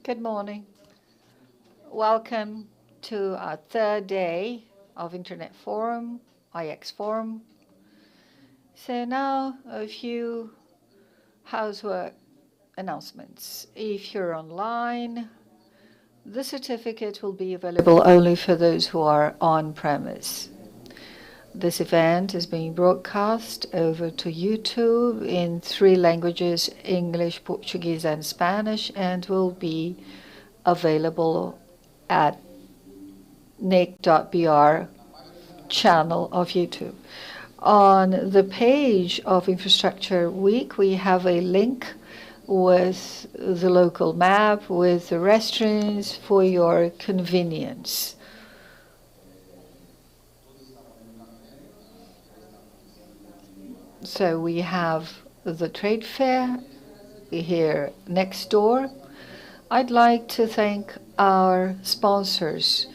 Good morning. Welcome to our third day of Internet Forum, IX Forum. So now a few housework announcements. If you're online, the certificate will be available only for those who are on premise. This event is being broadcast over to YouTube in 3 languages, English, Portuguese, and Spanish, and will be available at nick.br channel of YouTube. On the page of Infrastructure Week, we have a link with the local map, with the restaurants for your convenience. So we have the trade fair here next door. I'd like to thank our sponsors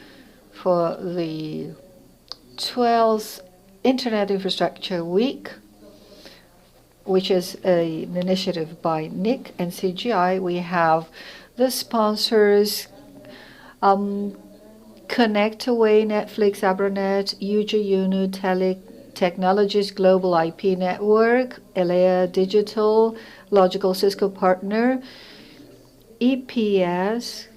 for the 12th Internet Infrastructure Week, which is an initiative by NIC and CGI. We have the sponsors Connectaway, Netflix, Abranet, UGUNU, Technologies Global IP Network, Elea Digital, Logical Cisco Partner, EPS,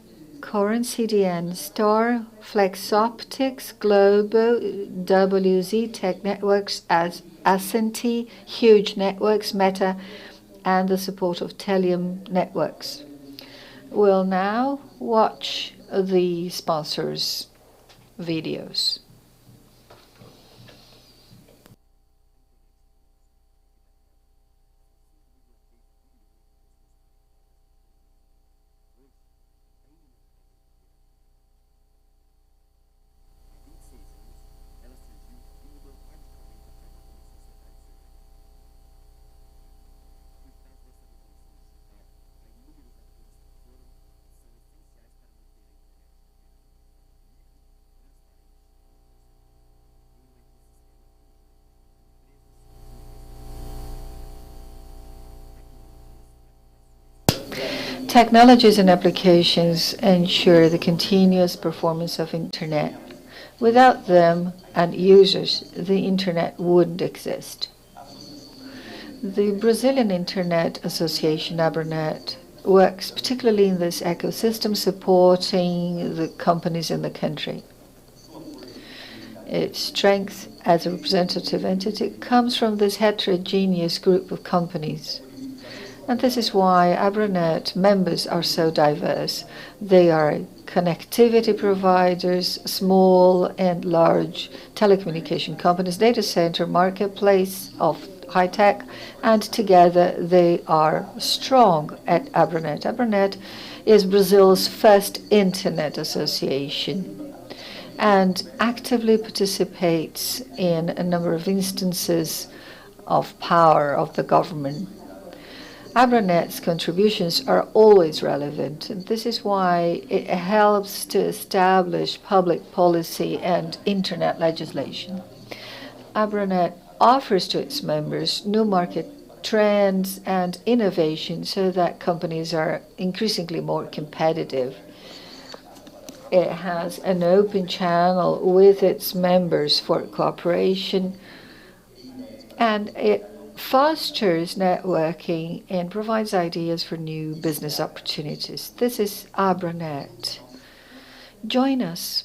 Current CDN Star, Flex Optics, Globo, WZ Tech Networks, as Ascenti, Huge Networks, Meta, and the support of Telium Networks. We'll now watch the sponsors' videos. Technologies and applications ensure the continuous performance of Internet. Without them and users, the Internet wouldn't exist. The Brazilian Internet Association, Abranet, works particularly in this ecosystem, supporting the companies in the country. Its strength as a representative entity comes from this heterogeneous group of companies. And this is why Abranet members are so diverse. They are connectivity providers, small and large telecommunication companies, data center, marketplace of high tech, and together they are strong at Abranet. Abranet is Brazil's first internet association and actively participates in a number of instances of power of the government. Abranet's contributions are always relevant, and this is why it helps to establish public policy and internet legislation. Abranet offers to its members new market trends and innovation so that companies are increasingly more competitive. It has an open channel with its members for cooperation, and it fosters networking and provides ideas for new business opportunities. This is Abranet. Join us.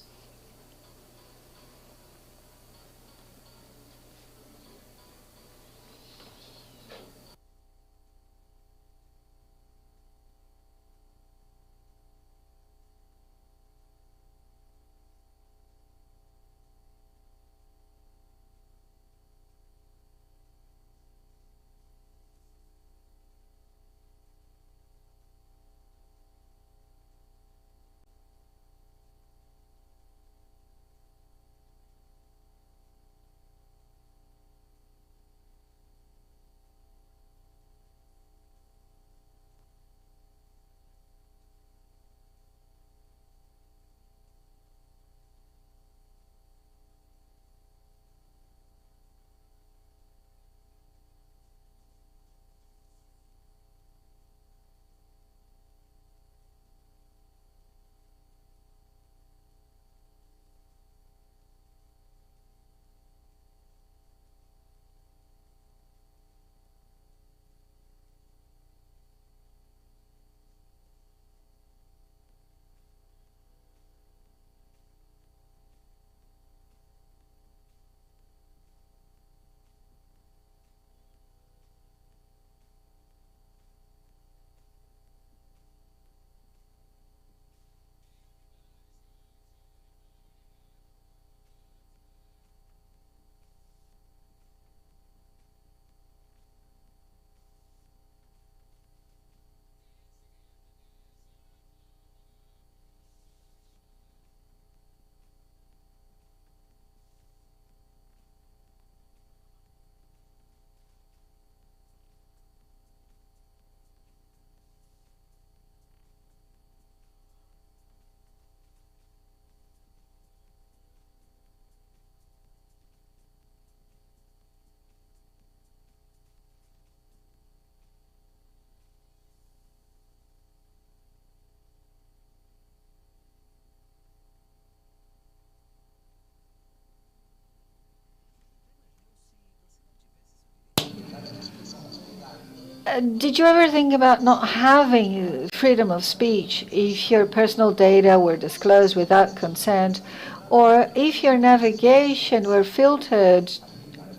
Did you ever think about not having freedom of speech if your personal data were disclosed without consent, or if your navigation were filtered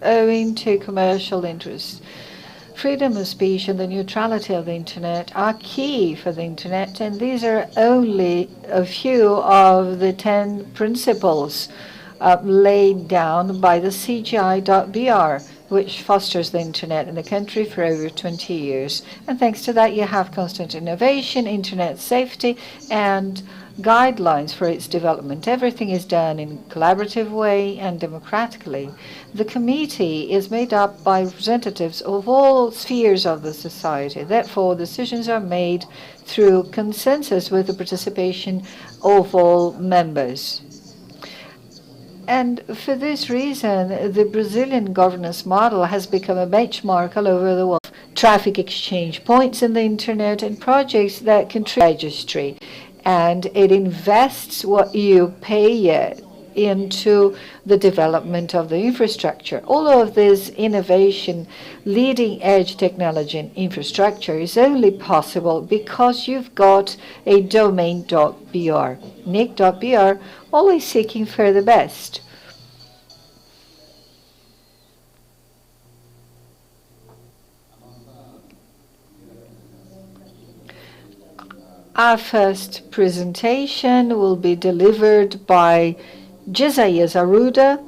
owing to commercial interests? Freedom of speech and the neutrality of the internet are key for the internet, and these are only a few of the 10 principles laid down by the CGI.br, which fosters the internet in the country for over 20 years. And thanks to that, you have constant innovation, internet safety, and guidelines for its development. Everything is done in a collaborative way and democratically. The committee is made up by representatives of all spheres of the society. Therefore, decisions are made through consensus with the participation of all members. And for this reason, the Brazilian governance model has become a benchmark all over the world. Traffic exchange points in the internet and projects that contribute to registry. And it invests what you pay into the development of the infrastructure. All of this innovation, leading edge technology and infrastructure is only possible because you've got a domain.br. Nick.br, always seeking for the best. Our first presentation will be delivered by Jesaias Arruda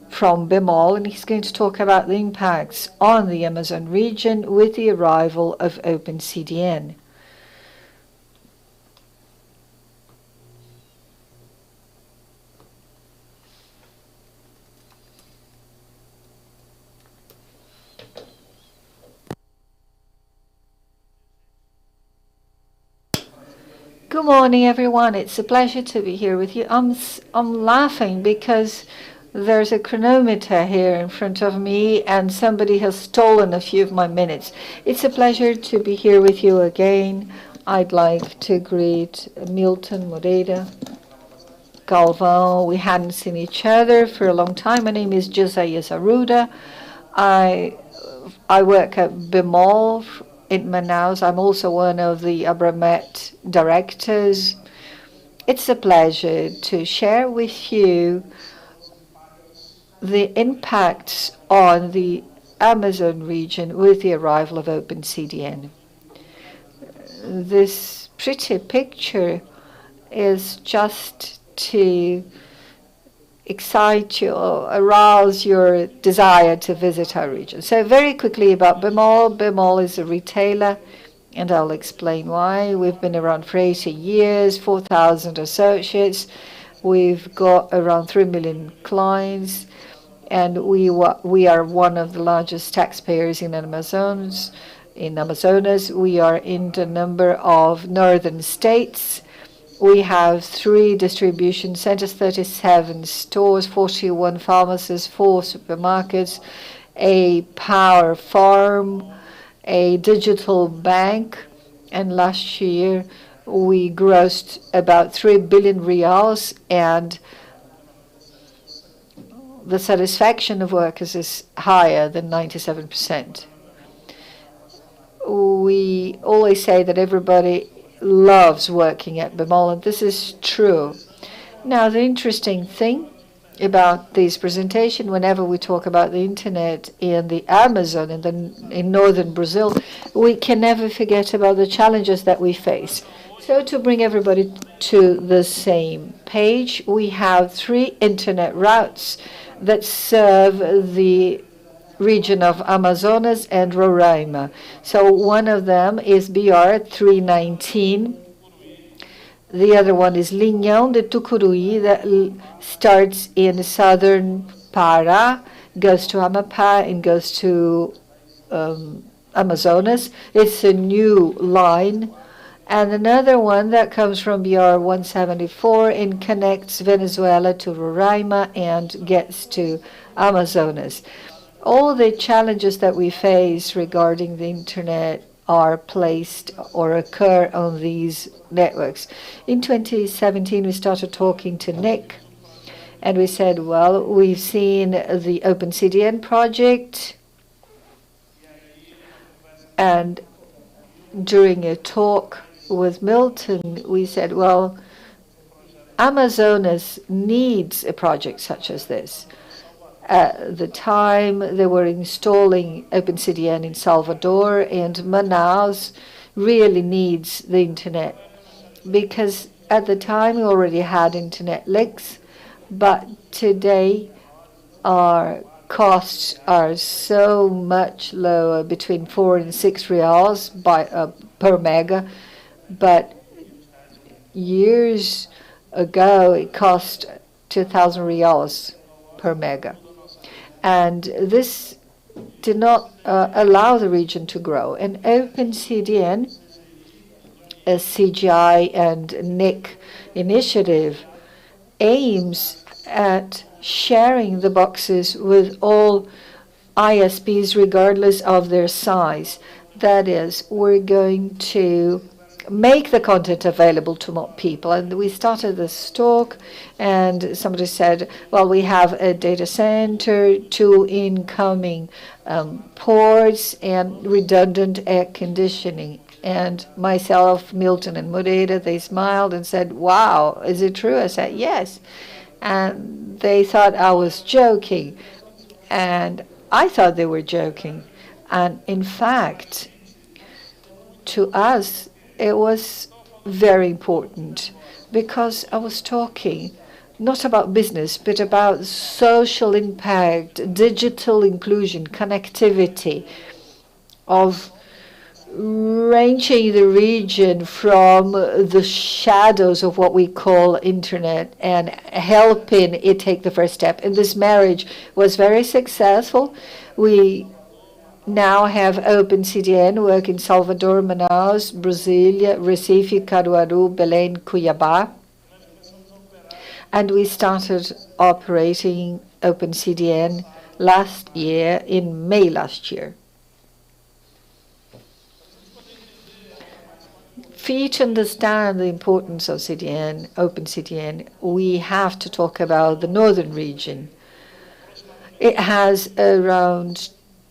from Bemol, and he's going to talk about the impacts on the Amazon region with the arrival of OpenCDN. Good morning, everyone. It's a pleasure to be here with you. I'm laughing because there's a chronometer here in front of me and somebody has stolen a few of my minutes. It's a pleasure to be here with you again. I'd like to greet Milton Moreira, Galvão. We hadn't seen each other for a long time. My name is Jesaias Arruda. I work at Bemol in Manaus. I'm also one of the Abramet directors. It's a pleasure to share with you the impacts on the Amazon region with the arrival of OpenCDN. This pretty picture is just to excite you or arouse your desire to visit our region. So very quickly about Bemol. Bemol is a retailer, and I'll explain why. We've been around for 80 years, 4,000 associates. We've got around 3 million clients, and we are one of the largest taxpayers in Amazonas. We are in the number of northern states. We have 3 distribution centers, 37 stores, 41 pharmacies, 4 supermarkets, a power farm, a digital bank, and last year we grossed about 3 billion reals, and the satisfaction of workers is higher than 97%. We always say that everybody loves working at Bemol, and this is true. Now, the interesting thing about this presentation, whenever we talk about the internet in the Amazon, in northern Brazil, we can never forget about the challenges that we face. So to bring everybody to the same page, we have 3 internet routes that serve the region of Amazonas and Roraima. So one of them is BR 319. The other one is Linhão de Tucuruí, that starts in southern Pará, goes to Amapá, and goes to Amazonas. It's a new line. And another one that comes from BR 174 and connects Venezuela to Roraima and gets to Amazonas. All the challenges that we face regarding the internet are placed or occur on these networks. In 2017, we started talking to Nick, and we said, well, we've seen the OpenCDN project, And during a talk with Milton, we said, well, Amazonas needs a project such as this. At the time, they were installing OpenCDN in Salvador, and Manaus really needs the internet because at the time we already had internet links, but today our costs are so much lower, between 4 and 6 reals per mega, but years ago it cost 2,000 reals per mega. And this did not allow the region to grow. And OpenCDN, a CGI and NIC initiative, aims at sharing the boxes with all ISPs regardless of their size. That is, we're going to make the content available to more people. And we started this talk, and somebody said, well, we have a data center, 2 incoming ports, and redundant air conditioning. And myself, Milton, and Moreira, they smiled and said, wow, is it true? I said, yes. And they thought I was joking. And I thought they were joking. And in fact, to us, it was very important because I was talking not about business, but about social impact, digital inclusion, connectivity, of ranging the region from the shadows of what we call internet and helping it take the first step. And this marriage was very successful. We now have OpenCDN work in Salvador, Manaus, Brasília, Recife, Caruaru, Belém, Cuiabá. And we started operating OpenCDN last year, in May last year. For you to understand the importance of CDN, OpenCDN, we have to talk about the northern region. It has around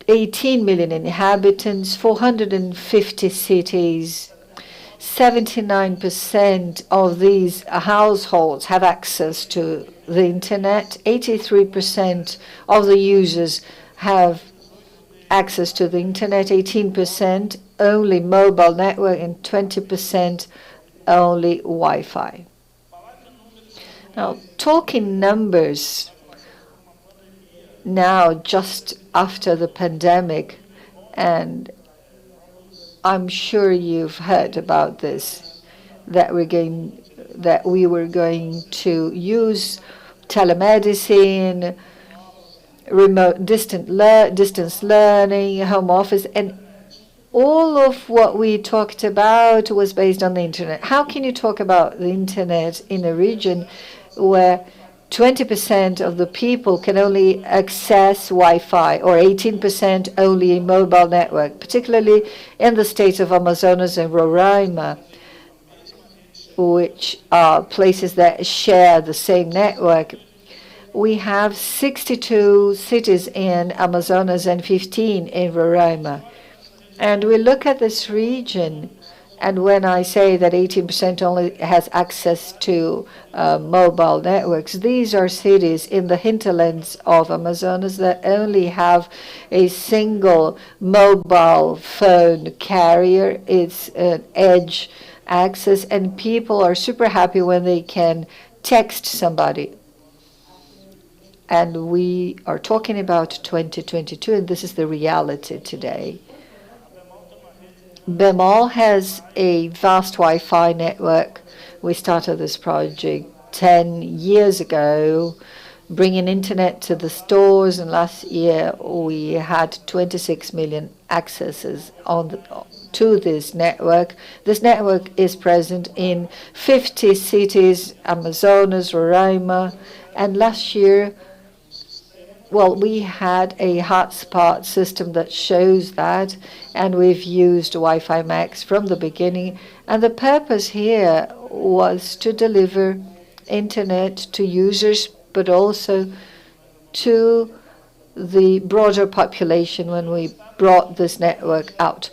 18 million inhabitants, 450 cities. 79% of these households have access to the internet. 83% of the users have access to the internet. 18% only mobile network, and 20% only Wi-Fi. Now, talking numbers, now just after the pandemic, and I'm sure you've heard about this, that we were going to use telemedicine, remote distance learning, home office, and all of what we talked about was based on the internet. How can you talk about the internet in a region where 20% of the people can only access Wi-Fi, or 18% only a mobile network, particularly in the states of Amazonas and Roraima, which are places that share the same network. We have 62 cities in Amazonas and 15 in Roraima. And we look at this region, and when I say that 18% only has access to mobile networks, these are cities in the hinterlands of Amazonas that only have a single mobile phone carrier. It's an edge access, and people are super happy when they can text somebody. And we are talking about 2022, and this is the reality today. Bemol has a vast Wi-Fi network. We started this project 10 years ago, bringing internet to the stores, and last year we had 26 million accesses to this network. This network is present in 50 cities, Amazonas, Roraima, and last year, well, we had a hotspot system that shows that, and we've used Wi-Fi Max from the beginning. And the purpose here was to deliver internet to users, but also to the broader population when we brought this network out.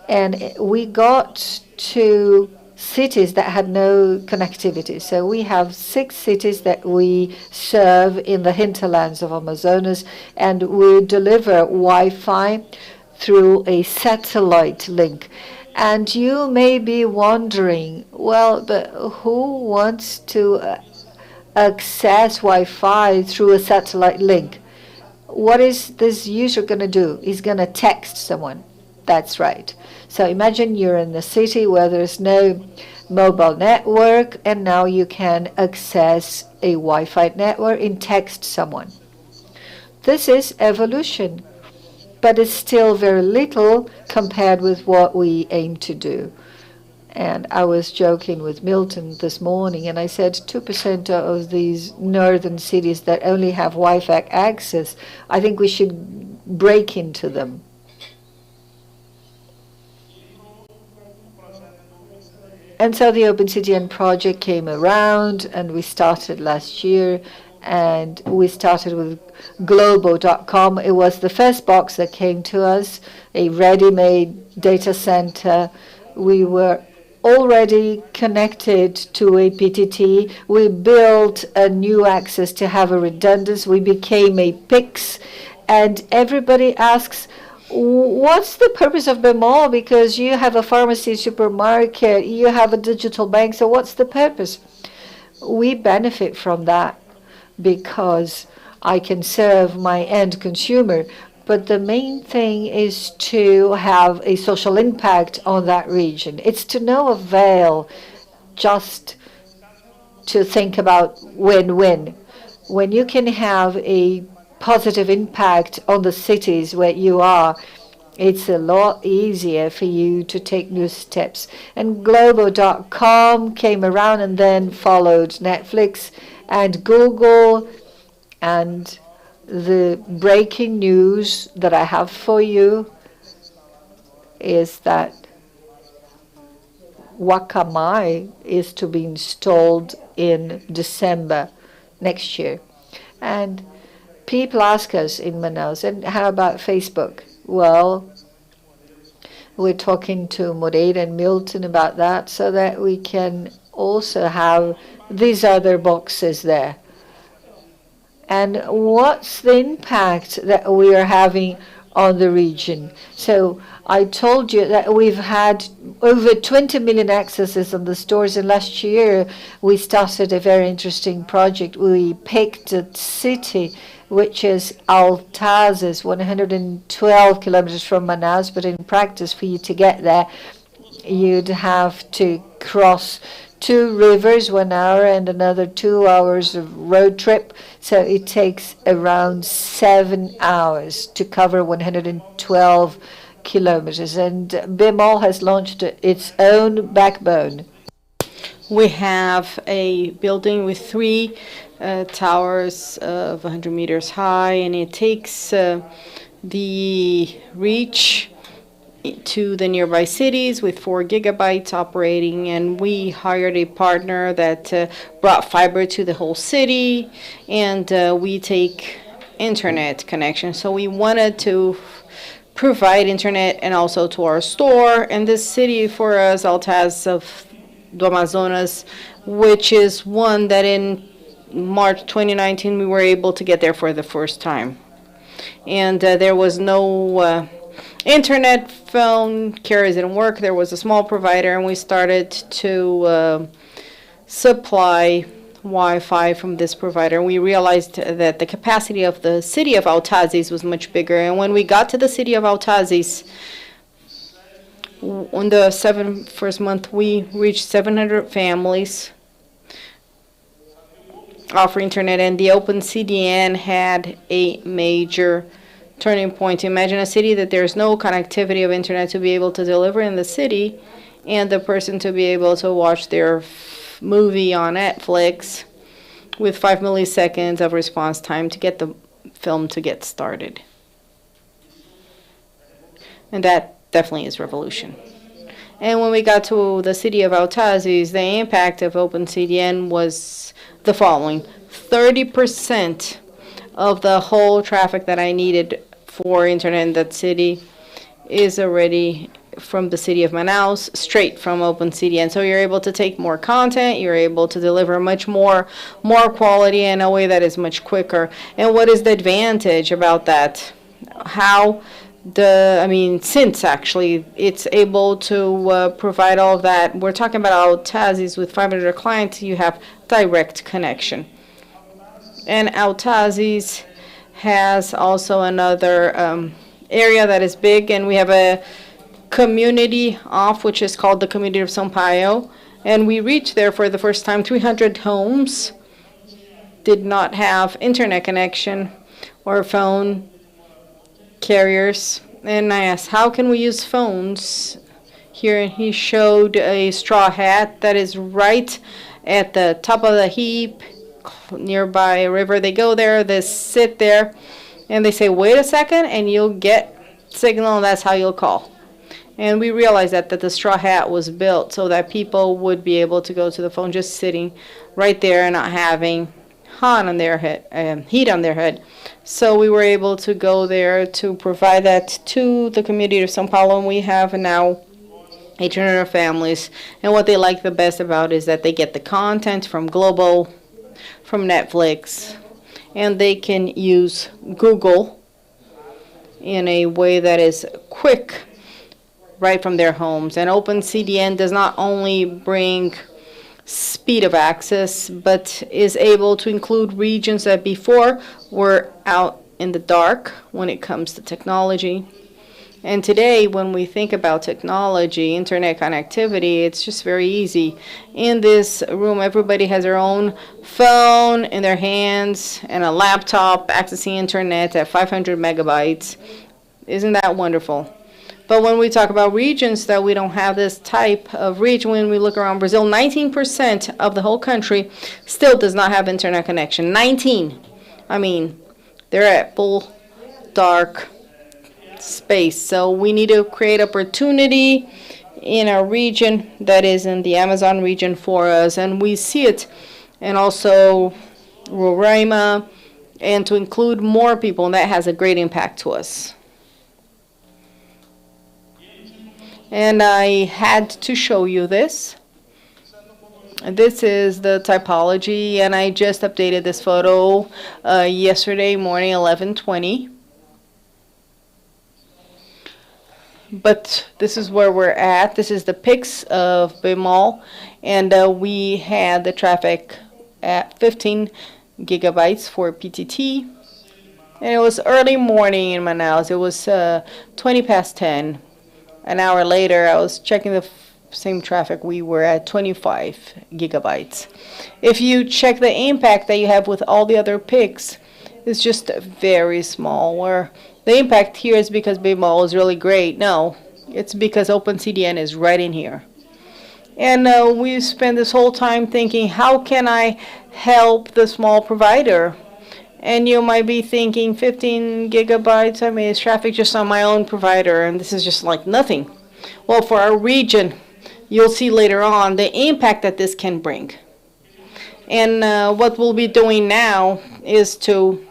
And we got to cities that had no connectivity. So we have 6 cities that we serve in the hinterlands of Amazonas, and we deliver Wi-Fi through a satellite link. And you may be wondering, well, but who wants to access Wi-Fi through a satellite link? What is this user going to do? He's going to text someone. That's right. So imagine you're in a city where there's no mobile network, and now you can access a Wi-Fi network and text someone. This is evolution, but it's still very little compared with what we aim to do. And I was joking with Milton this morning, and I said 2% of these northern cities that only have Wi-Fi access, I think we should break into them. And so the Open CDN project came around, and we started last year, and we started with Globo.com. It was the first box that came to us, a ready-made data center. We were already connected to a PTT. We built a new access to have a redundancy. We became a PIX, and everybody asks, what's the purpose of Bemol? Because you have a pharmacy, supermarket, you have a digital bank, so what's the purpose? We benefit from that because I can serve my end consumer, but the main thing is to have a social impact on that region. It's to no avail just to think about win-win. When you can have a positive impact on the cities where you are, it's a lot easier for you to take new steps. And Globo.com came around, and then followed Netflix and Google. And the breaking news that I have for you is that Wakamai is to be installed in December next year. And people ask us in Manaus, and how about Facebook? Well, we're talking to Moreira and Milton about that so that we can also have these other boxes there. And what's the impact that we are having on the region? So I told you that we've had over 20 million accesses on the stores, and last year we started a very interesting project. We picked a city which is Altazes, 112 kilometers from Manaus, but in practice, for you to get there, you'd have to cross 2 rivers, 1 hour, and another 2 hours of road trip. So it takes around 7 hours to cover 112 kilometers. And Bemol has launched its own backbone. We have a building with 3 towers of 100 meters high, and it takes the reach to the nearby cities with 4 gigabytes operating, and we hired a partner that brought fiber to the whole city, and we take internet connection. So we wanted to provide internet and also to our store, and this city for us, Altaz of do Amazonas, which is one that in March 2019 we were able to get there for the first time. And there was no internet, phone carriers didn't work. There was a small provider, and we started to supply Wi-Fi from this provider. And we realized that the capacity of the city of Altazes was much bigger. And when we got to the city of Altazes, on the first month, we reached 700 families offer internet, and the Open CDN had a major turning point. Imagine a city that there's no connectivity of internet to be able to deliver in the city, and the person to be able to watch their movie on Netflix with 5 milliseconds of response time to get the film to get started. And that definitely is revolution. And when we got to the city of Altazes, the impact of Open CDN was the following: 30% of the whole traffic that I needed for internet in that city is already from the city of Manaus straight from OpenCDN. So you're able to take more content, you're able to deliver much more quality in a way that is much quicker. And what is the advantage about that? How since actually it's able to provide all of that, we're talking about Altazes with 500 clients, you have direct connection. And Altazes has also another area that is big, and we have a community off, which is called the Community of Sampaio, and we reached there for the first time. 300 homes did not have internet connection or phone carriers, and I asked, how can we use phones here? And he showed a straw hat that is right at the top of the heap nearby a river. They go there, they sit there, and they say, wait a second, and you'll get signal, and that's how you'll call. And we realized that the straw hat was built so that people would be able to go to the phone just sitting right there and not having heat on their head. So we were able to go there to provide that to the community of São Paulo, and we have now 800 families. And what they like the best about is that they get the content from Global, from Netflix, and they can use Google in a way that is quick right from their homes. And OpenCDN does not only bring speed of access, but is able to include regions that before were out in the dark when it comes to technology. And today, when we think about technology, internet connectivity, it's just very easy. In this room, everybody has their own phone in their hands and a laptop accessing internet at 500 megabytes. Isn't that wonderful? But when we talk about regions that we don't have this type of reach, when we look around Brazil, 19% of the whole country still does not have internet connection. 19. They're at full dark space. So we need to create opportunity in our region that is in the Amazon region for us. And we see it, and also Roraima, and to include more people, and that has a great impact to us. And I had to show you this. This is the typology, and I just updated this photo yesterday morning, 11:20. But this is where we're at. This is the pics of Bemol, and we had the traffic at 15 gigabytes for PTT. And it was early morning in Manaus. It was 20 past 10. An hour later, I was checking the same traffic. We were at 25 gigabytes. If you check the impact that you have with all the other pics, it's just very small. Where the impact here is because Bemol is really great. No, it's because OpenCDN is right in here. And we spent this whole time thinking, how can I help the small provider? And you might be thinking 15 gigabytes, it's traffic just on my own provider, and this is just like nothing. Well, for our region, you'll see later on the impact that this can bring. And what we'll be doing now is to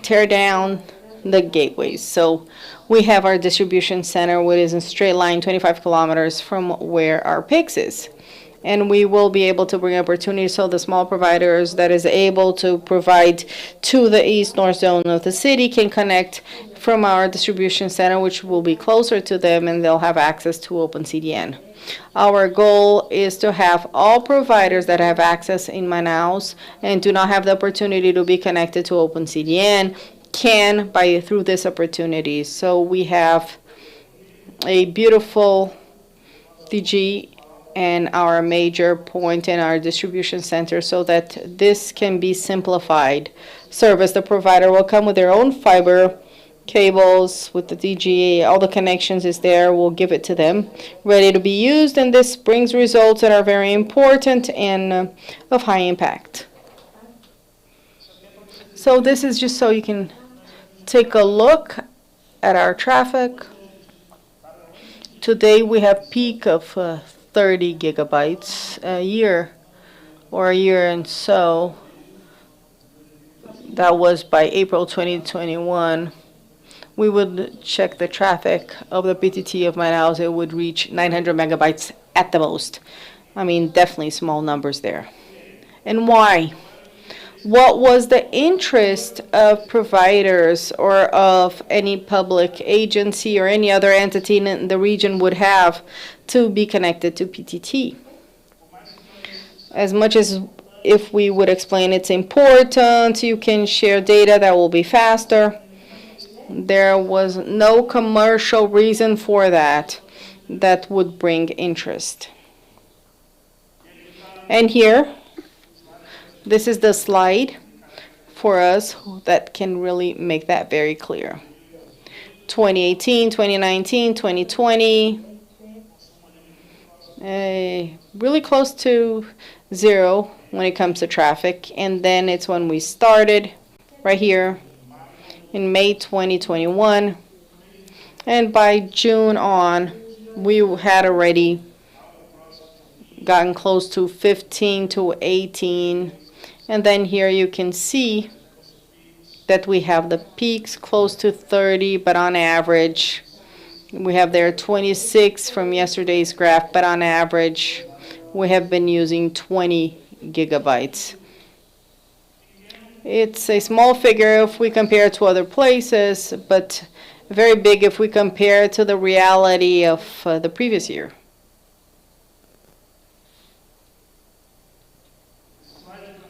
tear down the gateways. So we have our distribution center, which is in straight line 25 kilometers from where our PIX is. And we will be able to bring opportunities so the small providers that is able to provide to the east-north zone of the city can connect from our distribution center, which will be closer to them, and they'll have access to OpenCDN. Our goal is to have all providers that have access in Manaus and do not have the opportunity to be connected to OpenCDN can through this opportunity. So we have a beautiful DG and our major point in our distribution center so that this can be simplified service. The provider will come with their own fiber cables with the DGA. All the connections is there. We'll give it to them, ready to be used, and this brings results that are very important and of high impact. So this is just so you can take a look at our traffic. Today we have peak of 30 gigabytes a year, or a year and so. That was by April 2021. we would check the traffic of the PTT of Manaus, it would reach 900 megabytes at the most. I mean, definitely small numbers there. And why? What was the interest of providers or of any public agency or any other entity in the region would have to be connected to PTT? As much as if we would explain it's important, you can share data that will be faster, there was no commercial reason for that that would bring interest. And here, this is the slide for us that can really make that very clear. 2018, 2019, 2020, really close to zero when it comes to traffic. And then it's when we started right here in May 2021. And by June on, we had already gotten close to 15 to 18. And then here you can see that we have the peaks close to 30, but on average, we have there 26 from yesterday's graph, but on average, we have been using 20 gigabytes. It's a small figure if we compare to other places, but very big if we compare to the reality of the previous year.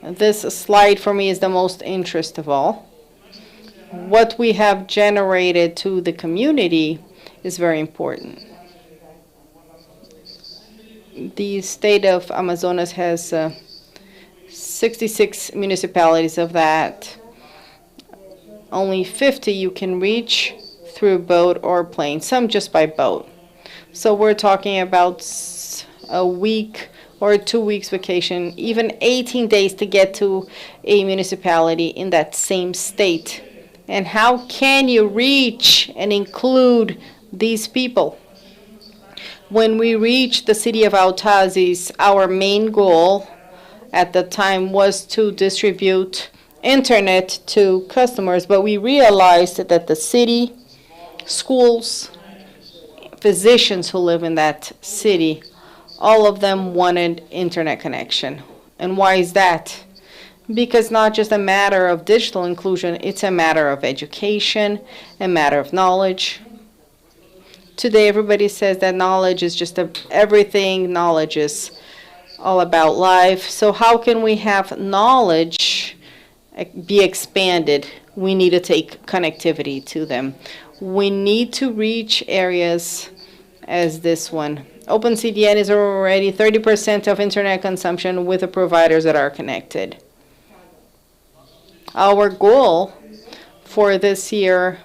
This slide for me is the most interest of all. What we have generated to the community is very important. The state of Amazonas has 66 municipalities. Of that, only 50 you can reach through boat or plane, some just by boat. So we're talking about a week or 2 weeks vacation, even 18 days to get to a municipality in that same state. And how can you reach and include these people? When we reached the city of Autazes, our main goal at the time was to distribute internet to customers, but we realized that the city, schools, physicians who live in that city, all of them wanted internet connection. And why is that? Because not just a matter of digital inclusion, it's a matter of education, a matter of knowledge. Today, everybody says that knowledge is just everything. Knowledge is all about life. So how can we have knowledge be expanded? We need to take connectivity to them. We need to reach areas as this one. OpenCDN is already 30% of internet consumption with the providers that are connected. Our goal for this year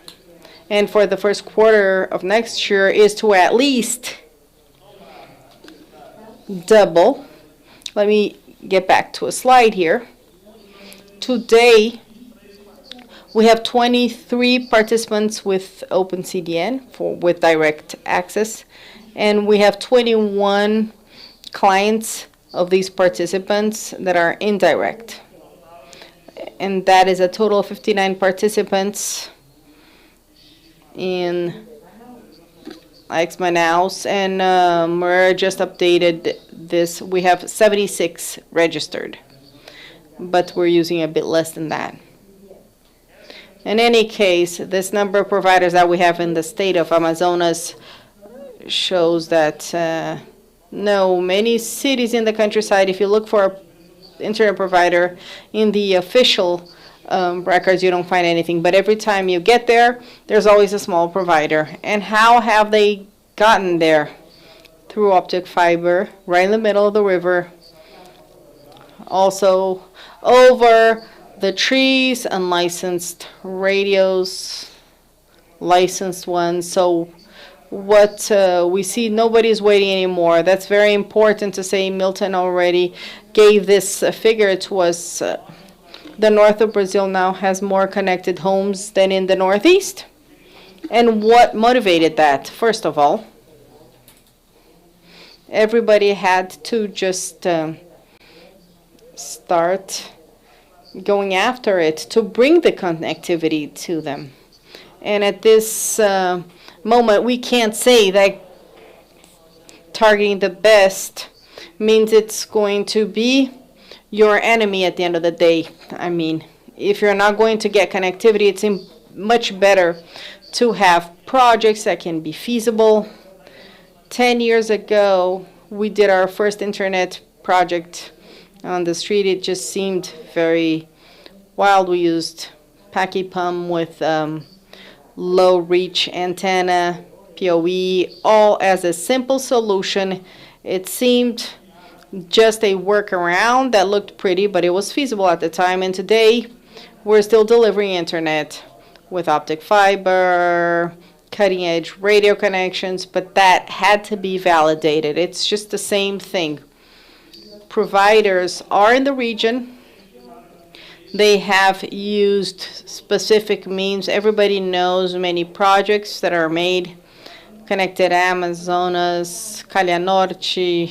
and for the first quarter of next year is to at least double. Let me get back to a slide here. Today, we have 23 participants with OpenCDN with direct access, and we have 21 clients of these participants that are indirect. And that is a total of 59 participants in Manaus, and we're just updated this. We have 76 registered, but we're using a bit less than that. In any case, this number of providers that we have in the state of Amazonas shows that many cities in the countryside, if you look for an internet provider in the official records, you don't find anything. But every time you get there, there's always a small provider. And how have they gotten there? Through optic fiber, right in the middle of the river. Also over the trees, unlicensed radios, licensed ones. So what we see, nobody's waiting anymore. That's very important to say. Milton already gave this figure to us. The north of Brazil now has more connected homes than in the northeast. And what motivated that? First of all, everybody had to just start going after it to bring the connectivity to them. And at this moment, we can't say that targeting the best means it's going to be your enemy at the end of the day. I mean, if you're not going to get connectivity, it's much better to have projects that can be feasible. 10 years ago, we did our first internet project on the street. It just seemed very wild. We used Pachypum with low reach antenna, PoE, all as a simple solution. It seemed just a workaround that looked pretty, but it was feasible at the time. And today, we're still delivering internet with optic fiber, cutting edge radio connections, but that had to be validated. It's just the same thing. Providers are in the region. They have used specific means. Everybody knows many projects that are made. Connected Amazonas, Calha Norte,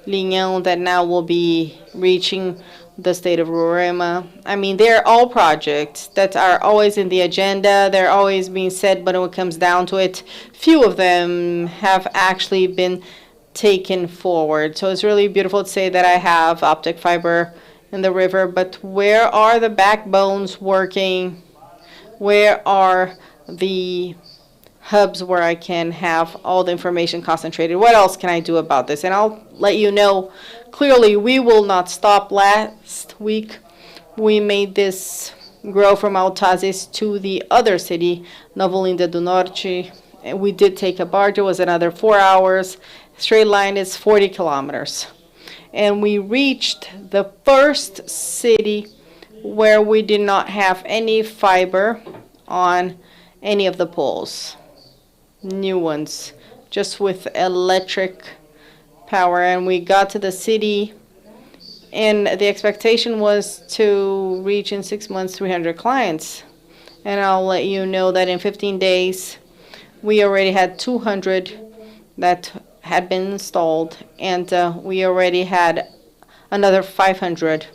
Linhão, that now will be reaching the state of Roraima. I mean, they're all projects that are always in the agenda. They're always being said, but when it comes down to it, few of them have actually been taken forward. So it's really beautiful to say that I have optic fiber in the river, but where are the backbones working? Where are the hubs where I can have all the information concentrated? What else can I do about this? And I'll let you know clearly we will not stop. Last week we made this grow from Altazes to the other city, Nova Olinda do Norte. And we did take a barge. It was another 4 hours. Straight line is 40 kilometers. And we reached the first city where we did not have any fiber on any of the poles. New ones, just with electric power. And we got to the city, and the expectation was to reach in 6 months 300 clients. And I'll let you know that in 15 days, we already had 200 that had been installed, and we already had another 500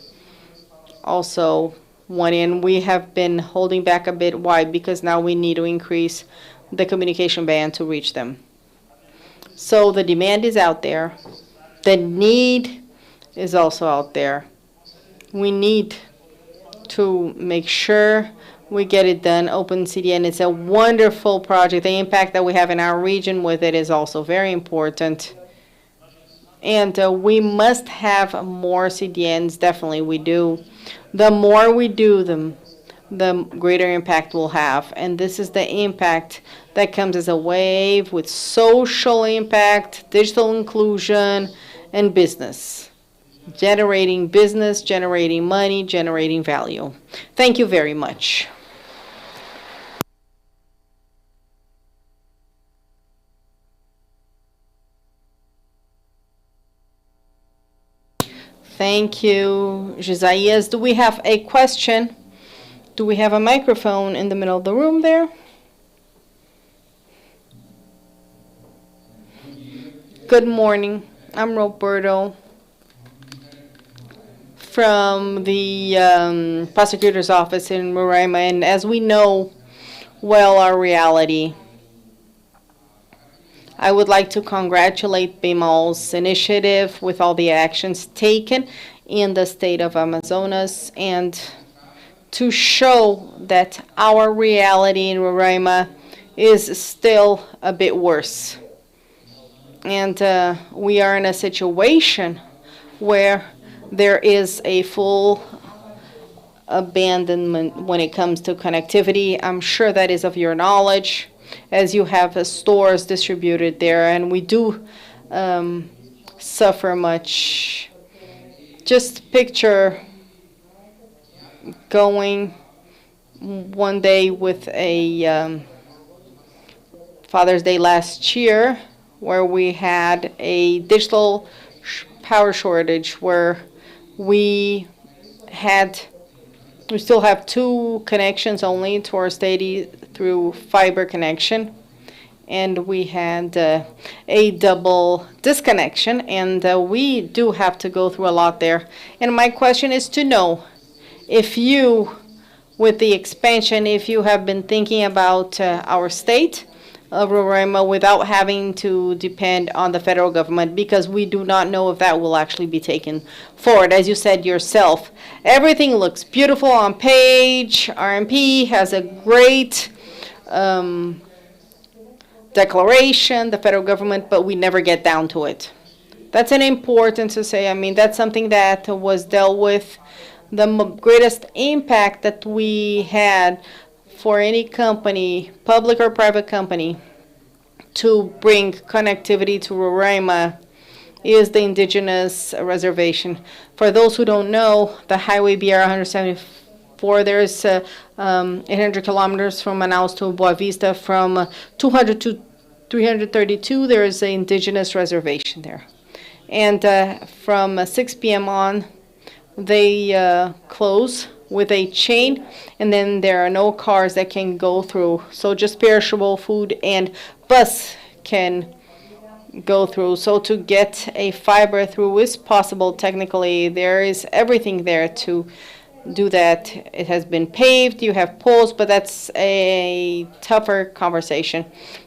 also went in. We have been holding back a bit. Why? Because now we need to increase the communication band to reach them. So the demand is out there. The need is also out there. We need to make sure we get it done. Open CDN is a wonderful project. The impact that we have in our region with it is also very important. And we must have more CDNs. Definitely we do. The more we do them, the greater impact we'll have. And this is the impact that comes as a wave with social impact, digital inclusion, and business. Generating business, generating money, generating value. Thank you very much. Thank you, Josias. Do we have a question? Do we have a microphone in the middle of the room there? Good morning. I'm Roberto from the prosecutor's office in Roraima, and as we know well our reality, I would like to congratulate BIMAL's initiative with all the actions taken in the state of Amazonas, and to show that our reality in Roraima is still a bit worse. And we are in a situation where there is a full abandonment when it comes to connectivity. I'm sure that is of your knowledge, as you have stores distributed there, and we do suffer much. Just picture going one day with a Father's Day last year, where we had a digital power shortage, where we still have 2 connections only to our state through fiber connection, and we had a double disconnection, and we do have to go through a lot there. And my question is to know if you with the expansion, if you have been thinking about our state of Roraima without having to depend on the federal government, because we do not know if that will actually be taken forward. As you said yourself, everything looks beautiful on page. RMP has a great declaration, the federal government, but we never get down to it. That's an important to say. I mean, that's something that was dealt with. The greatest impact that we had for any company, public or private company, to bring connectivity to Roraima is the indigenous reservation. For those who don't know, the Highway BR 174, there's 800 kilometers from Manaus to Boa Vista. From 200 to 332, there is an indigenous reservation there. And from 6 p.m. on, they close with a chain, and then there are no cars that can go through. So just perishable food and bus can go through. So to get a fiber through is possible technically. There is everything there to do that. It has been paved, you have poles, but that's a tougher conversation.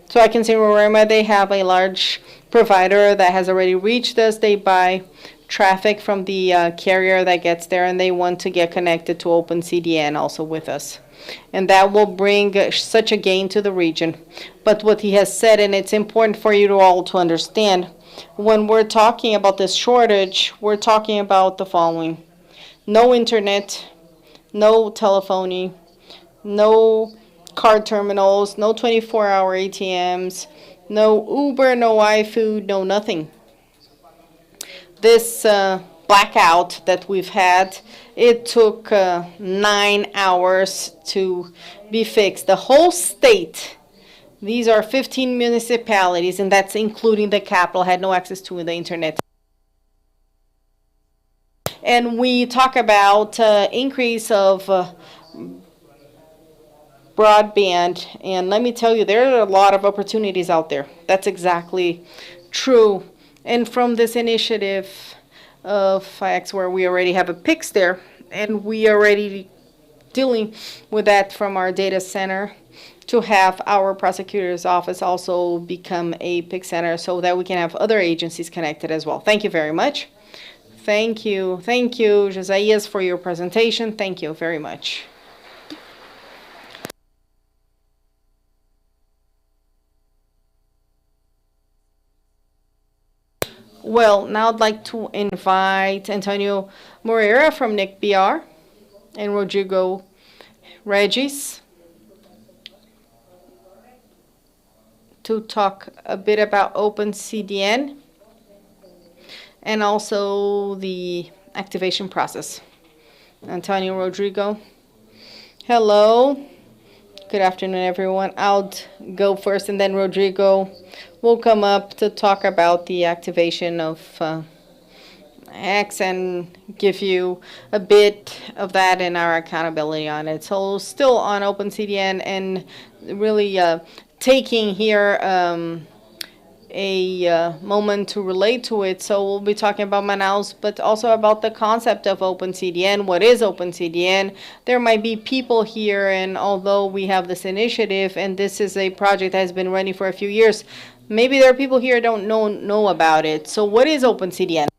So I can say in Roraima they have a large provider that has already reached us. They buy traffic from the carrier that gets there, and they want to get connected to Open CDN also with us. And that will bring such a gain to the region. But what he has said, and it's important for you all to understand, when we're talking about this shortage, we're talking about the following: no internet, no telephony, no card terminals, no 24-hour ATMs, no Uber, no iFood, no nothing. This blackout that we've had, it took 9 hours to be fixed. The whole state, these are 15 municipalities, and that's including the capital, had no access to the internet. And we talk about increase of broadband, and let me tell you, there are a lot of opportunities out there. That's exactly true. And from this initiative of FIX, where we already have a PIX there, and we are already dealing with that from our data center, to have our prosecutor's office also become a PIX center so that we can have other agencies connected as well. Thank you very much. Thank you, Josias, for your presentation. Thank you very much. Well, now I'd like to invite Antonio Moreira from NIC-BR and Rodrigo Regis to talk a bit about Open CDN and also the activation process. Antonio, Rodrigo. Hello. Good afternoon, everyone. I'll go first, and then Rodrigo will come up to talk about the activation of X and give you a bit of that and our accountability on it. So still on OpenCDN, and really taking here a moment to relate to it. So we'll be talking about Manaus, but also about the concept of OpenCDN. What is OpenCDN? There might be people here, and although we have this initiative, and this is a project that has been running for a few years, maybe there are people here who don't know about it. So what is OpenCDN?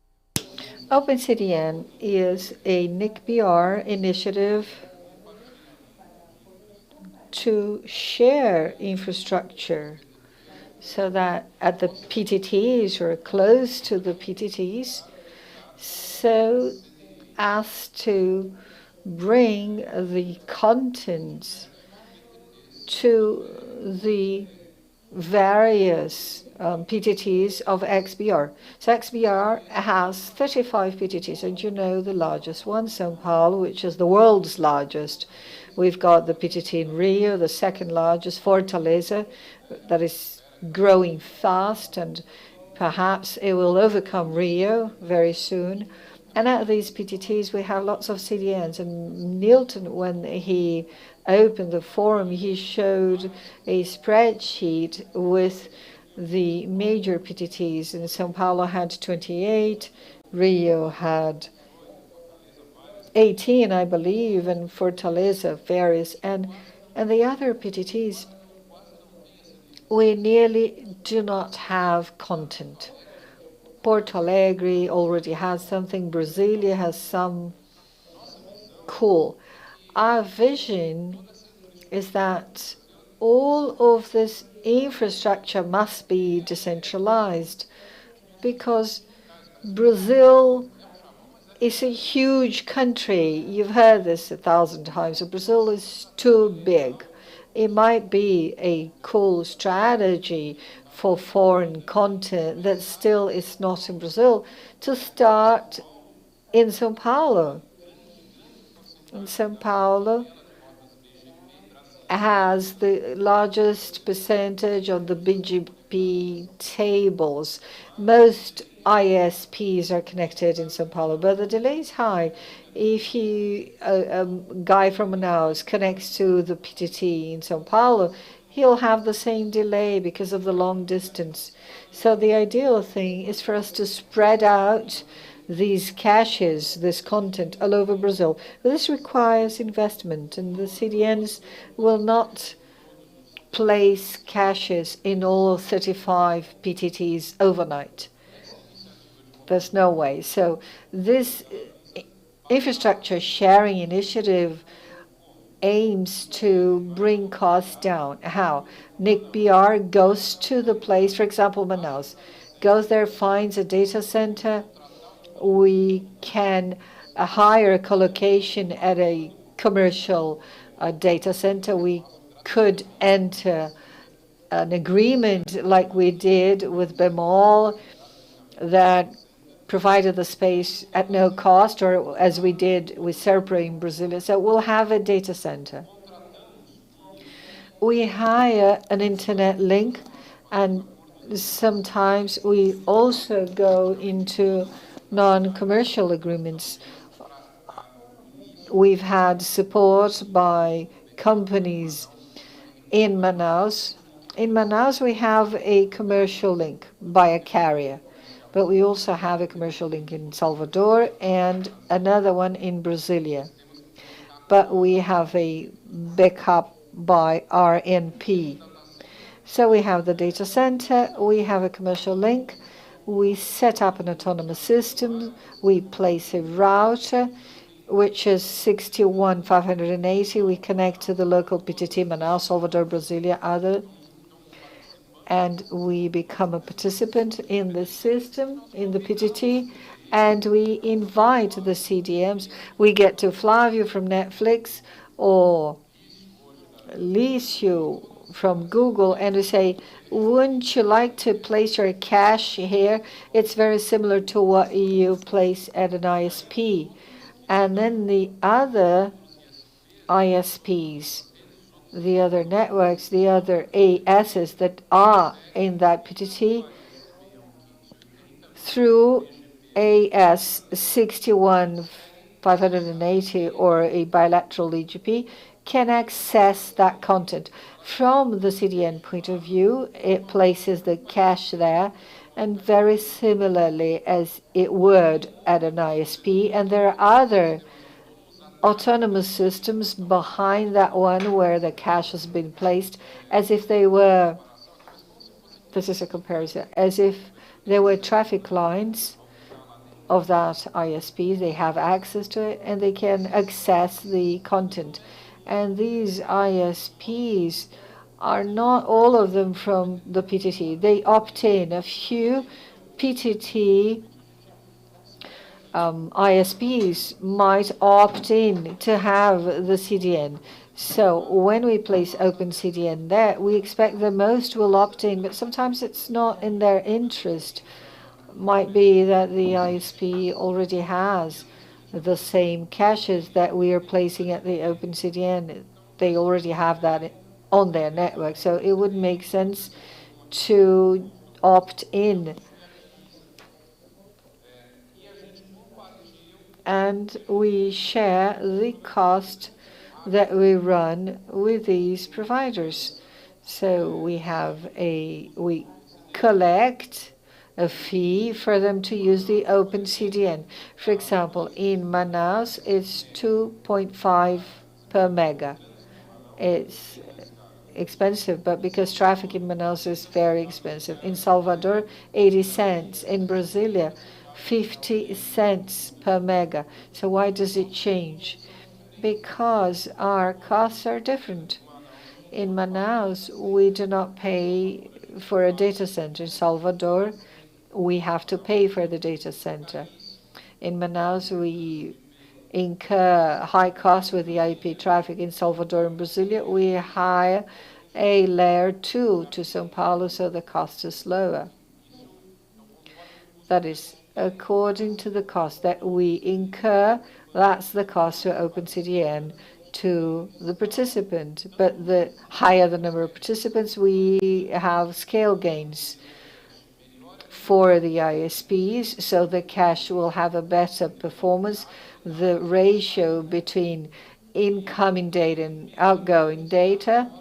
OpenCDN is a NIC-BR initiative to share infrastructure so that at the PTTs or close to the PTTs, so as to bring the contents to the various PTTs of XBR. So XBR has 35 PTTs, and you know the largest one, São Paulo, which is the world's largest. We've got the PTT in Rio, the second largest, Fortaleza, that is growing fast, and perhaps it will overcome Rio very soon. And at these PTTs, we have lots of CDNs. And Nilton, when he opened the forum, he showed a spreadsheet with the major PTTs. And São Paulo had 28, Rio had 18, I believe, and Fortaleza, various, and the other PTTs, we nearly do not have content. Porto Alegre already has something, Brasilia has some. Cool. Our vision is that all of this infrastructure must be decentralized because Brazil is a huge country. You've heard this 1,000 times. So Brazil is too big. It might be a cool strategy for foreign content that still is not in Brazil to start in São Paulo. And São Paulo has the largest percentage on the BGP tables. Most ISPs are connected in São Paulo, but the delay is high. If a guy from Manaus connects to the PTT in São Paulo, he'll have the same delay because of the long distance. So the ideal thing is for us to spread out these caches, this content, all over Brazil. But this requires investment, and the CDNs will not place caches in all 35 PTTs overnight. There's no way. So this infrastructure sharing initiative aims to bring costs down. How? NIC-BR goes to the place, for example, Manaus, goes there, finds a data center. We can hire a colocation at a commercial data center. We could enter an agreement like we did with Bemol that provided the space at no cost, or as we did with Serpro in Brazil. So we'll have a data center. We hire an internet link, and sometimes we also go into non-commercial agreements. We've had support by companies in Manaus. In Manaus, we have a commercial link by a carrier, but we also have a commercial link in Salvador and another one in Brasilia. But we have a backup by RNP. So we have the data center, we have a commercial link, we set up an autonomous system, we place a router, which is 61580. We connect to the local PTT, Manaus, Salvador, Brasilia, other, and we become a participant in the system, in the PTT, and we invite the CDMs. We get to Flavio from Netflix or Lício from Google, and we say, wouldn't you like to place your cache here? It's very similar to what you place at an ISP. And then the other ISPs, the other networks, the other ASs that are in that PTT, through AS 61580 or a bilateral EGP, can access that content. From the CDN point of view, it places the cache there, and very similarly as it would at an ISP. And there are other autonomous systems behind that one where the cache has been placed, as if they were, this is a comparison, as if there were traffic lines of that ISP. They have access to it, and they can access the content. And these ISPs are not all of them from the PTT. They opt in. A few PTT ISPs might opt in to have the CDN. So when we place open CDN there, we expect the most will opt in, but sometimes it's not in their interest. Might be that the ISP already has the same caches that we are placing at the open CDN. They already have that on their network, so it would make sense to opt in. And we share the cost that we run with these providers. So we collect a fee for them to use the open CDN. For example, in Manaus, it's 2.5 per mega. It's expensive, but because traffic in Manaus is very expensive. In Salvador, 80 cents. In Brasilia, 50 cents per mega. So why does it change? Because our costs are different. In Manaus, we do not pay for a data center. In Salvador, we have to pay for the data center. In Manaus, we incur high costs with the IP traffic. In Salvador and Brasilia, we hire a layer 2 to São Paulo, so the cost is lower. That is, according to the cost that we incur, that's the cost to OpenCDN to the participant. But the higher the number of participants, we have scale gains for the ISPs, so the cache will have a better performance. The ratio between incoming data and outgoing data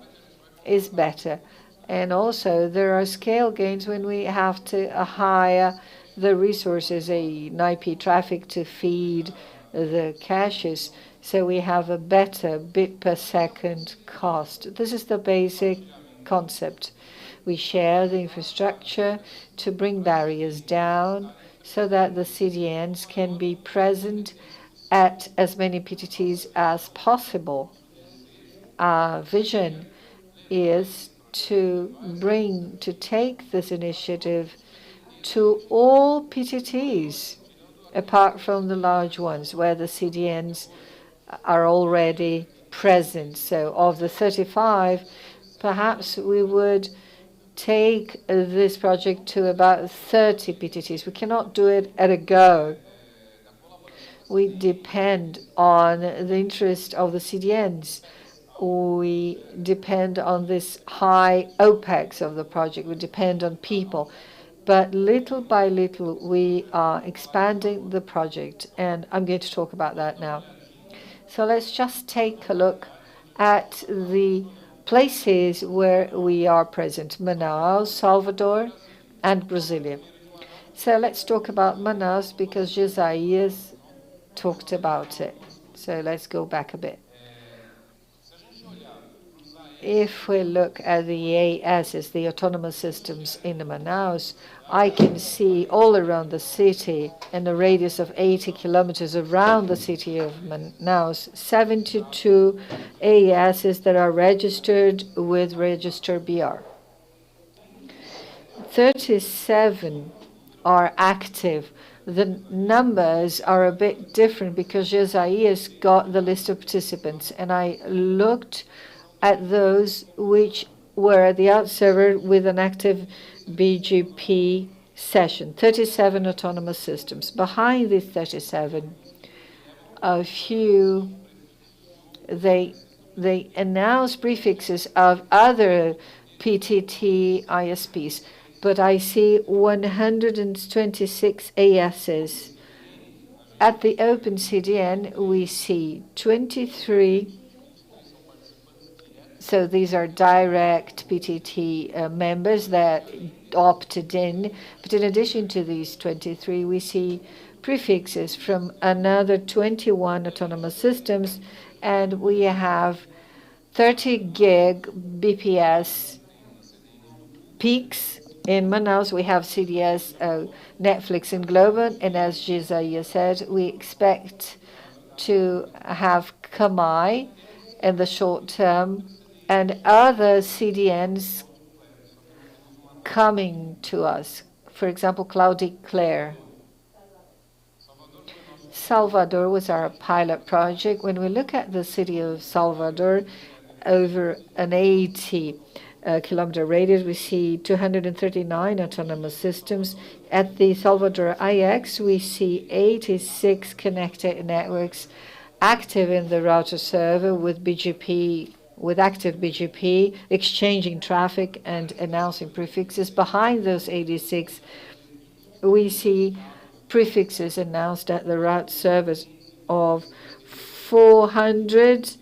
is better. And also, there are scale gains when we have to hire the resources, an IP traffic to feed the caches, so we have a better bit per second cost. This is the basic concept. We share the infrastructure to bring barriers down so that the CDNs can be present at as many PTTs as possible. Our vision is to take this initiative to all PTTs, apart from the large ones where the CDNs are already present. So of the 35, perhaps we would take this project to about 30 PTTs. We cannot do it at a go. We depend on the interest of the CDNs. We depend on this high OPEX of the project. We depend on people. But little by little, we are expanding the project, and I'm going to talk about that now. So let's just take a look at the places where we are present: Manaus, Salvador, and Brasilia. So let's talk about Manaus because Josias talked about it. So let's go back a bit. If we look at the ASs, the autonomous systems in Manaus, I can see all around the city, in a radius of 80 kilometers around the city of Manaus, 72 ASs that are registered with Register BR. 37 are active. The numbers are a bit different because Josias got the list of participants, and I looked at those which were at the out server with an active BGP session. 37 autonomous systems. Behind these 37, a few, they announce prefixes of other PTT ISPs, but I see 126 ASs. At the Open CDN, we see 23. So these are direct PTT members that opted in. But in addition to these 23, we see prefixes from another 21 autonomous systems, and we have 30 gig BPS peaks. In Manaus, we have CDS, Netflix, and Globo. And as Gisaya said, we expect to have Kamai in the short term, and other CDNs coming to us. For example, Claudiclair. Salvador was our pilot project. When we look at the city of Salvador, over an 80 kilometer radius, we see 239 autonomous systems. At the Salvador IX, we see 86 connected networks active in the router server with BGP, with active BGP, exchanging traffic and announcing prefixes. Behind those 86, we see prefixes announced at the route servers of 400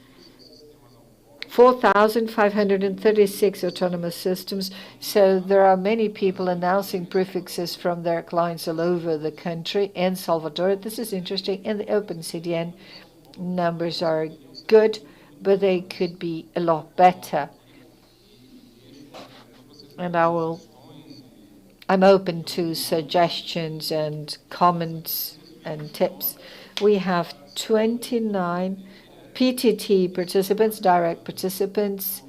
4,536 autonomous systems. So there are many people announcing prefixes from their clients all over the country and Salvador. This is interesting. And the Open CDN numbers are good, but they could be a lot better. And I'm open to suggestions and comments and tips. We have 29 PTT participants, direct participants,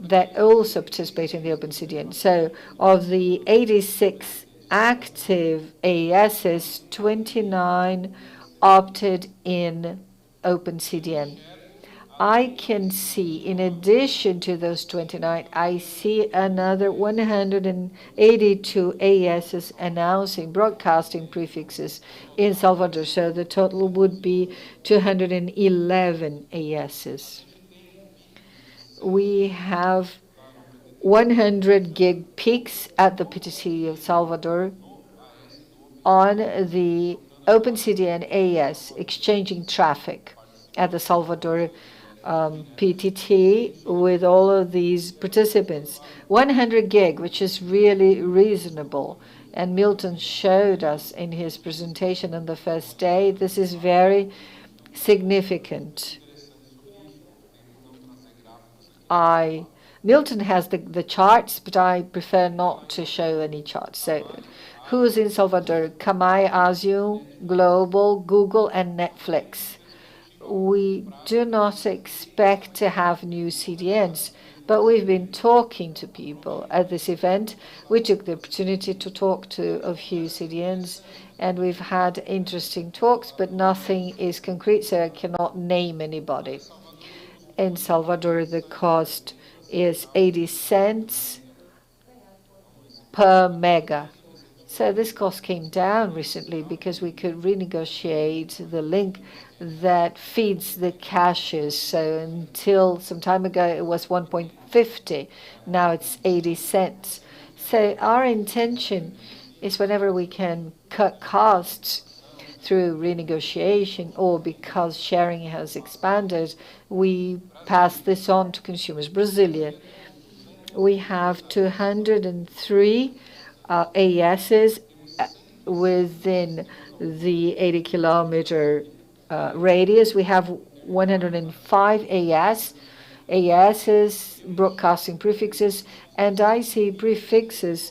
that also participate in the Open CDN. So of the 86 active AESs, 29 opted in Open CDN. I can see, in addition to those 29, I see another 182 AESs announcing broadcasting prefixes in Salvador. So the total would be 211 AESs. We have 100 gig peaks at the PTT of Salvador on the Open CDN AES exchanging traffic at the Salvador PTT with all of these participants. 100 gig, which is really reasonable. And Milton showed us in his presentation on the first day, this is very significant. Milton has the charts, but I prefer not to show any charts. So who's in Salvador? Kamai, Azul, Global, Google, and Netflix. We do not expect to have new CDNs, but we've been talking to people at this event. We took the opportunity to talk to a few CDNs, and we've had interesting talks, but nothing is concrete, so I cannot name anybody. In Salvador, the cost is 80 cents per mega. So this cost came down recently because we could renegotiate the link that feeds the caches. So until some time ago, it was 1.50. Now it's 80 cents. So our intention is whenever we can cut costs through renegotiation or because sharing has expanded, we pass this on to consumers. Brasilia, we have 203 AESs within the 80-kilometer radius. We have 105 AESs, broadcasting prefixes, and I see prefixes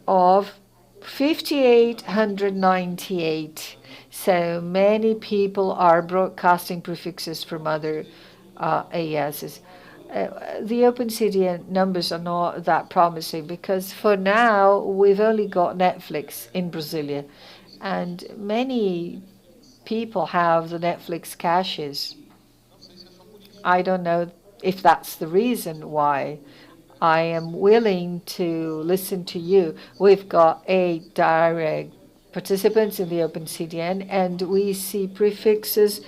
of 5,898. So many people are broadcasting prefixes from other AESs. The Open CDN numbers are not that promising because for now we've only got Netflix in Brasilia, and many people have the Netflix caches. I don't know if that's the reason why. I am willing to listen to you. We've got 8 direct participants in the Open CDN, and we see prefixes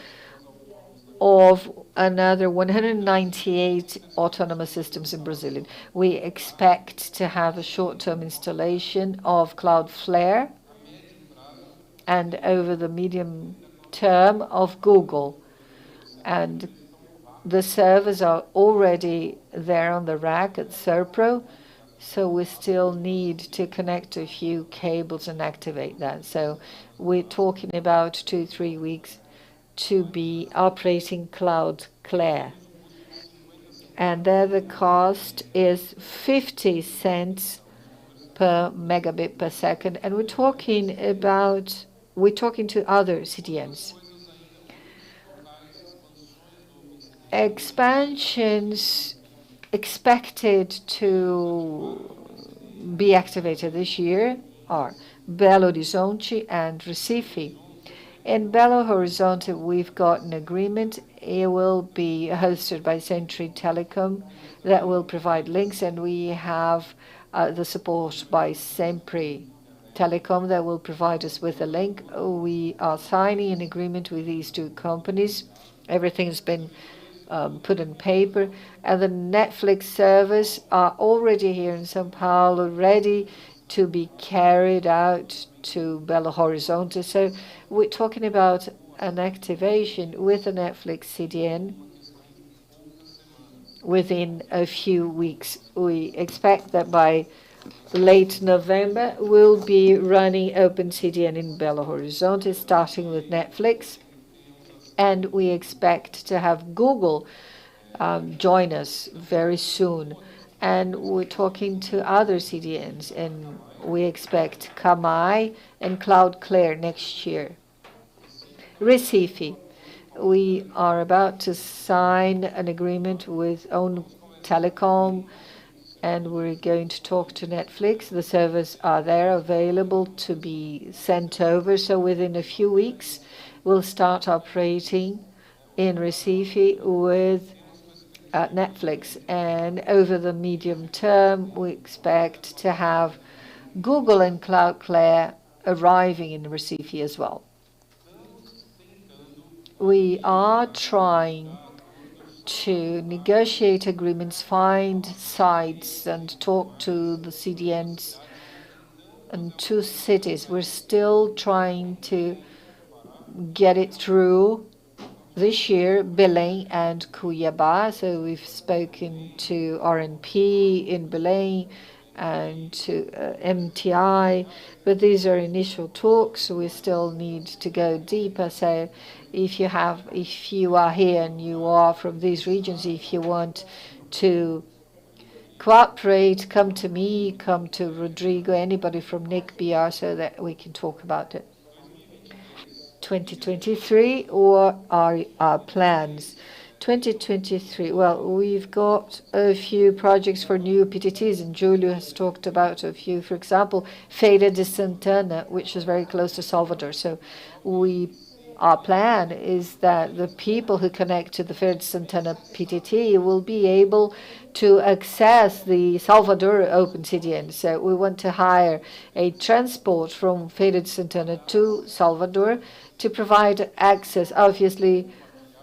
of another 198 autonomous systems in Brazil. We expect to have a short-term installation of Cloudflare and over the medium term of Google. And the servers are already there on the rack at Serpro, so we still need to connect a few cables and activate that. So we're talking about 2-3 weeks to be operating Cloudflare. And there the cost is 50 cents per megabit per second. And we're talking to other CDNs. Expansions expected to be activated this year are Belo Horizonte and Recife. In Belo Horizonte, we've got an agreement. It will be hosted by Century Telecom that will provide links, and we have the support by Sempre Telecom that will provide us with a link. We are signing an agreement with these two companies. Everything's been put on paper, and the Netflix servers are already here in São Paulo, ready to be carried out to Belo Horizonte. So we're talking about an activation with the Netflix CDN within a few weeks. We expect that by late November, we'll be running Open CDN in Belo Horizonte, starting with Netflix. And we expect to have Google join us very soon. And we're talking to other CDNs, and we expect Kamai and Cloudclare next year. Recife, we are about to sign an agreement with ONU Telecom, and we're going to talk to Netflix. The servers are there available to be sent over, so within a few weeks, we'll start operating in Recife with Netflix. And over the medium term, we expect to have Google and Cloudclare arriving in Recife as well. We are trying to negotiate agreements, find sites, and talk to the CDNs in 2 cities. We're still trying to get it through this year, Belém and Cuiabá. So we've spoken to RNP in Belém and to MTI, but these are initial talks. So we still need to go deeper. So if you are here and you are from these regions, if you want to cooperate, come to me, come to Rodrigo, anybody from Nick BR, so that we can talk about it. 2023, or our plans? 2023, well, we've got a few projects for new PTTs, and Julio has talked about a few. For example, Feira de Santana, which is very close to Salvador. So our plan is that the people who connect to the Feira de Santana PTT will be able to access the Salvador Open CDN. So we want to hire a transport from Feira de Santana to Salvador to provide access. Obviously,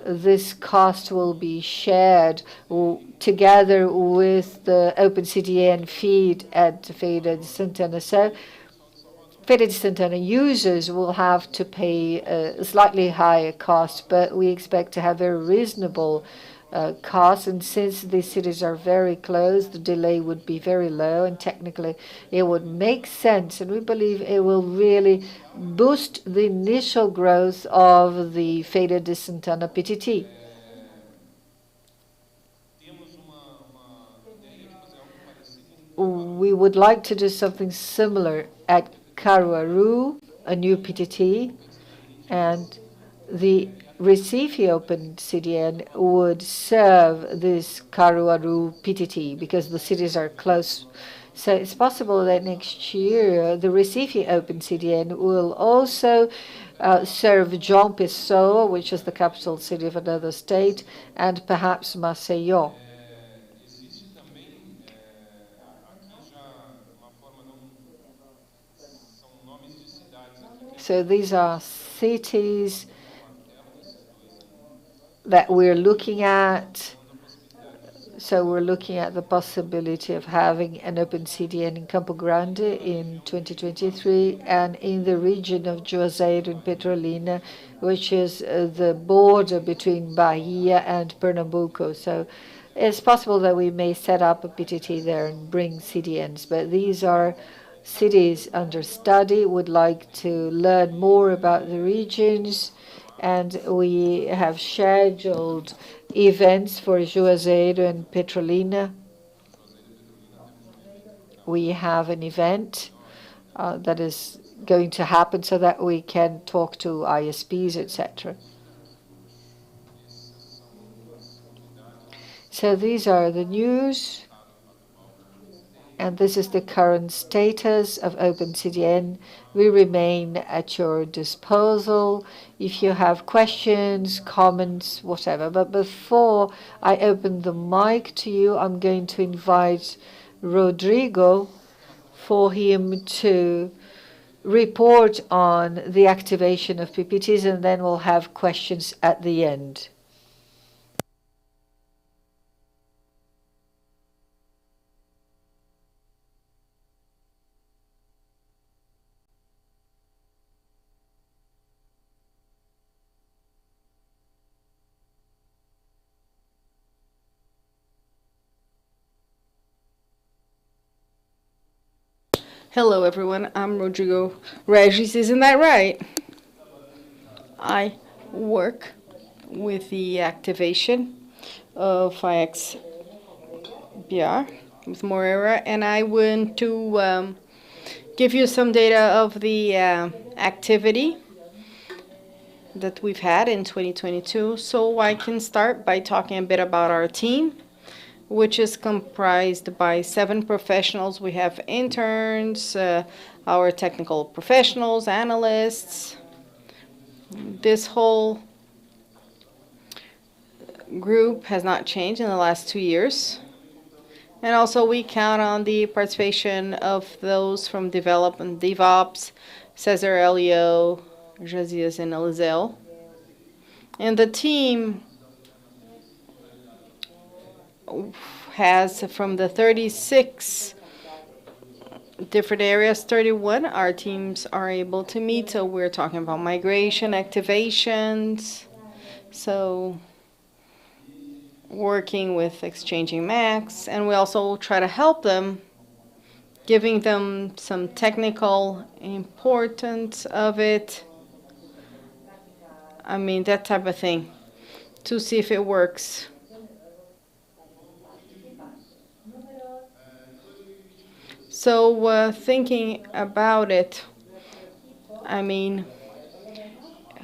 this cost will be shared together with the Open CDN feed at Feira de Santana. So Feira de Santana users will have to pay a slightly higher cost, but we expect to have very reasonable costs. And since these cities are very close, the delay would be very low, and technically it would make sense. And we believe it will really boost the initial growth of the Feira de Santana PTT. We would like to do something similar at Caruaru, a new PTT, and the Recife Open CDN would serve this Caruaru PTT because the cities are close. So it's possible that next year the Recife Open CDN will also serve João Pessoa, which is the capital city of another state, and perhaps Maceió. So these are cities that we're looking at. So we're looking at the possibility of having an open CDN in Campo Grande in 2023 and in the region of Juazeiro and Petrolina, which is the border between Bahia and Pernambuco. So it's possible that we may set up a PTT there and bring CDNs, but these are cities under study, would like to learn more about the regions, and we have scheduled events for Juazeiro and Petrolina. We have an event that is going to happen so that we can talk to ISPs, etc. So these are the news. And this is the current status of OpenCDN. We remain at your disposal if you have questions, comments, whatever. But before I open the mic to you, I'm going to invite Rodrigo for him to report on the activation of PPTs, and then we'll have questions at the end. Hello, everyone. I'm Rodrigo Regis. Isn't that right? I work with the activation of IXBR with Moreira, and I want to give you some data of the activity that we've had in 2022. So I can start by talking a bit about our team, which is comprised by 7 professionals. We have interns, our technical professionals, analysts. This whole group has not changed in the last 2 years. And also we count on the participation of those from development, DevOps, Cesar Elio, Josias, and Elisel. And the team has, from the 36 different areas, 31 our teams are able to meet. So we're talking about migration, activations, so working with exchanging Macs, and we also try to help them, giving them some technical importance of it. I mean, that type of thing, to see if it works. So thinking about it, I mean,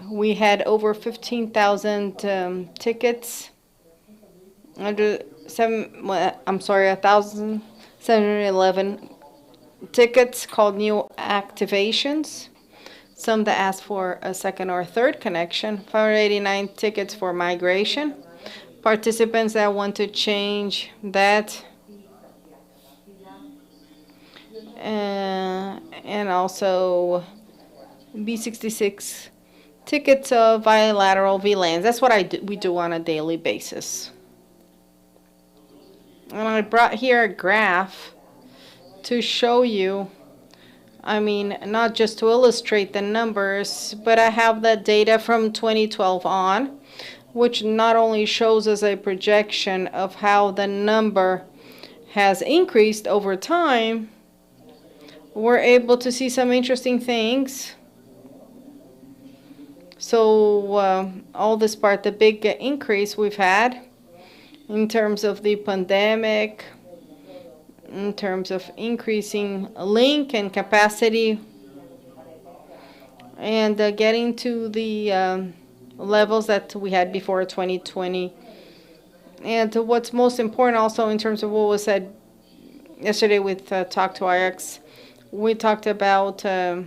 we had over 15,000 tickets, 1,711 tickets called new activations. Some that asked for a second or third connection, 589 tickets for migration. Participants that want to change that. And also B66 tickets of bilateral VLANs. That's what we do on a daily basis. And I brought here a graph to show you, I mean, not just to illustrate the numbers, but I have the data from 2012 on, which not only shows us a projection of how the number has increased over time, we're able to see some interesting things. So all this part, the big increase we've had in terms of the pandemic, in terms of increasing link and capacity, and getting to the levels that we had before 2020. And what's most important also in terms of what was said yesterday with Talk to IX, we talked about the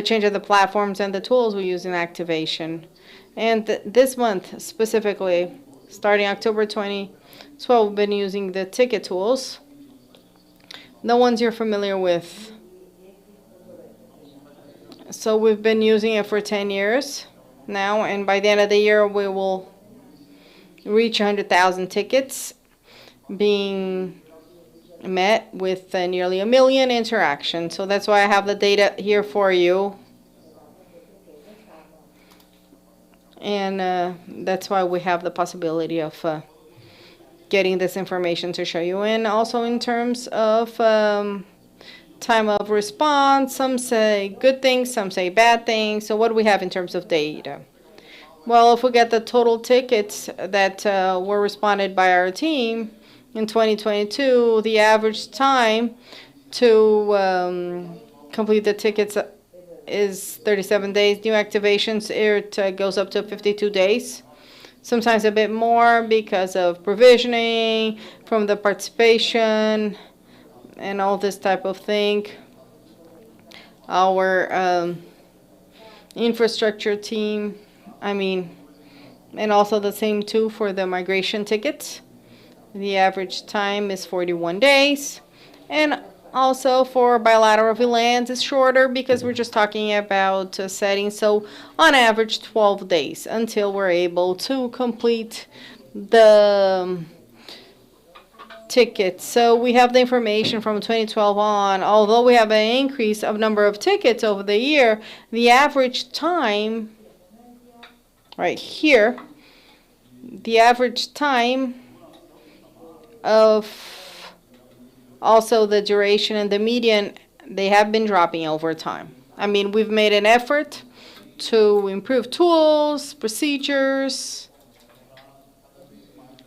change of the platforms and the tools we use in activation. And this month specifically, starting October 2012, we've been using the ticket tools, the ones you're familiar with. So we've been using it for 10 years now, and by the end of the year we will reach 100,000 tickets being met with nearly 1 million interactions. So that's why I have the data here for you. And that's why we have the possibility of getting this information to show you. And also in terms of time of response, some say good things, some say bad things. So what do we have in terms of data? Well, if we get the total tickets that were responded by our team in 2022, the average time to complete the tickets is 37 days. New activations, it goes up to 52 days. Sometimes a bit more because of provisioning from the participation and all this type of thing. Our infrastructure team, and also the same too for the migration tickets. The average time is 41 days. And also for bilateral VLANs, it's shorter because we're just talking about settings. So on average, 12 days until we're able to complete the tickets. So we have the information from 2012 on. Although we have an increase of number of tickets over the year, the average time, right here, the average time of also the duration and the median they have been dropping over time. I mean, we've made an effort to improve tools, procedures,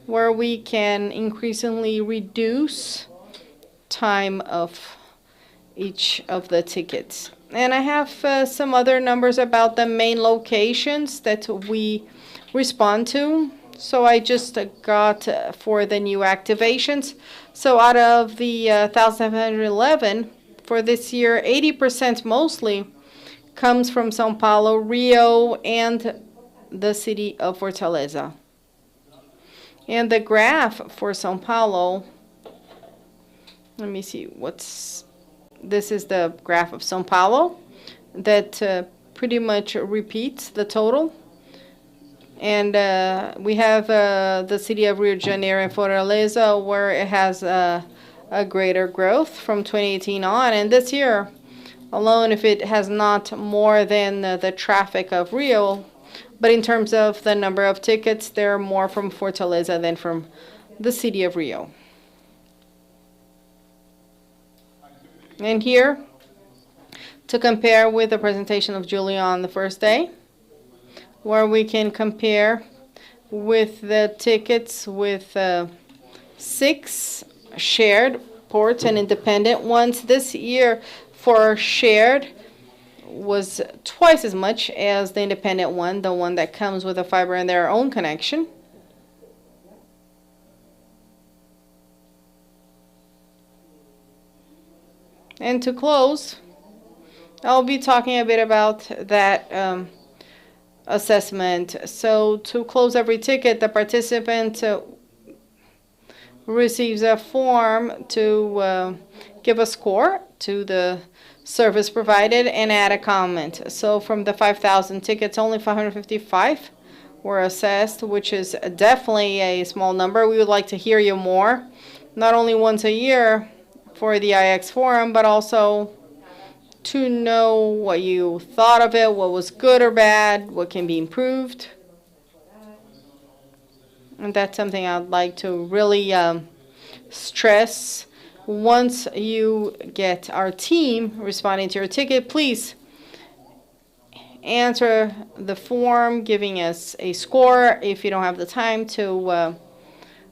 where we can increasingly reduce time of each of the tickets. And I have some other numbers about the main locations that we respond to. So I just got for the new activations. So out of the 1,711 for this year, 80% mostly comes from São Paulo, Rio, and the city of Fortaleza. And the graph for São Paulo, let me see, this is the graph of São Paulo that pretty much repeats the total. And we have the city of Rio de Janeiro and Fortaleza, where it has a greater growth from 2018 on. And this year alone, if it has not more than the traffic of Rio, but in terms of the number of tickets, there are more from Fortaleza than from the city of Rio. And here, to compare with the presentation of Julia on the first day, where we can compare with the tickets with 6 shared ports and independent ones. This year for shared was twice as much as the independent one, the one that comes with a fiber and their own connection. And to close, I'll be talking a bit about that assessment. So to close every ticket, the participant receives a form to give a score to the service provided and add a comment. So from the 5,000 tickets, only 555 were assessed, which is definitely a small number. We would like to hear you more, not only once a year for the IX Forum, but also to know what you thought of it, what was good or bad, what can be improved. And that's something I'd like to really stress. Once you get our team responding to your ticket, please answer the form giving us a score if you don't have the time to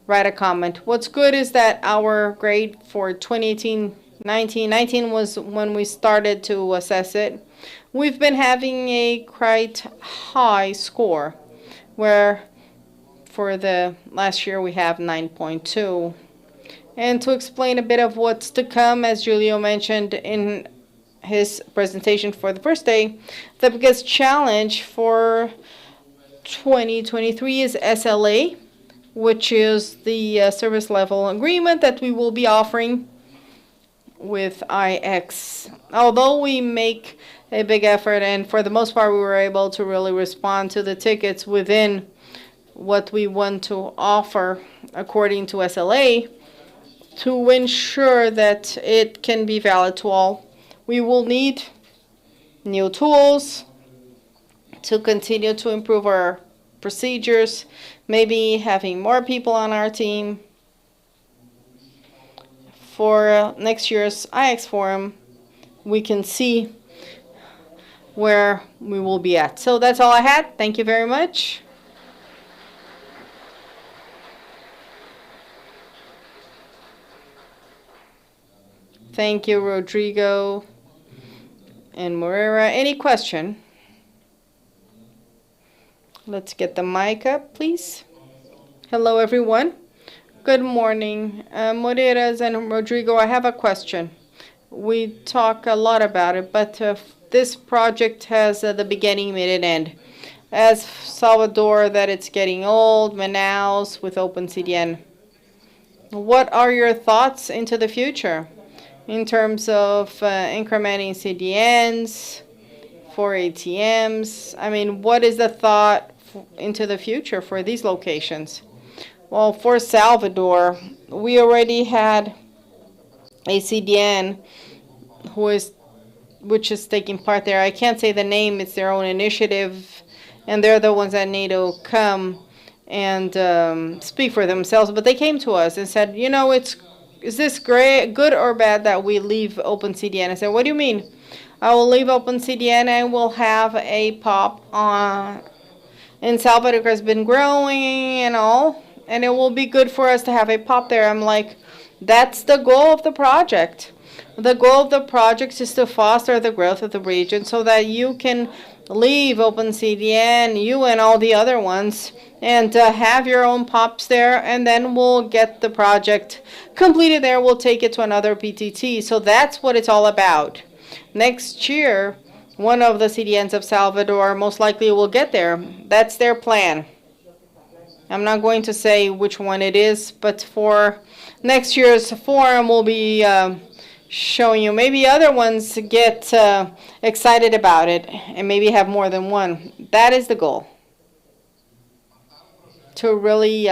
write a comment. What's good is that our grade for 2018-19 was when we started to assess it. We've been having a quite high score, where for the last year we have 9.2. And to explain a bit of what's to come, as Julio mentioned in his presentation for the first day, the biggest challenge for 2023 is SLA, which is the service level agreement that we will be offering with IX. Although we make a big effort, and for the most part we were able to really respond to the tickets within what we want to offer according to SLA, to ensure that it can be valid to all, we will need new tools to continue to improve our procedures, maybe having more people on our team. For next year's IX Forum, we can see where we will be at. So that's all I had. Thank you very much. Thank you, Rodrigo and Moreira. Any question? Let's get the mic up, please. Hello, everyone. Good morning. Moreiras and Rodrigo, I have a question. We talk a lot about it, but this project has the beginning, mid, and end. As Salvador, that it's getting old, Manaus with Open CDN. What are your thoughts into the future in terms of incrementing CDNs for ATMs? I mean, what is the thought into the future for these locations? Well, for Salvador, we already had a CDN which is taking part there. I can't say the name, it's their own initiative, and they're the ones that need to come and speak for themselves. But they came to us and said, you know, it's is this great, good or bad that we leave open CDN? I said, what do you mean? I will leave open CDN and we'll have a pop on in Salvador has been growing and all, and it will be good for us to have a pop there. I'm like, that's the goal of the project. The goal of the project is to foster the growth of the region so that you can leave open CDN, you and all the other ones, and have your own pops there, and then we'll get the project completed there. We'll take it to another PTT. So that's what it's all about. Next year, one of the CDNs of Salvador most likely will get there. That's their plan. I'm not going to say which one it is, but for next year's forum, we'll be showing you. Maybe other ones get excited about it and maybe have more than one. That is the goal. To really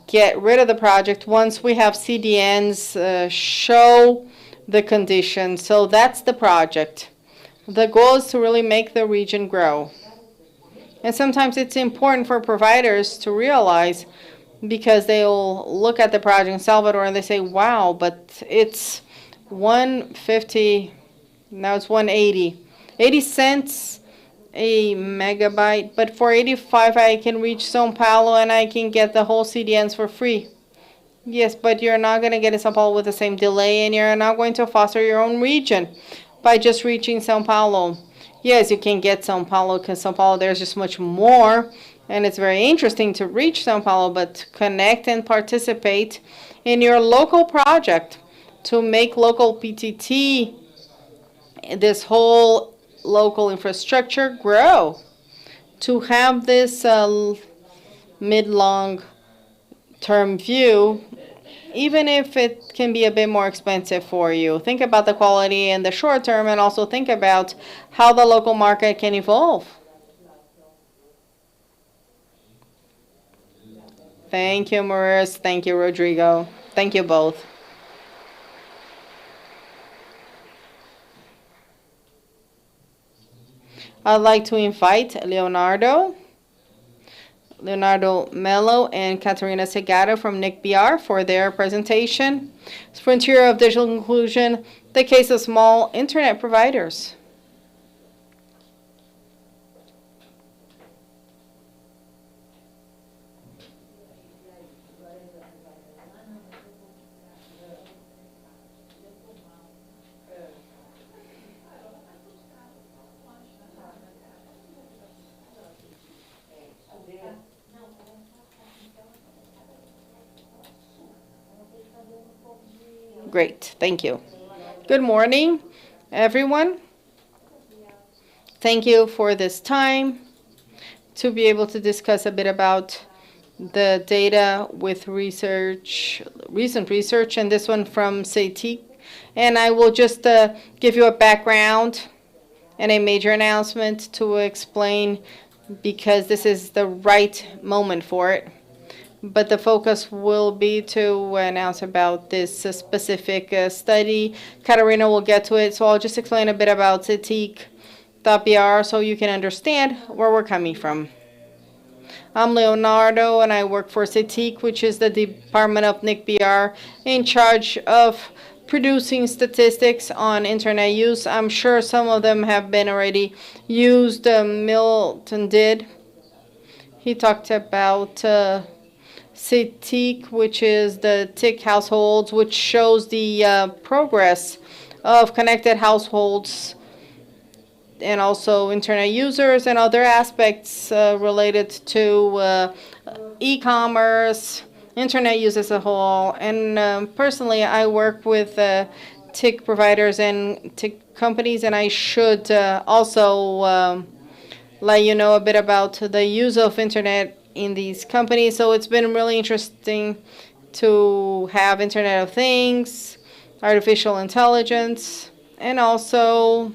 get rid of the project once we have CDNs show the conditions. So that's the project. The goal is to really make the region grow. And sometimes it's important for providers to realize, because they'll look at the project in Salvador and they say, wow, but it's 150, now it's 180. 80 cents a megabyte, but for 85 I can reach São Paulo and I can get the whole CDNs for free. Yes, but you're not going to get in São Paulo with the same delay, and you're not going to foster your own region by just reaching São Paulo. Yes, you can get São Paulo because São Paulo there's just much more, and it's very interesting to reach São Paulo, but connect and participate in your local project to make local PTT, this whole local infrastructure grow, to have this mid-long term view, even if it can be a bit more expensive for you. Think about the quality in the short term and also think about how the local market can evolve. Thank you, Maurice. Thank you, Rodrigo. Thank you both. I'd like to invite Leonardo Mello and Catarina Segato from NIC-BR for their presentation. Frontier of Digital Inclusion, the case of small internet providers. Great, thank you. Good morning, everyone. Thank you for this time to be able to discuss a bit about the data with research, recent research, and this one from CETIC. And I will just give you a background and a major announcement to explain, because this is the right moment for it. But the focus will be to announce about this specific study. Catarina will get to it, so I'll just explain a bit about CETIC.br so you can understand where we're coming from. I'm Leonardo, and I work for CETIC, which is the department of NIC-BR in charge of producing statistics on internet use. I'm sure some of them have been already used. Milton did. He talked about CETIC, which is the TIC households, which shows the progress of connected households and also internet users and other aspects related to e-commerce, internet use as a whole. And personally, I work with TIC providers and TIC companies, and I should also let you know a bit about the use of internet in these companies. So it's been really interesting to have Internet of Things, artificial intelligence, and also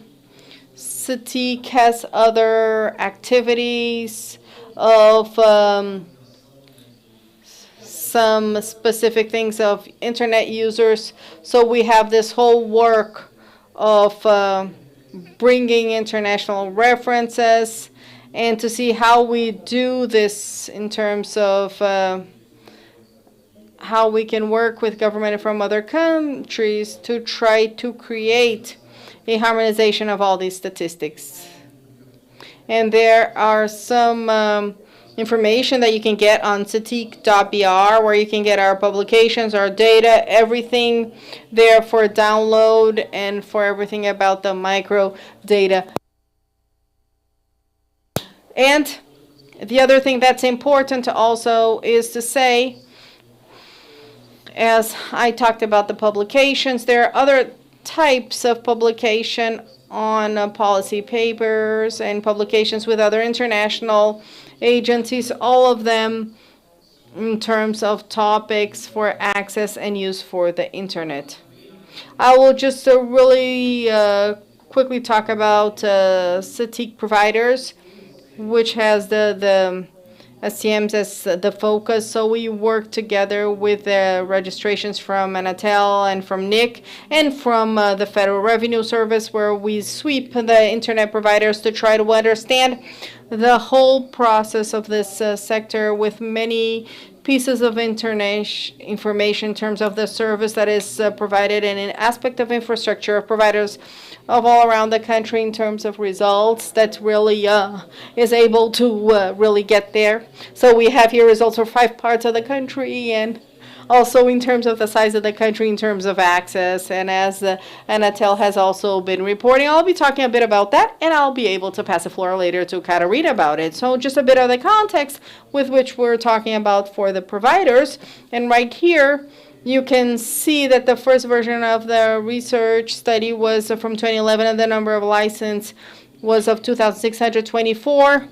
CETIC has other activities of some specific things of internet users. So we have this whole work of bringing international references and to see how we do this in terms of how we can work with government from other countries to try to create a harmonization of all these statistics. And there are some information that you can get on statistic.br, where you can get our publications, our data, everything there for download and for everything about the micro data. And the other thing that's important also is to say, as I talked about the publications, there are other types of publication on policy papers and publications with other international agencies, all of them in terms of topics for access and use for the internet. I will just really quickly talk about SATIC providers, which has the STMs as the focus. So we work together with the registrations from Anatel and from NIC and from the Federal Revenue Service, where we sweep the internet providers to try to understand the whole process of this sector, with many pieces of information in terms of the service that is provided and an aspect of infrastructure of providers of all around the country in terms of results that really is able to really get there. So we have here results for 5 parts of the country, and also in terms of the size of the country, in terms of access. And as Anatel has also been reporting, I'll be talking a bit about that, and I'll be able to pass the floor later to Catarina about it. So just a bit of the context with which we're talking about for the providers. And right here, you can see that the first version of the research study was from 2011, and the number of license was of 2,624.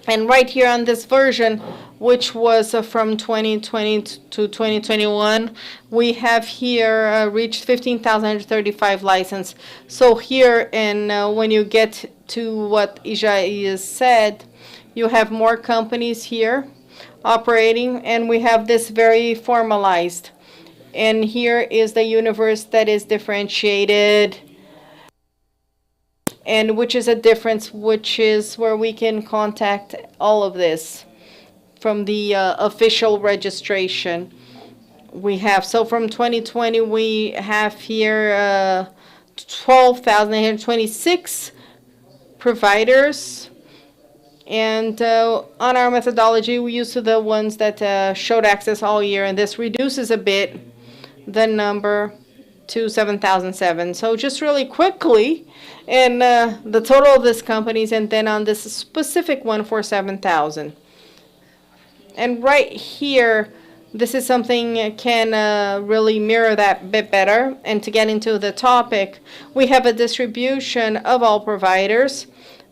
And right here on this version, which was from 2020 to 2021, we have here reached 15,135 license. So here, and when you get to what Ija said, you have more companies here operating, and we have this very formalized. And here is the universe that is differentiated, and which is a difference, which is where we can contact all of this from the official registration. We have, so from 2020, we have here 12,826 providers. And on our methodology, we use the ones that showed access all year, and this reduces a bit the number to 7,007. So just really quickly, and the total of these companies, and then on this specific one for 7,000. And right here, this is something can really mirror that bit better. And to get into the topic, we have a distribution of all providers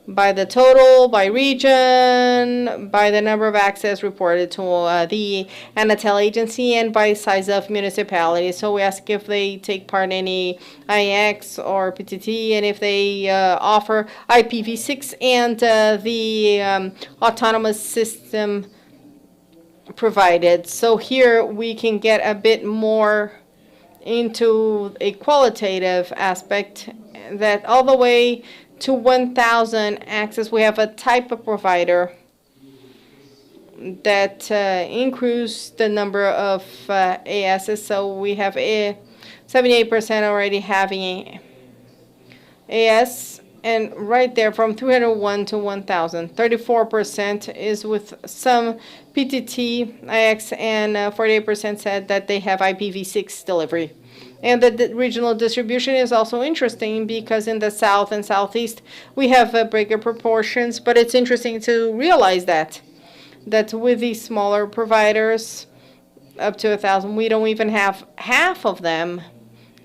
by the total, by region, by the number of access reported to the Anatel agency, and by size of municipality. So we ask if they take part in any IX or PTT, and if they offer IPv6 and the autonomous system provided. So here we can get a bit more into a qualitative aspect, that all the way to 1,000 access, we have a type of provider that increase the number of ASs. So we have 78% already having AS, and right there from 301 to 1,000, 34% is with some PTT, IX, and 48% said that they have IPv6 delivery. And the regional distribution is also interesting, because in the south and southeast we have bigger proportions, but it's interesting to realize that with these smaller providers up to 1,000, we don't even have half of them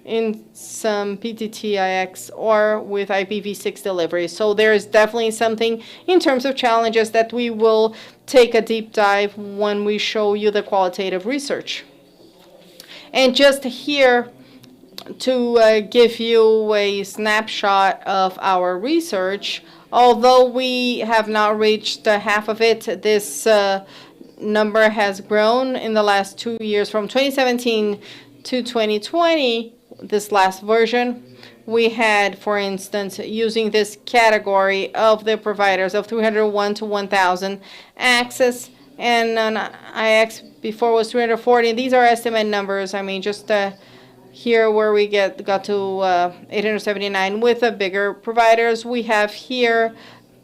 in some PTT-IX or with IPv6 delivery. So there is definitely something in terms of challenges that we will take a deep dive when we show you the qualitative research. And just here, to give you a snapshot of our research, although we have not reached half of it, this number has grown in the last 2 years. From 2017 to 2020, this last version, we had, for instance, using this category of the providers of 301 to 1,000 access, and on IX before was 340. These are estimate numbers. I mean, just here where we got to 879 with the bigger providers. We have here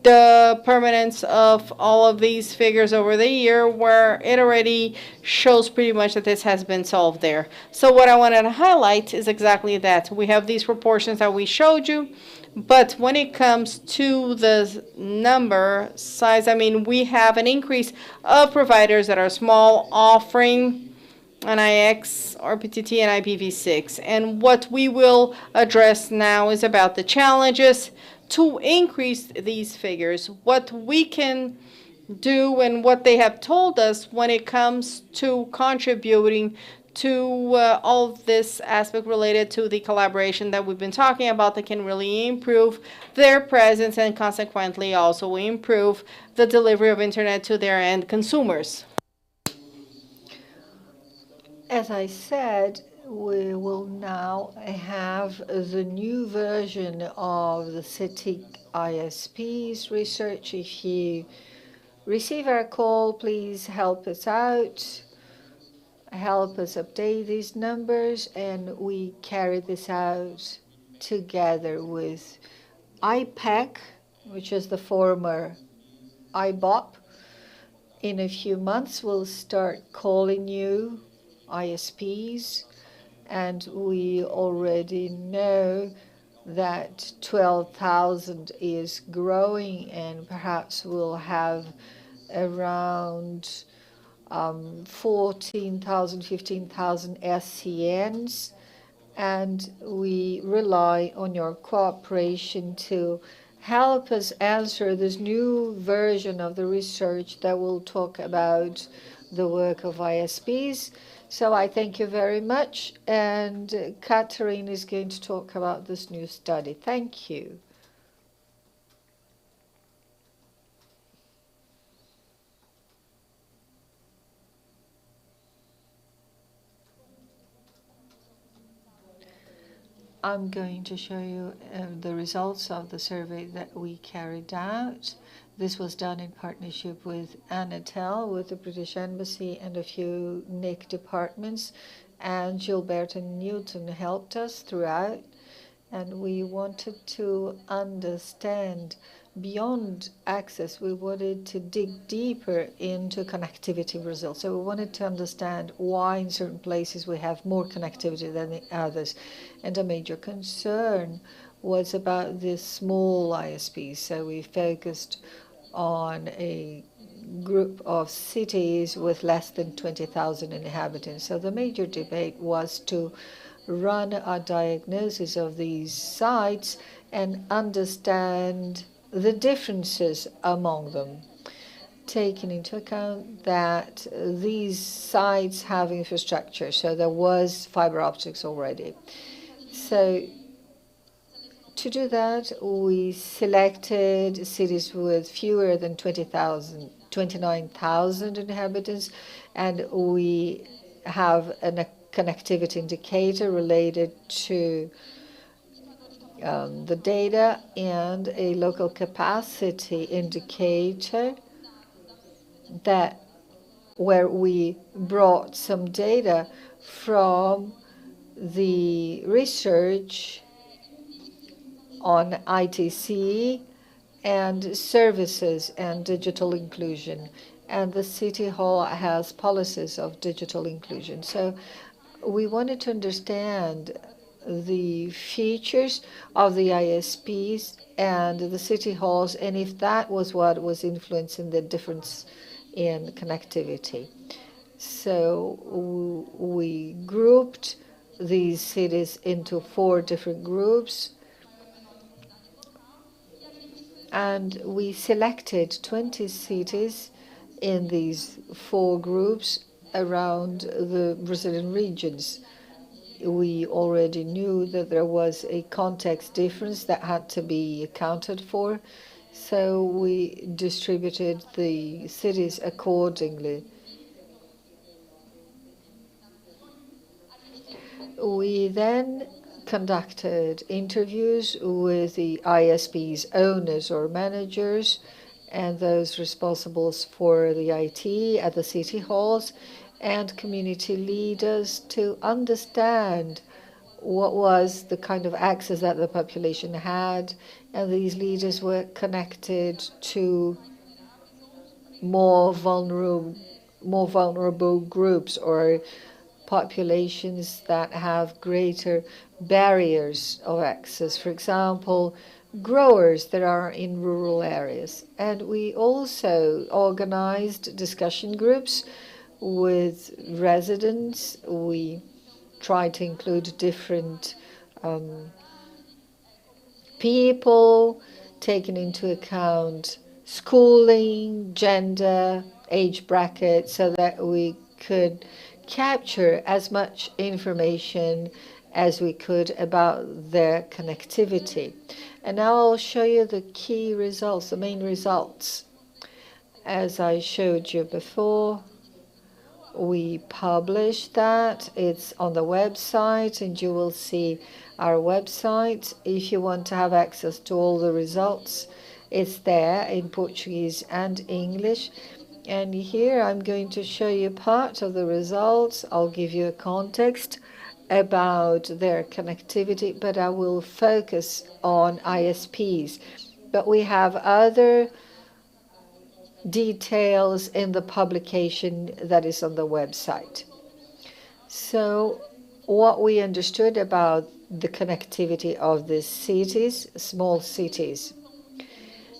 the permanence of all of these figures over the year, where it already shows pretty much that this has been solved there. So what I wanted to highlight is exactly that. We have these proportions that we showed you, but when it comes to the number size, I mean, we have an increase of providers that are small, offering an IX or PTT and IPv6. And what we will address now is about the challenges to increase these figures, what we can do and what they have told us when it comes to contributing to all of this aspect related to the collaboration that we've been talking about that can really improve their presence and consequently also improve the delivery of internet to their end consumers. As I said, we will now have the new version of the city ISPs research. If you receive our call, please help us out, help us update these numbers, and we carry this out together with IPEC, which is the former IBOP. In a few months, we'll start calling you ISPs, and we already know that 12,000 is growing, and perhaps we'll have around 14,000, 15,000 SCNs, and we rely on your cooperation to help us answer this new version of the research that will talk about the work of ISPs. So I thank you very much, and Catherine is going to talk about this new study. Thank you. I'm going to show you the results of the survey that we carried out. This was done in partnership with Anatel, with the British Embassy and a few NIC departments, and Gilbert and Newton helped us throughout. And we wanted to understand beyond access, we wanted to dig deeper into connectivity in Brazil. So we wanted to understand why in certain places we have more connectivity than the others. And a major concern was about the small ISPs. So we focused on a group of cities with less than 20,000 inhabitants. So the major debate was to run a diagnosis of these sites and understand the differences among them, taking into account that these sites have infrastructure, so there was fiber optics already. So to do that, we selected cities with fewer than 29,000 inhabitants, and we have a connectivity indicator related to the data and a local capacity indicator that where we brought some data from the research on ITC and services and digital inclusion. And the City Hall has policies of digital inclusion. So we wanted to understand the features of the ISPs and the city halls, and if that was what was influencing the difference in connectivity. So we grouped these cities into 4 different groups, and we selected 20 cities in these 4 groups around the Brazilian regions. We already knew that there was a context difference that had to be accounted for, so we distributed the cities accordingly. We then conducted interviews with the ISP's owners or managers, and those responsible for the IT at the city halls, and community leaders to understand what was the kind of access that the population had. And these leaders were connected to more vulnerable groups or populations that have greater barriers of access. For example, growers that are in rural areas. And we also organized discussion groups with residents. We tried to include different people, taking into account schooling, gender, age bracket, so that we could capture as much information as we could about their connectivity. And now I'll show you the key results, the main results. As I showed you before, we published that. It's on the website, and you will see our website. If you want to have access to all the results, it's there in Portuguese and English. And here I'm going to show you part of the results. I'll give you a context about their connectivity, but I will focus on ISPs. But we have other details in the publication that is on the website. So what we understood about the connectivity of these cities, small cities,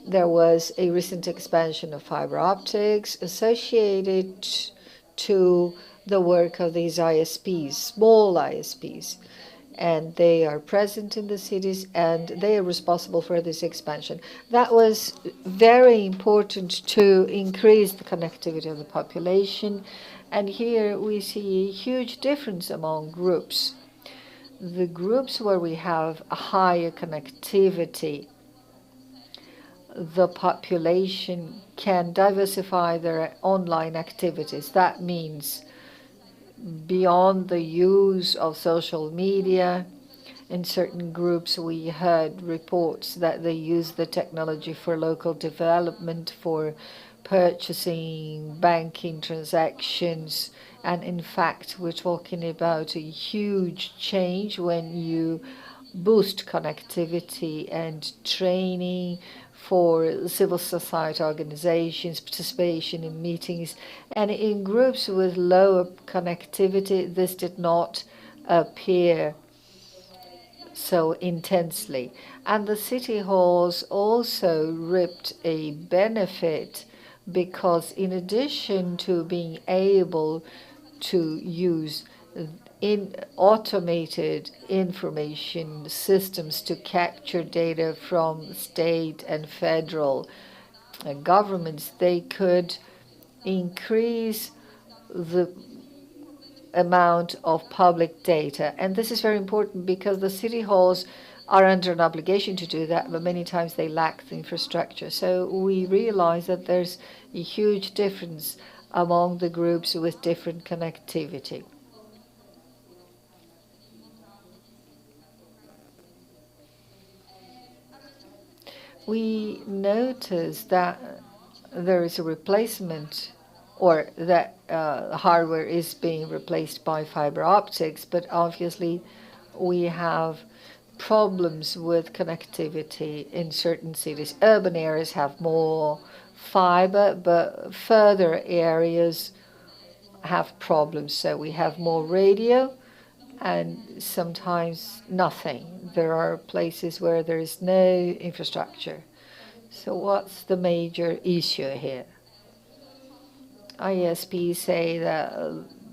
there was a recent expansion of fiber optics associated to the work of these ISPs, small ISPs, and they are present in the cities and they are responsible for this expansion. That was very important to increase the connectivity of the population. And here we see a huge difference among groups. The groups where we have a higher connectivity, the population can diversify their online activities. That means beyond the use of social media. In certain groups, we heard reports that they use the technology for local development, for purchasing, banking transactions. And in fact, we're talking about a huge change when you boost connectivity and training for civil society organizations, participation in meetings. And in groups with lower connectivity, this did not appear so intensely. And the city halls also reaped a benefit because, in addition to being able to use in automated information systems to capture data from state and federal governments, they could increase the amount of public data. And this is very important because the city halls are under an obligation to do that, but many times they lack the infrastructure. So we realize that there's a huge difference among the groups with different connectivity. We notice that there is a replacement, or that hardware is being replaced by fiber optics, but obviously we have problems with connectivity in certain cities. Urban areas have more fiber, but further areas have problems. So we have more radio and sometimes nothing. There are places where there is no infrastructure. So what's the major issue here? ISPs say that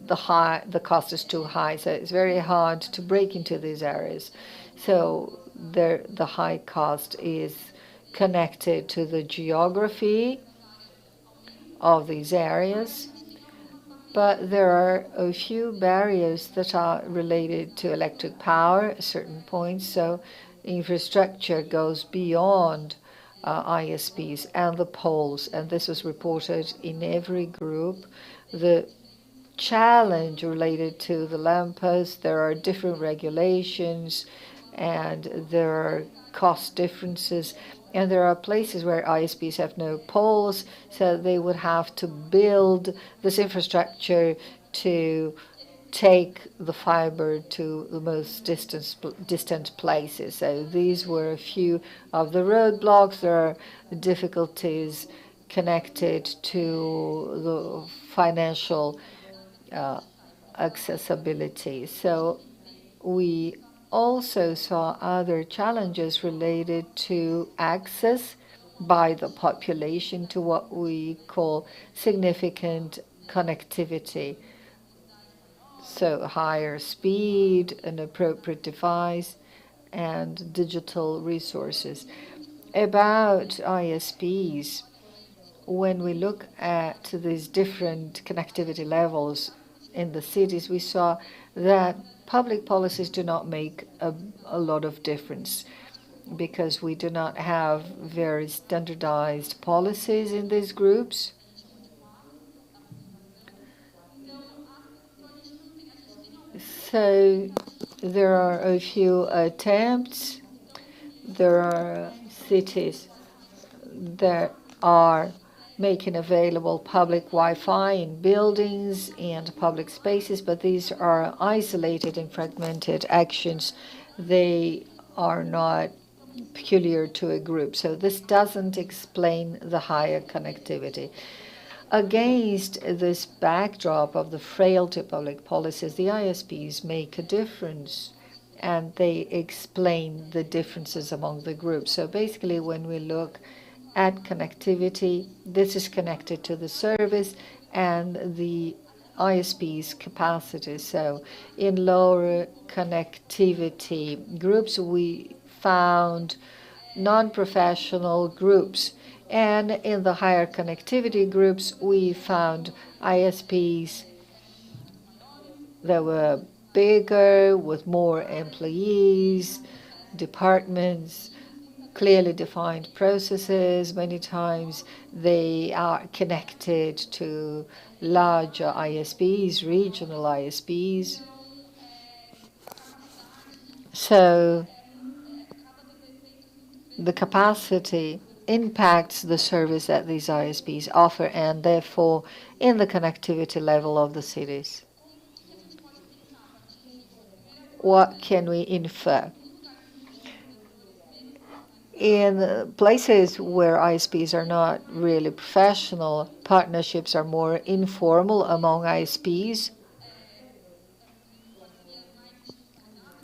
the cost is too high, so it's very hard to break into these areas. So the high cost is connected to the geography of these areas. But there are a few barriers that are related to electric power at certain points. So infrastructure goes beyond ISPs and the poles, and this was reported in every group. The challenge related to the lampposts, there are different regulations and there are cost differences. And there are places where ISPs have no poles, so they would have to build this infrastructure to take the fiber to the most distant places. So these were a few of the roadblocks. There are difficulties connected to the financial accessibility. So we also saw other challenges related to access by the population to what we call significant connectivity. So higher speed, an appropriate device, and digital resources. About ISPs, when we look at these different connectivity levels in the cities, we saw that public policies do not make a lot of difference because we do not have very standardized policies in these groups. So there are a few attempts. There are cities that are making available public Wi-Fi in buildings and public spaces, but these are isolated and fragmented actions. They are not peculiar to a group. So this doesn't explain the higher connectivity. Against this backdrop of the frailty of public policies, the ISPs make a difference and they explain the differences among the groups. So basically, when we look at connectivity, this is connected to the service and the ISP's capacity. So in lower connectivity groups, we found non-professional groups. And in the higher connectivity groups, we found ISPs that were bigger, with more employees, departments, clearly defined processes. Many times they are connected to larger ISPs, regional ISPs. So the capacity impacts the service that these ISPs offer and therefore in the connectivity level of the cities. What can we infer? In places where ISPs are not really professional, partnerships are more informal among ISPs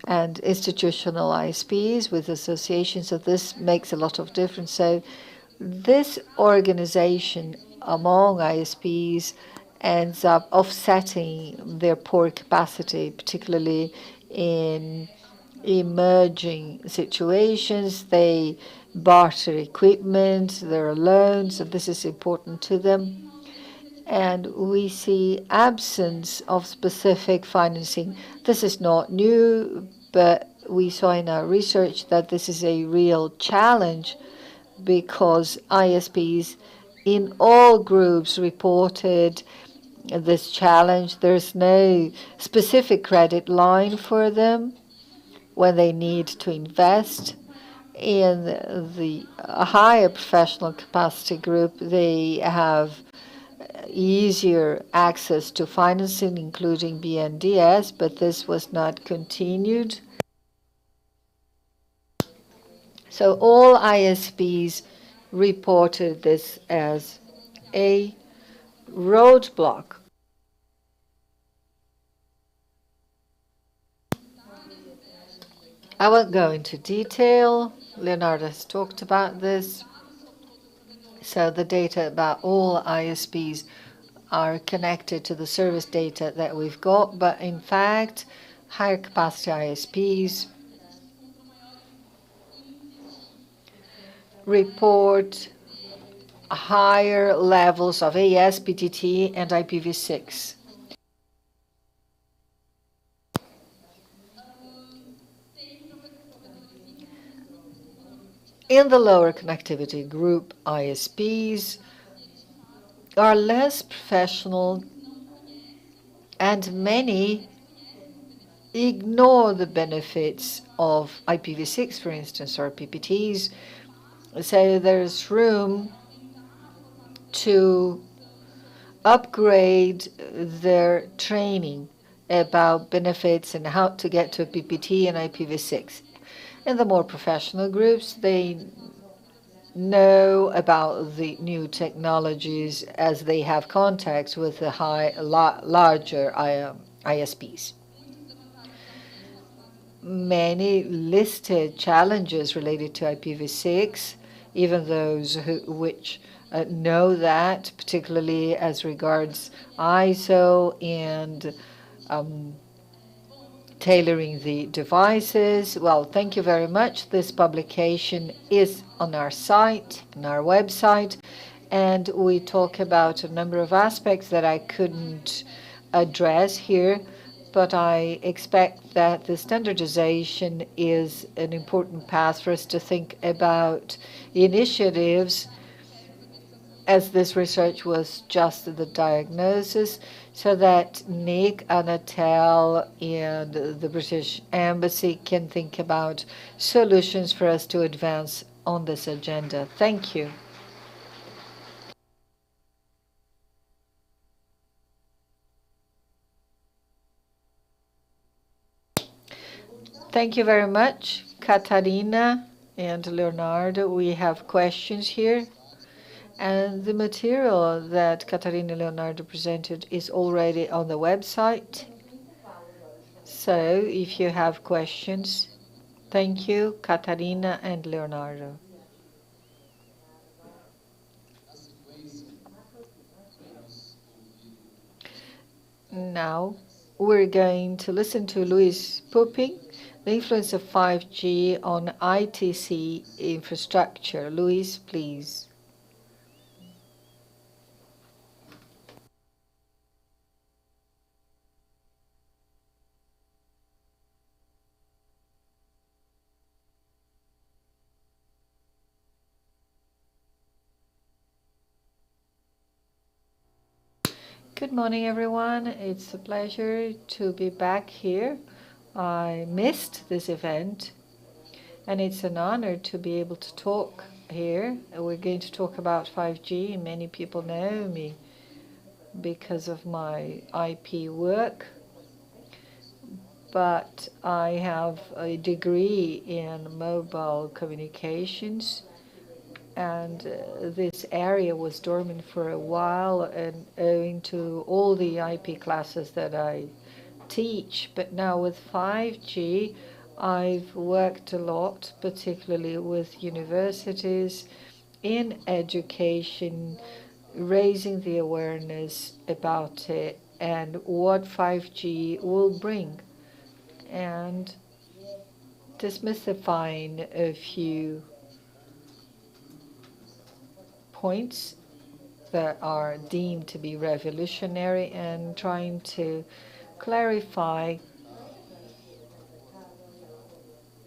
and institutional ISPs with associations. So this makes a lot of difference. So this organization among ISPs ends up offsetting their poor capacity, particularly in emerging situations. They barter equipment, there are loans, and this is important to them. And we see absence of specific financing. This is not new, but we saw in our research that this is a real challenge because ISPs in all groups reported this challenge. There's no specific credit line for them when they need to invest. In the higher professional capacity group, they have easier access to financing, including BNDES, but this was not continued. So all ISPs reported this as a roadblock. I won't go into detail. Leonardo has talked about this. So the data about all ISPs are connected to the service data that we've got, but in fact, higher capacity ISPs report higher levels of AS, PTT, and IPv6. In the lower connectivity group, ISPs are less professional and many ignore the benefits of IPv6, for instance, or PPTs, So there's room to upgrade their training about benefits and how to get to PPT and IPv6. In the more professional groups, they know about the new technologies as they have contacts with the larger ISPs. Many listed challenges related to IPv6, even those which know that, particularly as regards ISO and um, tailoring the devices. Well, thank you very much. This publication is on our site, on our website, and we talk about a number of aspects that I couldn't address here, but I expect that the standardization is an important path for us to think about initiatives, as this research was just the diagnosis, so that Nick, Anatel, and the British Embassy can think about solutions for us to advance on this agenda. Thank you. Thank you very much, Catarina and Leonardo. We have questions here. And the material that Catarina Leonardo presented is already on the website. So if you have questions, thank you, Catarina and Leonardo. Now we're going to listen to Luis Puping, the influence of 5G on ITC infrastructure. Luis, please. Good morning, everyone. It's a pleasure to be back here. I missed this event, and it's an honor to be able to talk here. We're going to talk about 5G. Many people know me because of my IP work, but I have a degree in mobile communications, and this area was dormant for a while, and owing to all the IP classes that I teach. But now with 5G, I've worked a lot, particularly with universities, in education, raising the awareness about it and what 5G will bring, and demystifying a few points that are deemed to be revolutionary and trying to clarify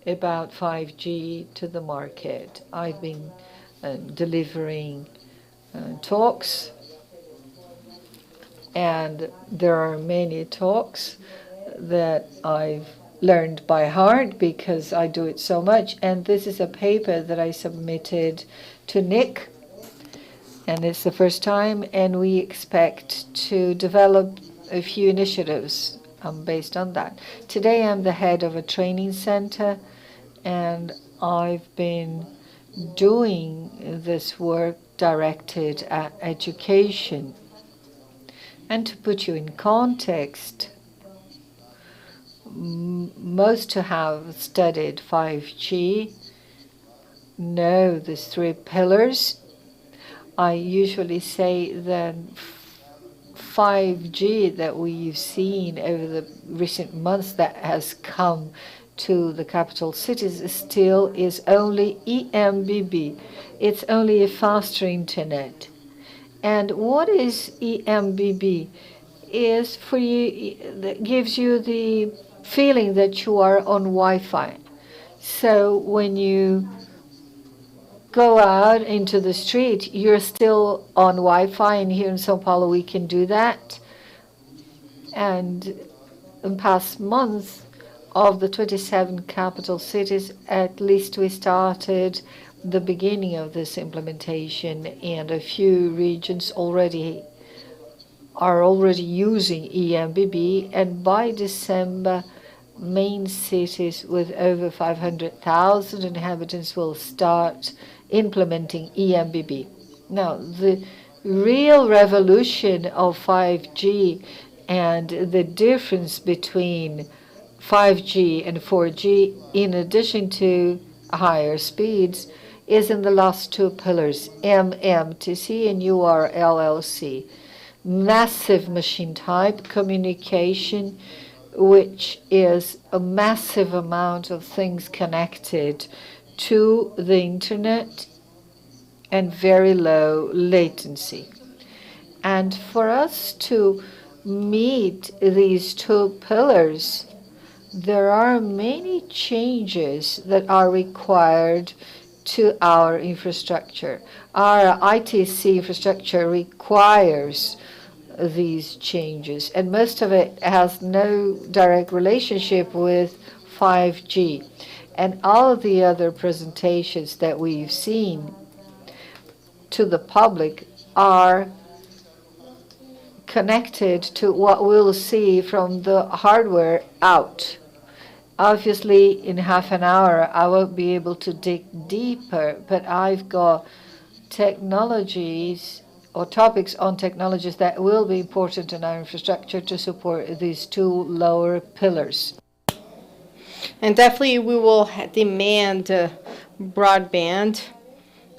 about 5G to the market. I've been delivering talks, and there are many talks that I've learned by heart because I do it so much. And this is a paper that I submitted to Nick, and it's the first time, and we expect to develop a few initiatives based on that. Today I'm the head of a training center, and I've been doing this work directed at education. And to put you in context, most who have studied 5G know these three pillars. I usually say that 5G that we've seen over the recent months that has come to the capital cities still is only eMBB. It's only a faster internet. And what is eMBB? Is for you, that gives you the feeling that you are on Wi-Fi. So when you go out into the street, you're still on Wi-Fi, and here in São Paulo we can do that. And in past months, of the 27 capital cities, at least we started the beginning of this implementation, and a few regions are already using EMBB, and by December, main cities with over 500,000 inhabitants will start implementing EMBB. Now, the real revolution of 5G and the difference between 5G and 4G, in addition to higher speeds, is in the last two pillars, MMTC and URLLC. Massive machine type communication, which is a massive amount of things connected to the internet, and very low latency. And for us to meet these two pillars, there are many changes that are required to our infrastructure. Our ITC infrastructure requires these changes, and most of it has no direct relationship with 5G. And all of the other presentations that we've seen to the public are connected to what we'll see from the hardware out. Obviously, in half an hour, I won't be able to dig deeper, but I've got technologies or topics on technologies that will be important in our infrastructure to support these two lower pillars. And definitely we will demand broadband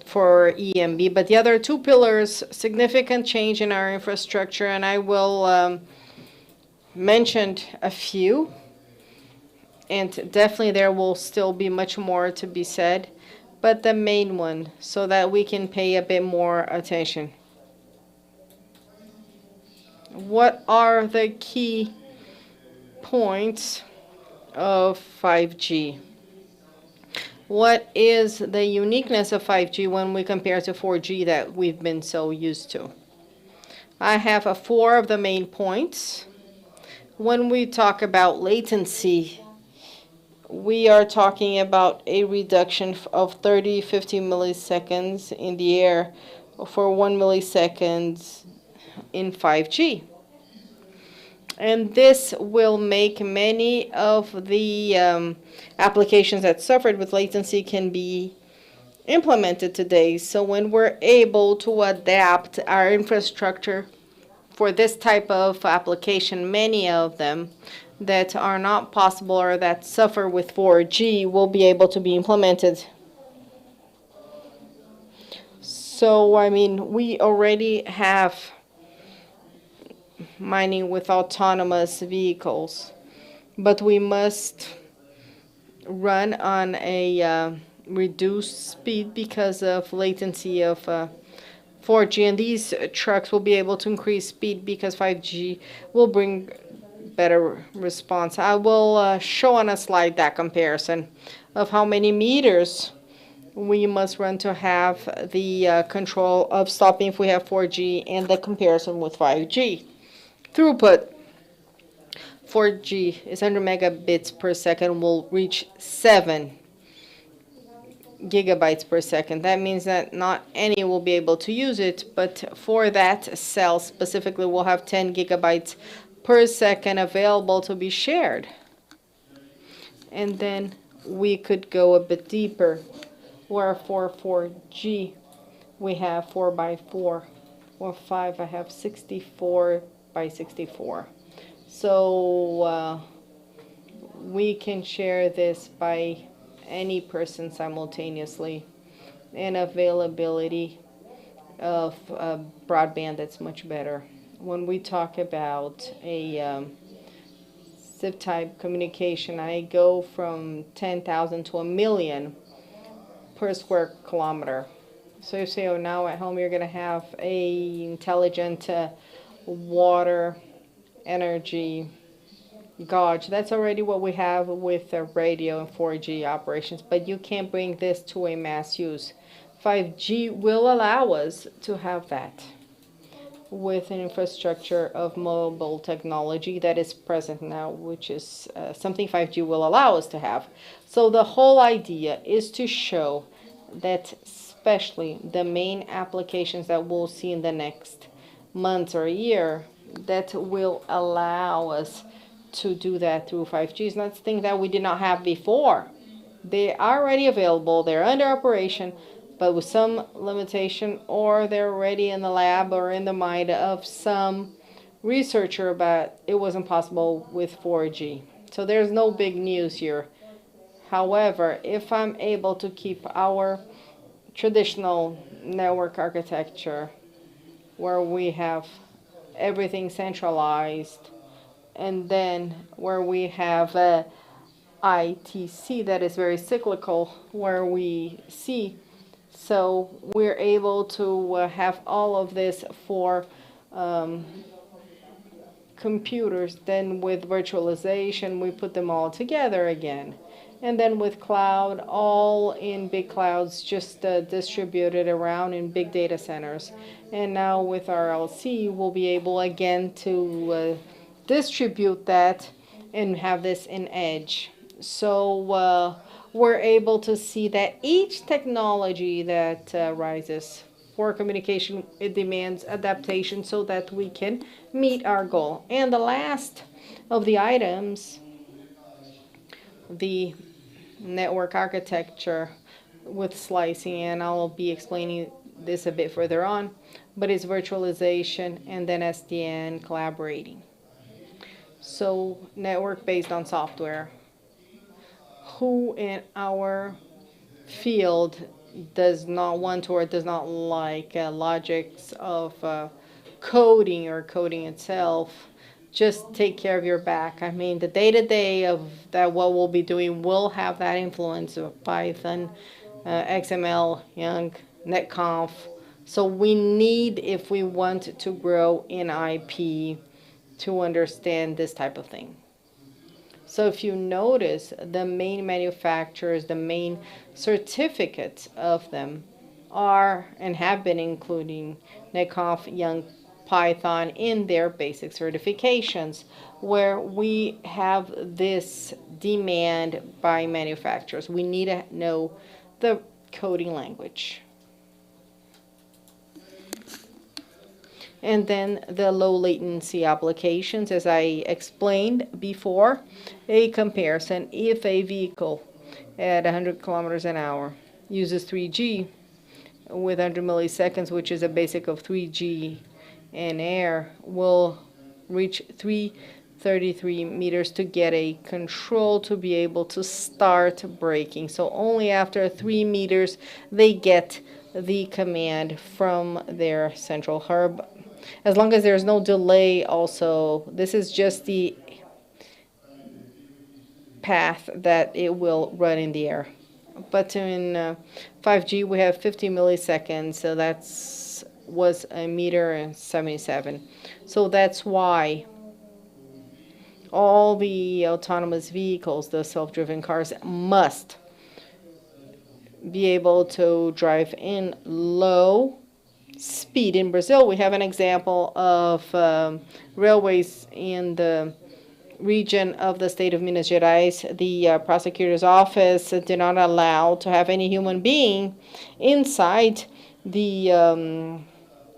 for EMB, but the other two pillars, significant change in our infrastructure, and I will mention a few. And definitely there will still be much more to be said, but the main one, so that we can pay a bit more attention. What are the key points of 5G? What is the uniqueness of 5G when we compare to 4G that we've been so used to? I have four of the main points. When we talk about latency, we are talking about a reduction of 30-50 milliseconds in the air for 1 millisecond in 5G. And this will make many of the applications that suffered with latency can be implemented today. So when we're able to adapt our infrastructure for this type of application, many of them that are not possible or that suffer with 4G will be able to be implemented. So, I mean, we already have mining with autonomous vehicles, but we must run on a reduced speed because of latency of 4G, and these trucks will be able to increase speed because 5G will bring better response. I will show on a slide that comparison of how many meters we must run to have the control of stopping if we have 4G and the comparison with 5G. Throughput, 4G is 100 megabits per second, will reach 7 gigabytes per second. That means that not any will be able to use it, but for that cell specifically, we'll have 10 gigabytes per second available to be shared. And then we could go a bit deeper, where for 4G we have 4 by 4, or 5 I have 64 by 64. So we can share this by any person simultaneously, and availability of broadband that's much better. When we talk about a zip type communication, I go from 10,000 to 1,000,000 per square kilometer. So you say, oh, now at home you're going to have a intelligent water, energy, gauge. That's already what we have with radio and 4G operations, but you can't bring this to a mass use. 5G will allow us to have that with an infrastructure of mobile technology that is present now, which is something 5G will allow us to have. So the whole idea is to show that especially the main applications that we'll see in the next months or year that will allow us to do that through 5G is not things that we did not have before. They are already available, they're under operation, but with some limitation, or they're already in the lab or in the mind of some researcher, but it wasn't possible with 4G. So there's no big news here. However, if I'm able to keep our traditional network architecture where we have everything centralized, and then where we have a ITC that is very cyclical, where we see, so we're able to have all of this for computers. Then with virtualization, we put them all together again. And then with cloud, all in big clouds, just distributed around in big data centers. And now with our LC, we'll be able again to distribute that and have this in edge. So we're able to see that each technology that rises for communication, it demands adaptation so that we can meet our goal. And the last of the items, the network architecture with slicing, and I'll be explaining this a bit further on, but it's virtualization and then SDN collaborating. So network based on software. Who in our field does not want or does not like logics of coding or coding itself? Just take care of your back. I mean, the day-to-day of that, what we'll be doing will have that influence of Python, XML, Young, NetConf. So we need, if we want to grow in IP, to understand this type of thing. So if you notice, the main manufacturers, the main certificates of them are and have been including NetConf, Young, Python in their basic certifications, where we have this demand by manufacturers. We need to know the coding language. And then the low latency applications, as I explained before, a comparison. If a vehicle at 100 kilometers an hour uses 3G with 100 milliseconds, which is a basic of 3G in air, will reach 333 meters to get a control to be able to start braking. So only after 3 meters they get the command from their central hub. As long as there's no delay also, this is just the path that it will run in the air. But in 5G we have 50 milliseconds, so that's was a meter and 77. So that's why all the autonomous vehicles, the self-driven cars, must be able to drive in low speed. In Brazil, we have an example of railways in the region of the state of Minas Gerais. The prosecutor's office did not allow to have any human being inside the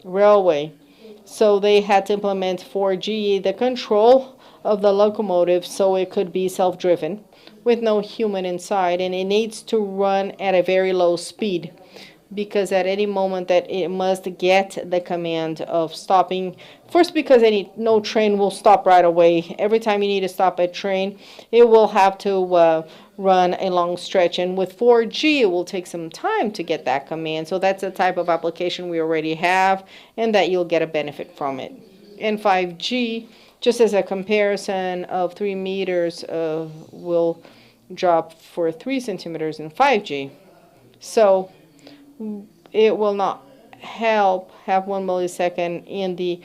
railway. So they had to implement 4G, the control of the locomotive, so it could be self-driven with no human inside, and it needs to run at a very low speed, because at any moment that it must get the command of stopping. First, because no train will stop right away. Every time you need to stop a train, it will have to run a long stretch. And with 4G, it will take some time to get that command. So that's a type of application we already have, and that you'll get a benefit from it. And 5G, just as a comparison of 3 meters, will drop for 3 centimeters in 5G. So it will not help have 1 millisecond in the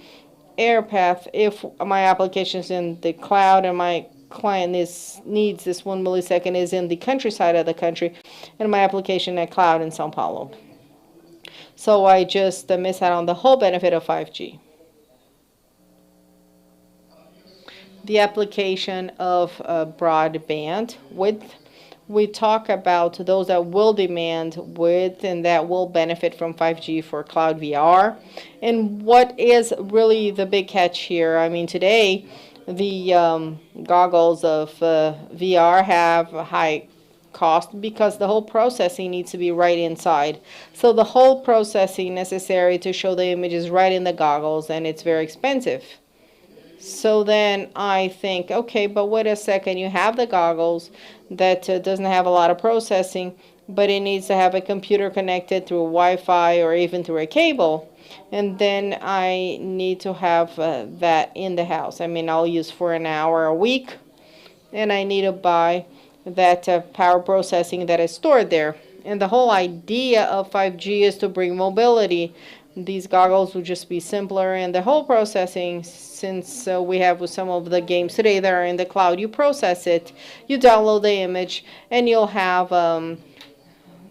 air path if my application is in the cloud and my client needs this 1 millisecond is in the countryside of the country, and my application at cloud in São Paulo. So I just miss out on the whole benefit of 5G. The application of broadband width we talk about those that will demand width and that will benefit from 5G for cloud VR. And what is really the big catch here? I mean, today, the goggles of VR have a high cost because the whole processing needs to be right inside. So the whole processing necessary to show the images right in the goggles, and it's very expensive. So then I think, okay, but wait a second, you have the goggles that doesn't have a lot of processing, but it needs to have a computer connected through Wi-Fi or even through a cable. And then I need to have that in the house. I mean, I'll use for an hour a week, and I need to buy that power processing that is stored there. And the whole idea of 5G is to bring mobility. These goggles will just be simpler, and the whole processing, since we have with some of the games today that are in the cloud, you process it, you download the image, and you'll have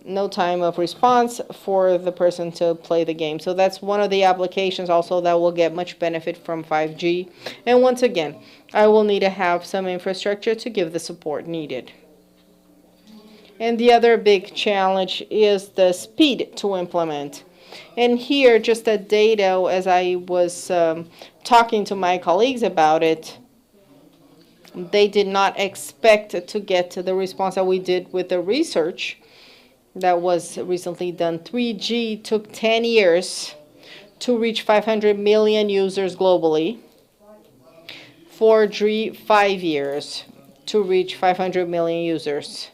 no time of response for the person to play the game. So that's one of the applications also that will get much benefit from 5G. And once again, I will need to have some infrastructure to give the support needed. And the other big challenge is the speed to implement. And here, just the data, as I was talking to my colleagues about it, they did not expect to get to the response that we did with the research that was recently done. 3G took 10 years to reach 500 million users globally. 4G, 5 years to reach 500 million users.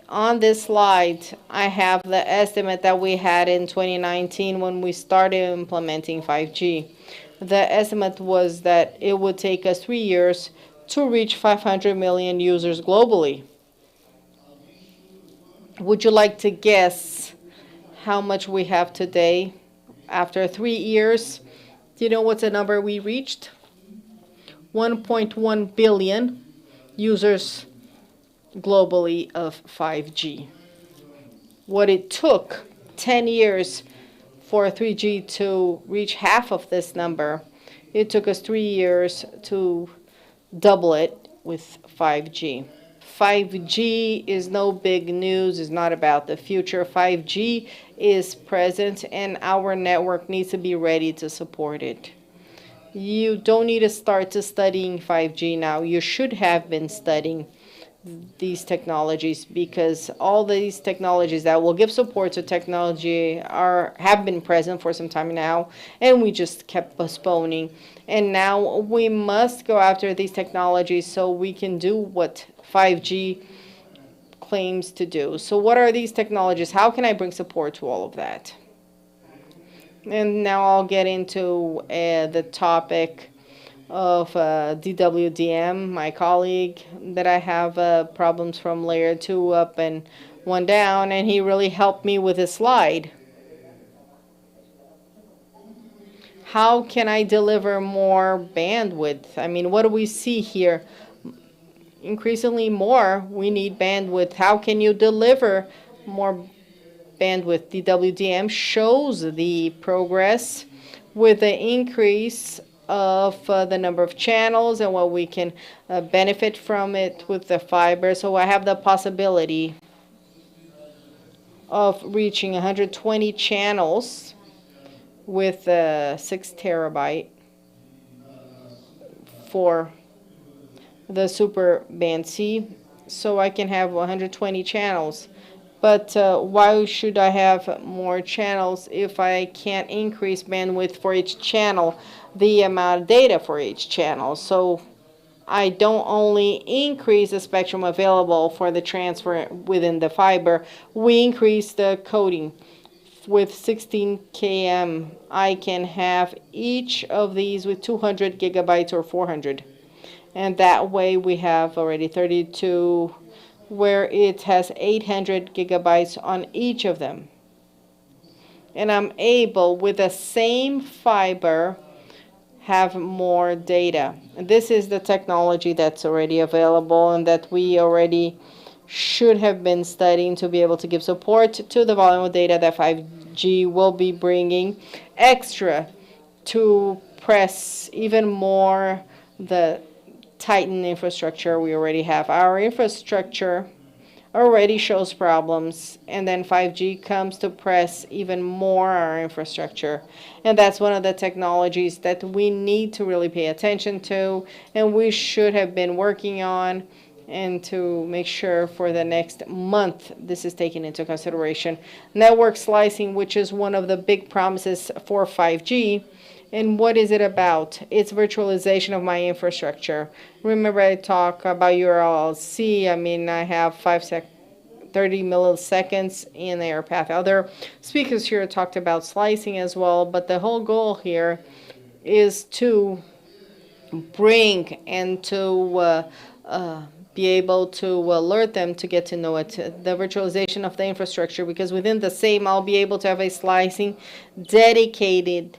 On this slide, I have the estimate that we had in 2019 when we started implementing 5G. The estimate was that it would take us 3 years to reach 500 million users globally. Would you like to guess how much we have today after 3 years? Do you know what's the number we reached? 1.1 billion users globally of 5G. What it took 10 years for 3G to reach half of this number, it took us 3 years to double it with 5G. 5G is no big news, it's not about the future. 5G is present and our network needs to be ready to support it. You don't need to start to studying 5G now. You should have been studying these technologies because all these technologies that will give support to technology have been present for some time now, and we just kept postponing. And now we must go after these technologies so we can do what 5G claims to do. So what are these technologies? How can I bring support to all of that? And now I'll get into the topic of DWDM, my colleague, that I have problems from layer 2 up and 1 down, and he really helped me with his slide. How can I deliver more bandwidth? I mean, what do we see here? Increasingly more, we need bandwidth. How can you deliver more bandwidth? DWDM shows the progress with the increase of the number of channels and what we can benefit from it with the fiber. So I have the possibility of reaching 120 channels with 6 terabyte for the super band C. So I can have 120 channels. But why should I have more channels if I can't increase bandwidth for each channel, the amount of data for each channel? So I don't only increase the spectrum available for the transfer within the fiber, we increase the coding. With 16 km, I can have each of these with 200 gigabytes or 400. And that way we have already 32 where it has 800 gigabytes on each of them. And I'm able, with the same fiber, have more data. And this is the technology that's already available and that we already should have been studying to be able to give support to the volume of data that 5G will be bringing extra to press even more the tighten infrastructure we already have. Our infrastructure already shows problems, and then 5G comes to press even more our infrastructure. And that's one of the technologies that we need to really pay attention to, and we should have been working on, and to make sure for the next month this is taken into consideration. Network slicing, which is one of the big promises for 5G. And what is it about? It's virtualization of my infrastructure. Remember I talk about URLC. I mean, I have 30 milliseconds in their path. Other speakers here talked about slicing as well, but the whole goal here is to bring and to be able to alert them to get to know it, the virtualization of the infrastructure, because within the same I'll be able to have a slicing dedicated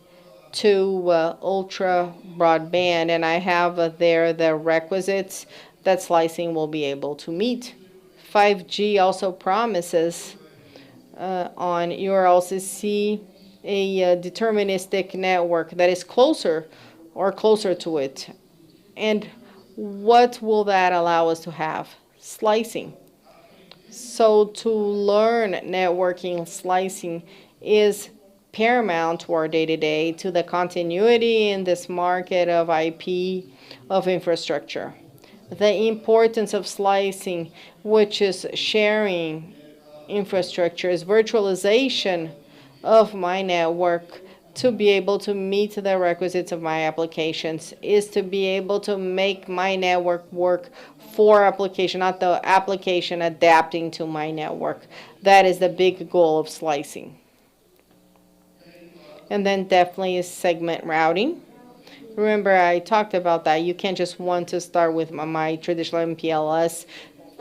to ultra broadband, and I have there the requisites that slicing will be able to meet. 5G also promises on URLCC a deterministic network that is closer to it. And what will that allow us to have? Slicing. So to learn networking, slicing is paramount to our day-to-day, to the continuity in this market of IP, of infrastructure. The importance of slicing, which is sharing infrastructure, is virtualization of my network to be able to meet the requisites of my applications, is to be able to make my network work for application, not the application adapting to my network. That is the big goal of slicing. And then definitely is segment routing. Remember, I talked about that. You can't just want to start with my traditional MPLS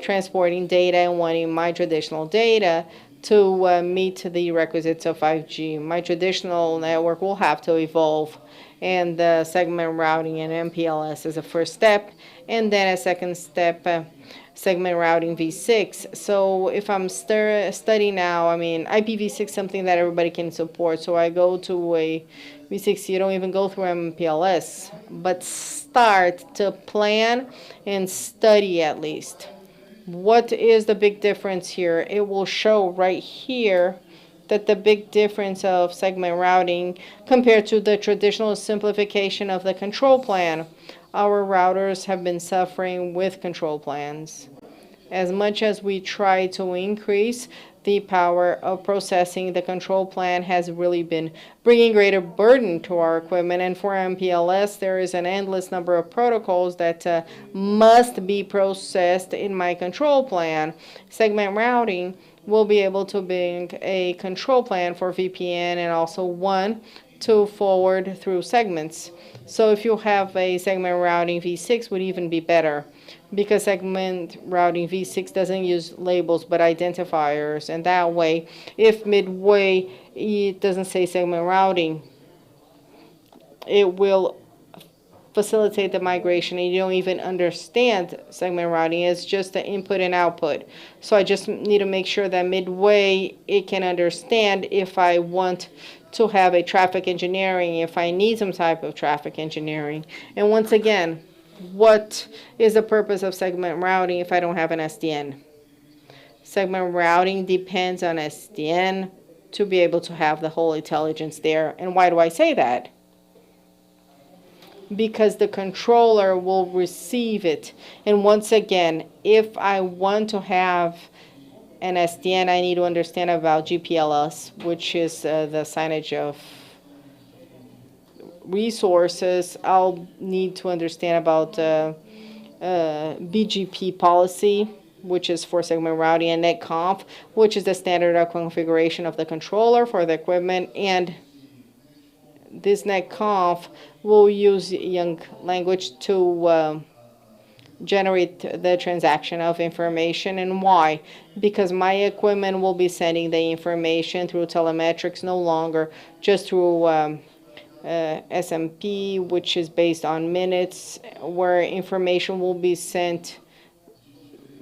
transporting data and wanting my traditional data to meet the requisites of 5G. My traditional network will have to evolve, and the segment routing and MPLS is a first step, and then a second step, segment routing v6. So if I'm studying now, I mean, IPv6 is something that everybody can support. So I go to a v6, you don't even go through MPLS, but start to plan and study at least. What is the big difference here? It will show right here that the big difference of segment routing compared to the traditional simplification of the control plan. Our routers have been suffering with control plans. As much as we try to increase the power of processing, the control plan has really been bringing greater burden to our equipment. And for MPLS, there is an endless number of protocols that must be processed in my control plan. Segment routing will be able to bring a control plan for VPN and also one to forward through segments. So if you have a segment routing v6 would even be better, because segment routing v6 doesn't use labels but identifiers, and that way if midway it doesn't say segment routing, it will facilitate the migration and you don't even understand segment routing. It's just the input and output. So I just need to make sure that midway it can understand if I want to have a traffic engineering, if I need some type of traffic engineering. And once again, what is the purpose of segment routing if I don't have an SDN? Segment routing depends on SDN to be able to have the whole intelligence there. And why do I say that? Because the controller will receive it. And once again, if I want to have an SDN, I need to understand about GPLS, which is the signage of resources. I'll need to understand about BGP policy, which is for segment routing, and netconf, which is the standard of configuration of the controller for the equipment. And this netconf will use young language to generate the transaction of information. And why? Because my equipment will be sending the information through telemetrics, no longer just through SMP, which is based on minutes, where information will be sent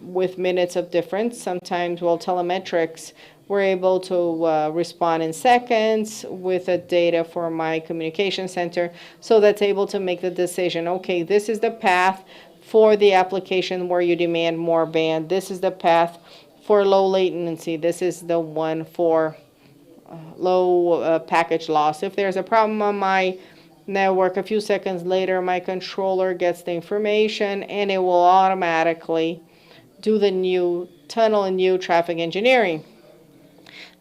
with minutes of difference. Sometimes, well, telemetrics, we're able to respond in seconds with the data for my communication center, so that's able to make the decision, okay, this is the path for the application where you demand more band. This is the path for low latency. This is the one for low package loss. If there's a problem on my network, a few seconds later, my controller gets the information and it will automatically do the new tunnel and new traffic engineering.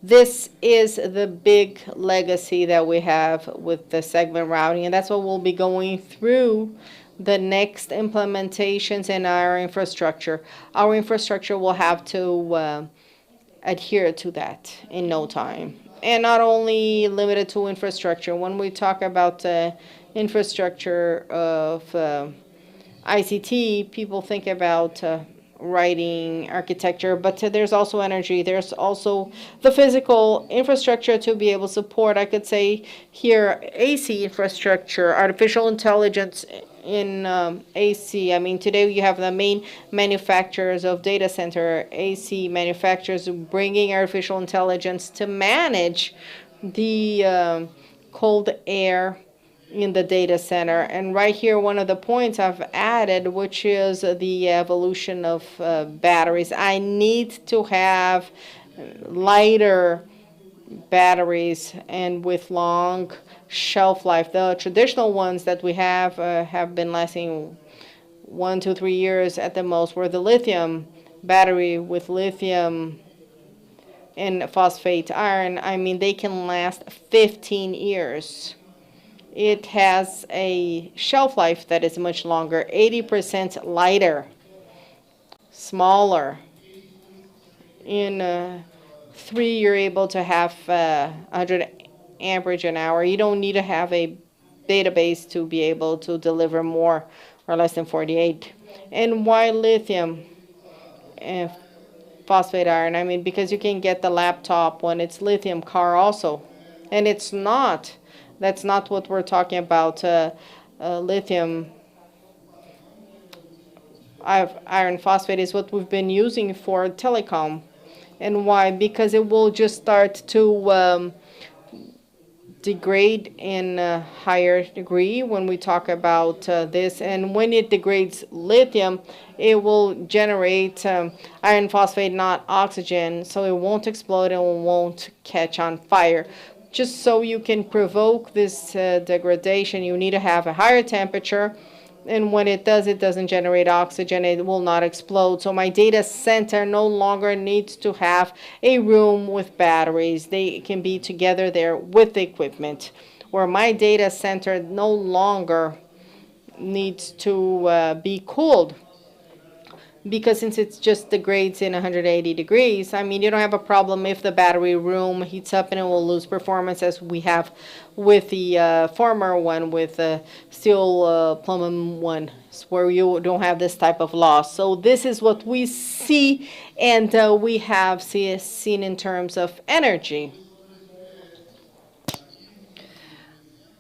This is the big legacy that we have with the segment routing, and that's what we'll be going through the next implementations in our infrastructure. Our infrastructure will have to adhere to that in no time. And not only limited to infrastructure. When we talk about infrastructure of ICT, people think about writing, architecture, but there's also energy. There's also the physical infrastructure to be able to support, I could say here, AC infrastructure, artificial intelligence in AC. I mean, today you have the main manufacturers of data center, AC manufacturers bringing artificial intelligence to manage the cold air in the data center. And right here, one of the points I've added, which is the evolution of batteries. I need to have lighter batteries and with long shelf life. The traditional ones that we have been lasting 1 to 3 years at the most, where the lithium battery with lithium and phosphate iron, I mean, they can last 15 years. It has a shelf life that is much longer, 80% lighter, smaller. In 3, you're able to have 100 amperage an hour. You don't need to have a database to be able to deliver more or less than 48. And why lithium and phosphate iron? I mean, because you can get the laptop when it's lithium car also. And it's not. That's not what we're talking about. Lithium iron phosphate is what we've been using for telecom. And why? Because it will just start to degrade in a higher degree when we talk about this. And when it degrades lithium, it will generate iron phosphate, not oxygen, so it won't explode and it won't catch on fire. Just so you can provoke this degradation, you need to have a higher temperature. And when it does, it doesn't generate oxygen. It will not explode. So my data center no longer needs to have a room with batteries. They can be together there with the equipment. Where my data center no longer needs to be cooled. Because since it just degrades in 180 degrees, I mean, you don't have a problem if the battery room heats up and it will lose performance, as we have with the former one, with the steel plumbum one, where you don't have this type of loss. So this is what we see, and we have seen in terms of energy.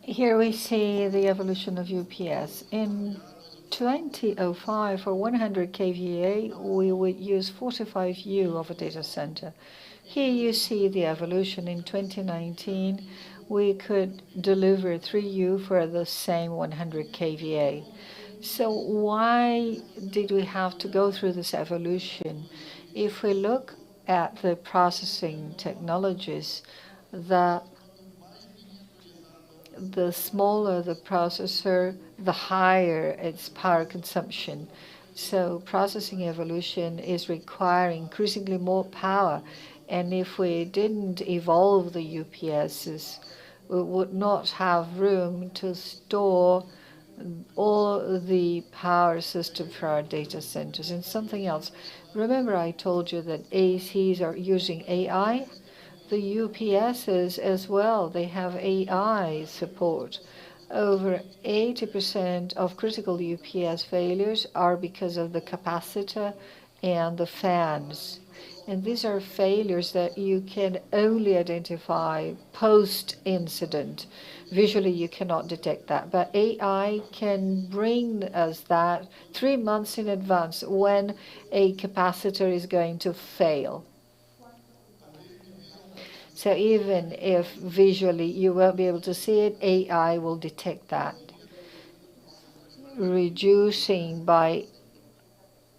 Here we see the evolution of UPS. In 2005, for 100 kVA, we would use 45U of a data center. Here you see the evolution. In 2019, we could deliver 3U for the same 100 kVA. So why did we have to go through this evolution? If we look at the processing technologies, the smaller the processor, the higher its power consumption. So processing evolution is requiring increasingly more power. And if we didn't evolve the UPSs, we would not have room to store all the power system for our data centers. And something else, remember I told you that ACs are using AI? The UPSs as well, they have AI support. Over 80% of critical UPS failures are because of the capacitor and the fans. And these are failures that you can only identify post-incident. Visually, you cannot detect that. But AI can bring us that 3 months in advance when a capacitor is going to fail. So even if visually you won't be able to see it, AI will detect that, reducing by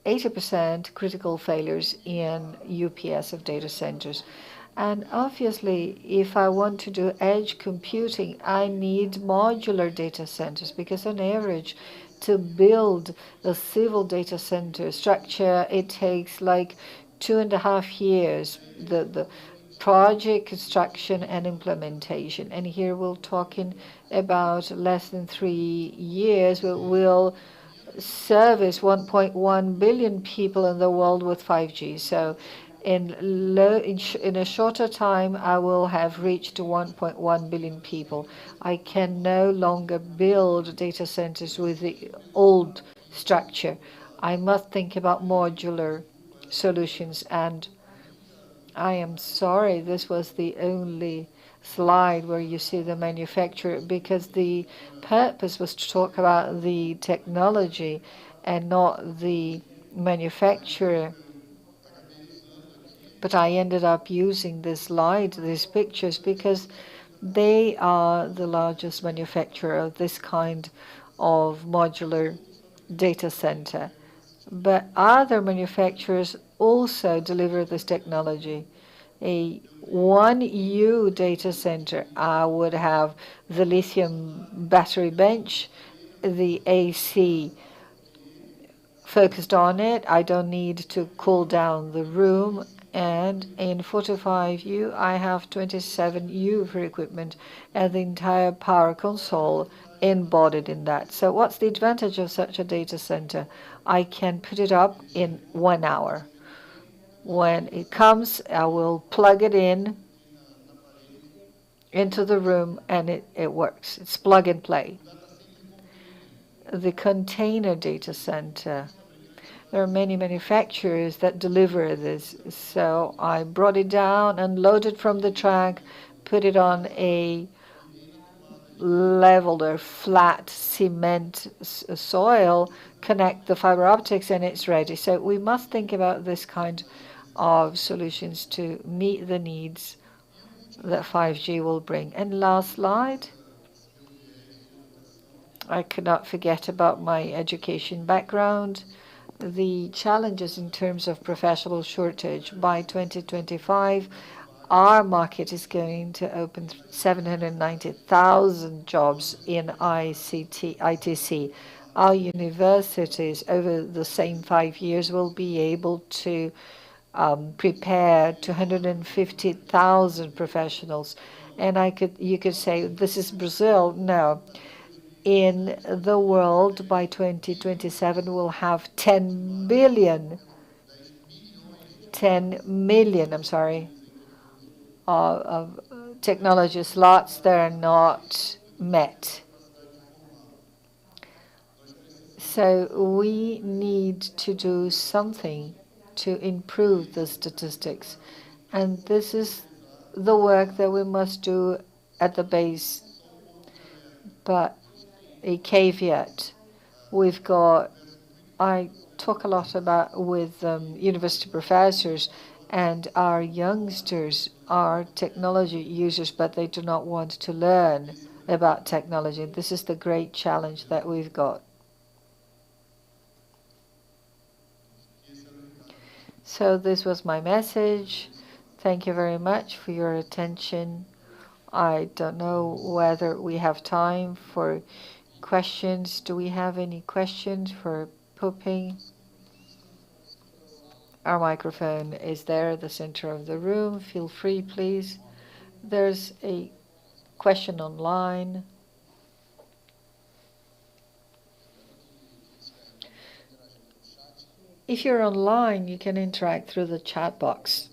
80% critical failures in UPS of data centers. And obviously, if I want to do edge computing, I need modular data centers because on average, to build a civil data center structure, it takes like 2.5 years. The project construction and implementation. And here we're talking about less than 3 years. We'll service 1.1 billion people in the world with 5G. So in a shorter time, I will have reached 1.1 billion people. I can no longer build data centers with the old structure. I must think about modular solutions. And I am sorry, this was the only slide where you see the manufacturer, because the purpose was to talk about the technology and not the manufacturer. But I ended up using this slide, these pictures, because they are the largest manufacturer of this kind of modular data center. But other manufacturers also deliver this technology. A 1U data center, I would have the lithium battery bench, the AC focused on it. I don't need to cool down the room. And in 45U, I have 27U for equipment and the entire power console embodied in that. So what's the advantage of such a data center? I can put it up in 1 hour. When it comes, I will plug it in into the room and it works. It's plug and play. The container data center. There are many manufacturers that deliver this. So I brought it down, unloaded from the truck, put it on a leveled or flat cement soil, connect the fiber optics, and it's ready. So we must think about this kind of solutions to meet the needs that 5G will bring. And last slide. I could not forget about my education background. The challenges in terms of professional shortage. By 2025, our market is going to open 790,000 jobs in ITC. Our universities, over the same 5 years, will be able to prepare 250,000 professionals. And you could say, this is Brazil. No. In the world, by 2027, we'll have 10 million, of technology slots that are not met. So we need to do something to improve the statistics. And this is the work that we must do at the base. But a caveat, I talk a lot about with university professors, and our youngsters are technology users, but they do not want to learn about technology. This is the great challenge that we've got. So this was my message. Thank you very much for your attention. I don't know whether we have time for questions. Do we have any questions for Poping? Our microphone is there at the center of the room. Feel free, please. There's a question online. If you're online, you can interact through the chat box.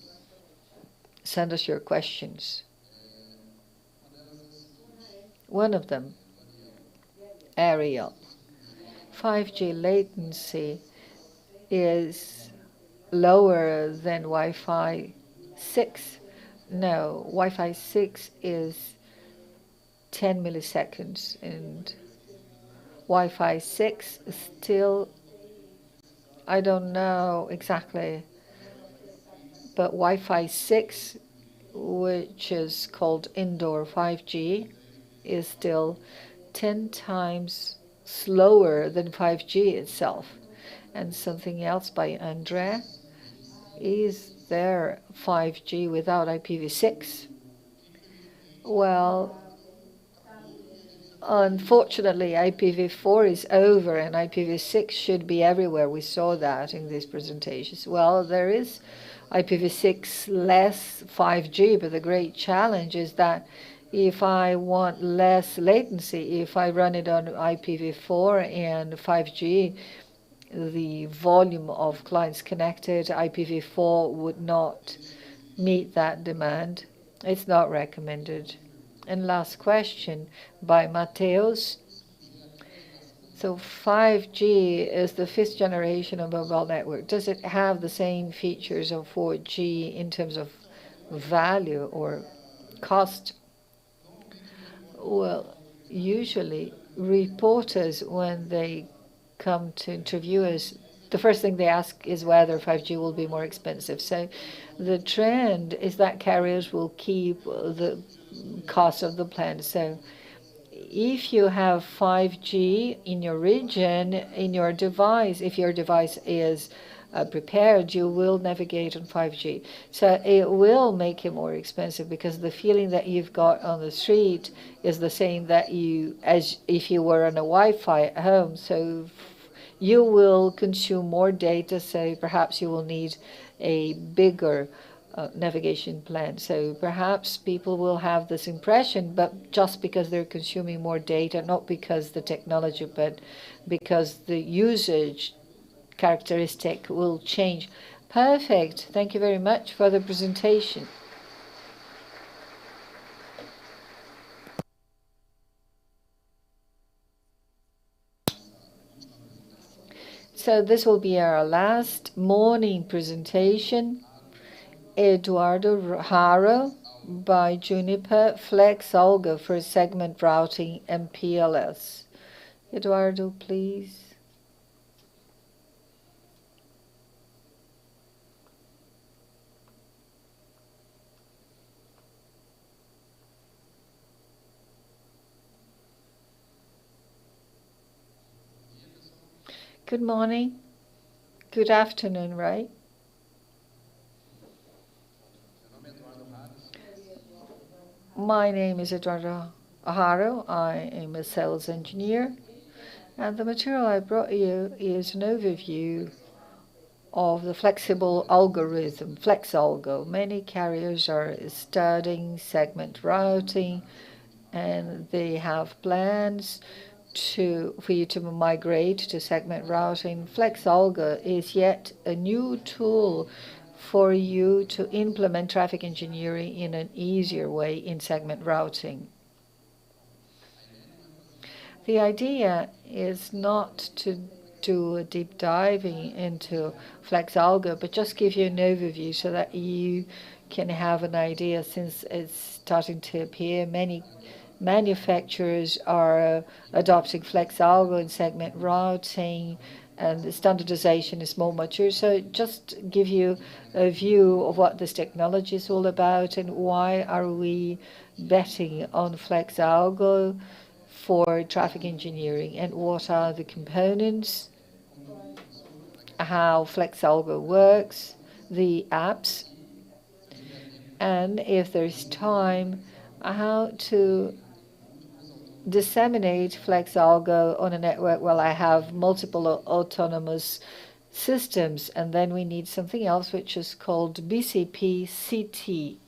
Send us your questions. One of them, Ariel. 5G latency is lower than Wi-Fi 6. No, Wi-Fi 6 is 10 milliseconds, and Wi-Fi 6 is still, I don't know exactly, but Wi-Fi 6, which is called indoor 5G, is still 10 times slower than 5G itself. And something else by Andrea. Is there 5G without IPv6? Well, unfortunately, IPv4 is over and IPv6 should be everywhere. We saw that in these presentations. Well, there is IPv6 less 5G, but the great challenge is that if I want less latency, if I run it on IPv4 and 5G, the volume of clients connected, IPv4 would not meet that demand. It's not recommended. And last question by Mateus. So 5G is the fifth generation of mobile network. Does it have the same features of 4G in terms of value or cost? Well, usually reporters, when they come to interview us, the first thing they ask is whether 5G will be more expensive. So the trend is that carriers will keep the cost of the plan. So if you have 5G in your region, in your device, if your device is prepared, you will navigate on 5G. So it will make it more expensive because the feeling that you've got on the street is the same that you as if you were on a Wi-Fi at home. So you will consume more data, so perhaps you will need a bigger navigation plan. So perhaps people will have this impression, but just because they're consuming more data, not because the technology, but because the usage characteristic will change. Perfect. Thank you very much for the presentation. So this will be our last morning presentation. Eduardo Haro by Juniper Flex Algo for segment routing and PLS. Eduardo, please. Good morning. Good afternoon, right? My name is Eduardo Haro. I am a sales engineer. And the material I brought you is an overview of the flexible algorithm, FlexAlgo. Many carriers are studying segment routing, and they have plans for you to migrate to segment routing. FlexAlgo is yet a new tool for you to implement traffic engineering in an easier way in segment routing. The idea is not to do a deep diving into FlexAlgo, but just give you an overview so that you can have an idea, since it's starting to appear. Many manufacturers are adopting FlexAlgo in segment routing, and the standardization is more mature. So just give you a view of what this technology is all about and why are we betting on FlexAlgo for traffic engineering, and what are the components, how FlexAlgo works, the apps, and if there's time, how to disseminate FlexAlgo on a network where I have multiple autonomous systems. And then we need something else which is called BCP-CT.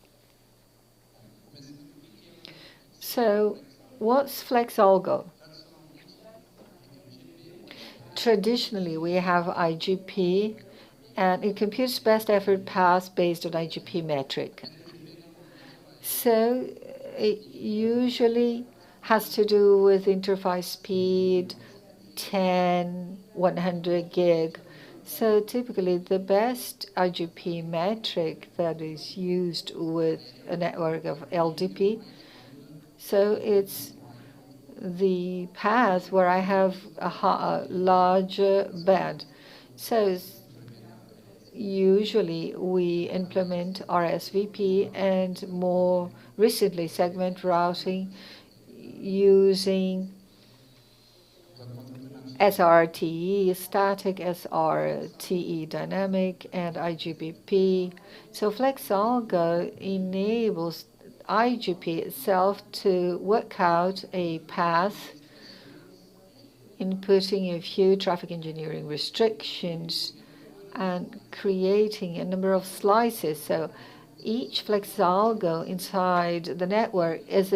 So what's FlexAlgo? Traditionally, we have IGP, and it computes best effort path based on IGP metric. So it usually has to do with interface speed, 10, 100 gig. So typically the best IGP metric that is used with a network of LDP, so it's the path where I have a larger band. So usually we implement RSVP and more recently segment routing using SRTE static, SRTE dynamic, and IGBP. So FlexAlgo enables IGP itself to work out a path, inputting a few traffic engineering restrictions and creating a number of slices. So each FlexAlgo inside the network is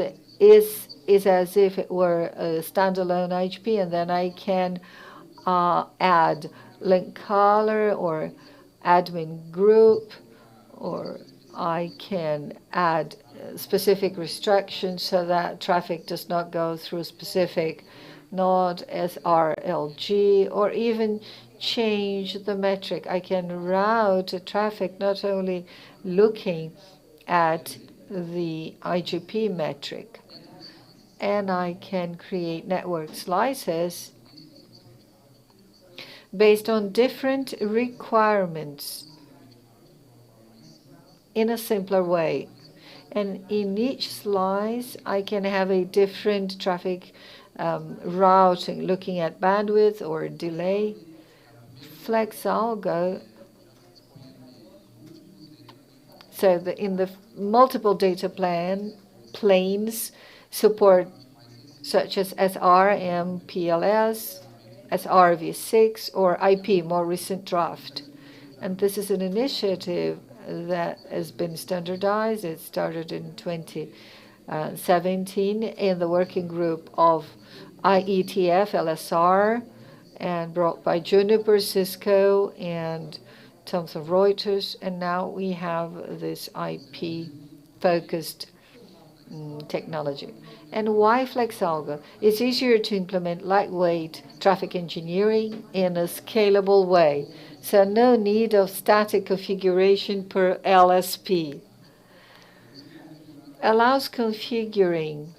as if it were a standalone IGP, and then I can add link color or admin group, or I can add specific restrictions so that traffic does not go through specific node SRLG, or even change the metric. I can route traffic not only looking at the IGP metric, and I can create network slices based on different requirements in a simpler way. And in each slice, I can have a different traffic routing, looking at bandwidth or delay. FlexAlgo, so in the multiple data planes support such as SR, MPLS, SRv6, or IP, more recent draft. And this is an initiative that has been standardized. It started in 2017 in the working group of IETF, LSR, and brought by Juniper, Cisco, and Thomson Reuters. And now we have this IP-focused technology. And why FlexAlgo? It's easier to implement lightweight traffic engineering in a scalable way. So no need of static configuration per LSP. Allows configuring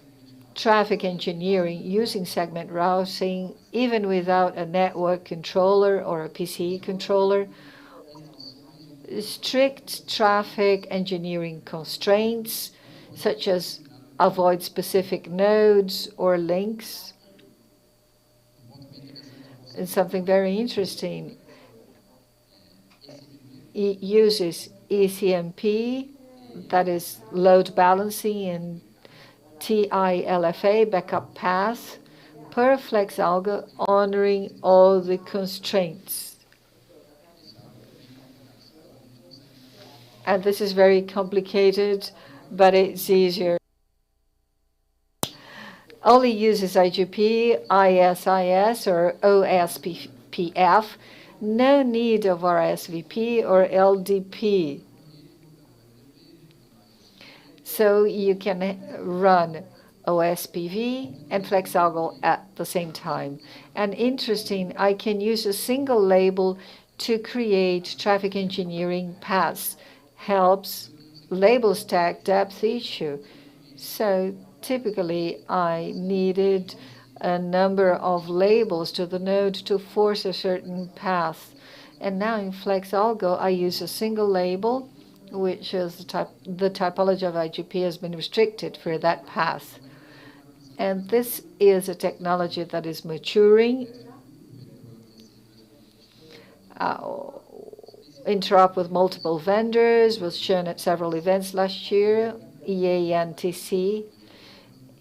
traffic engineering using segment routing even without a network controller or a PCE controller. Strict traffic engineering constraints, such as avoid specific nodes or links. And something very interesting, it uses ECMP, that is load balancing, and TILFA, backup path, per FlexAlgo, honoring all the constraints. And this is very complicated, but it's easier. Only uses IGP, ISIS, or OSPF. No need of RSVP or LDP. So you can run OSPV and FlexAlgo at the same time. And interesting, I can use a single label to create traffic engineering paths. Helps label stack depth issue. So typically, I needed a number of labels to the node to force a certain path. And now in FlexAlgo, I use a single label, which is the typology of IGP has been restricted for that path. And this is a technology that is maturing. Interop with multiple vendors was shown at several events last year, EANTC,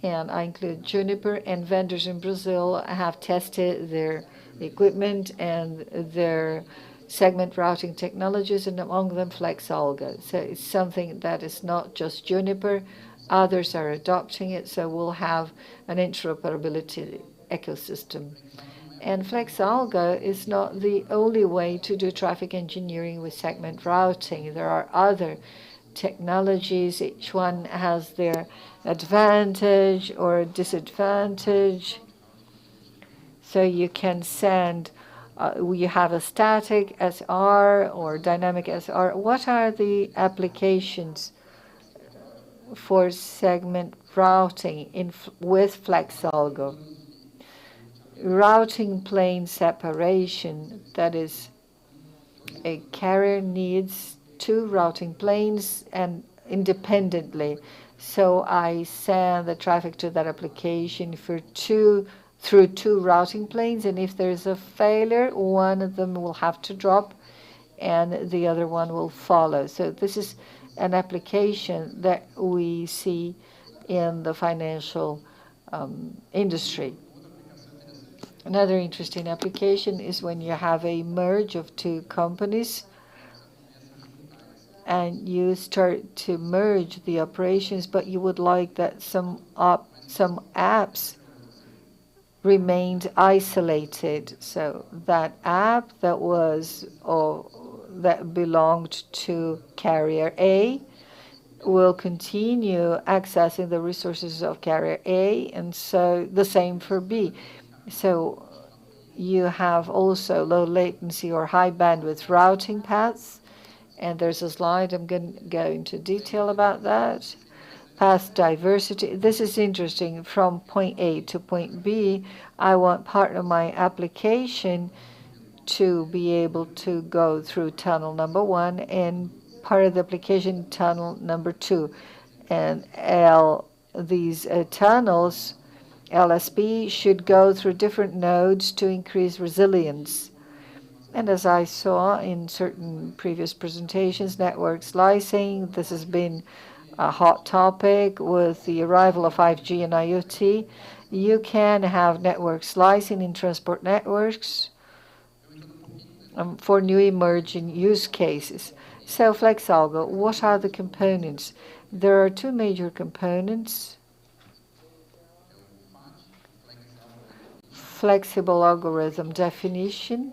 and I include Juniper, and vendors in Brazil have tested their equipment and their segment routing technologies, and among them FlexAlgo. So it's something that is not just Juniper, others are adopting it, so we'll have an interoperability ecosystem. And FlexAlgo is not the only way to do traffic engineering with segment routing. There are other technologies. Each one has their advantage or disadvantage. So you can send, you have a static SR or dynamic SR. What are the applications for segment routing with FlexAlgo? Routing plane separation, that is, a carrier needs two routing planes and independently. So I send the traffic to that application for two through two routing planes, and if there's a failure, one of them will have to drop and the other one will follow. So this is an application that we see in the financial industry. Another interesting application is when you have a merge of two companies and you start to merge the operations, but you would like that some apps remained isolated. So that app that was that belonged to carrier A will continue accessing the resources of carrier A, and so the same for B. So you have also low latency or high bandwidth routing paths, and there's a slide I'm going to go into detail about that. Path diversity. This is interesting. From point A to point B, I want part of my application to be able to go through tunnel number 1 and part of the application tunnel number 2. And these tunnels, LSP, should go through different nodes to increase resilience. And as I saw in certain previous presentations, network slicing, this has been a hot topic with the arrival of 5G and IoT. You can have network slicing in transport networks for new emerging use cases. So FlexAlgo, what are the components? There are two major components. Flexible algorithm definition.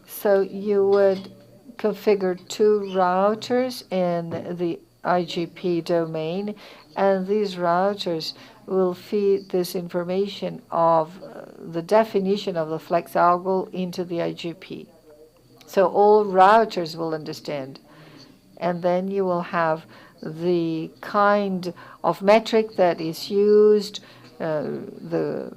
So you would configure two routers in the IGP domain, and these routers will feed this information of the definition of the FlexAlgo into the IGP. So all routers will understand. And then you will have the kind of metric that is used, the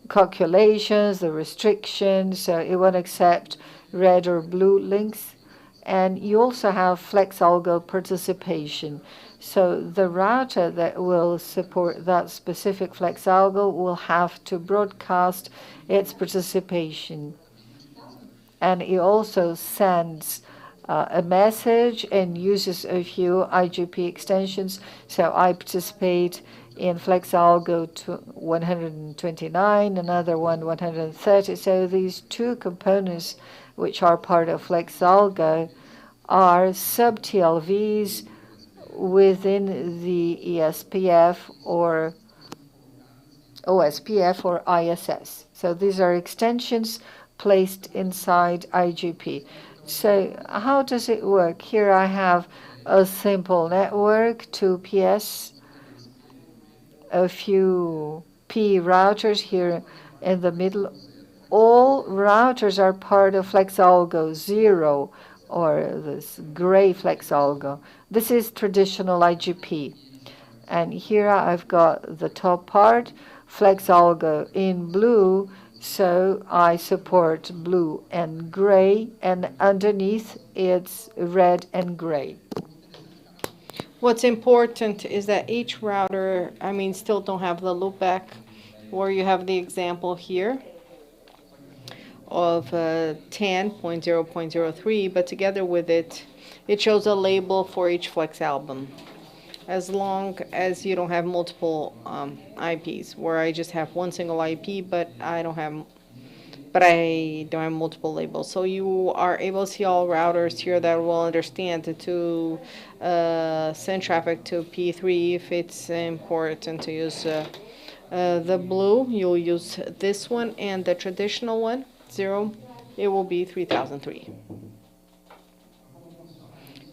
calculations, the restrictions, so it won't accept red or blue links. And you also have FlexAlgo participation. So the router that will support that specific FlexAlgo will have to broadcast its participation. And it also sends a message and uses a few IGP extensions. So I participate in FlexAlgo 129, another one 130. So these two components, which are part of FlexAlgo, are sub-TLVs within the ESPF or OSPF or ISS. So these are extensions placed inside IGP. So how does it work? Here I have a simple network, 2 PS, a few P routers here in the middle. All routers are part of FlexAlgo 0 or this gray FlexAlgo. This is traditional IGP. And here I've got the top part, FlexAlgo in blue, so I support blue and gray, and underneath it's red and gray. What's important is that each router, still don't have the loopback, where you have the example here of 10.0.03, but together with it, it shows a label for each FlexAlgo. As long as you don't have multiple IPs, where I just have one single IP, but I don't have multiple labels. So you are able to see all routers here that will understand to send traffic to P3 if it's important to use the blue. You'll use this one, and the traditional one, 0, it will be 3003.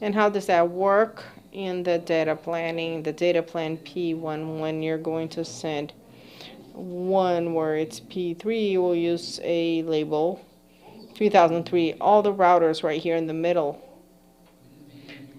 And how does that work? In the data planning, the data plan P1, when you're going to send one where it's P3, you will use a label 3003. All the routers right here in the middle,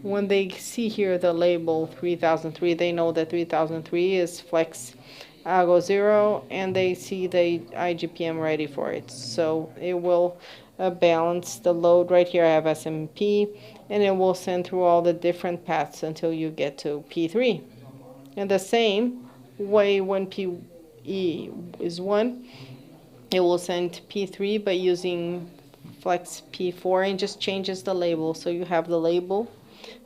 when they see here the label 3003, they know that 3003 is FlexAlgo 0, and they see the IGPM ready for it. So it will balance the load. Right here I have SMP, and it will send through all the different paths until you get to P3. And the same way when PE is 1, it will send P3 by using flex P4 and just changes the label. So you have the label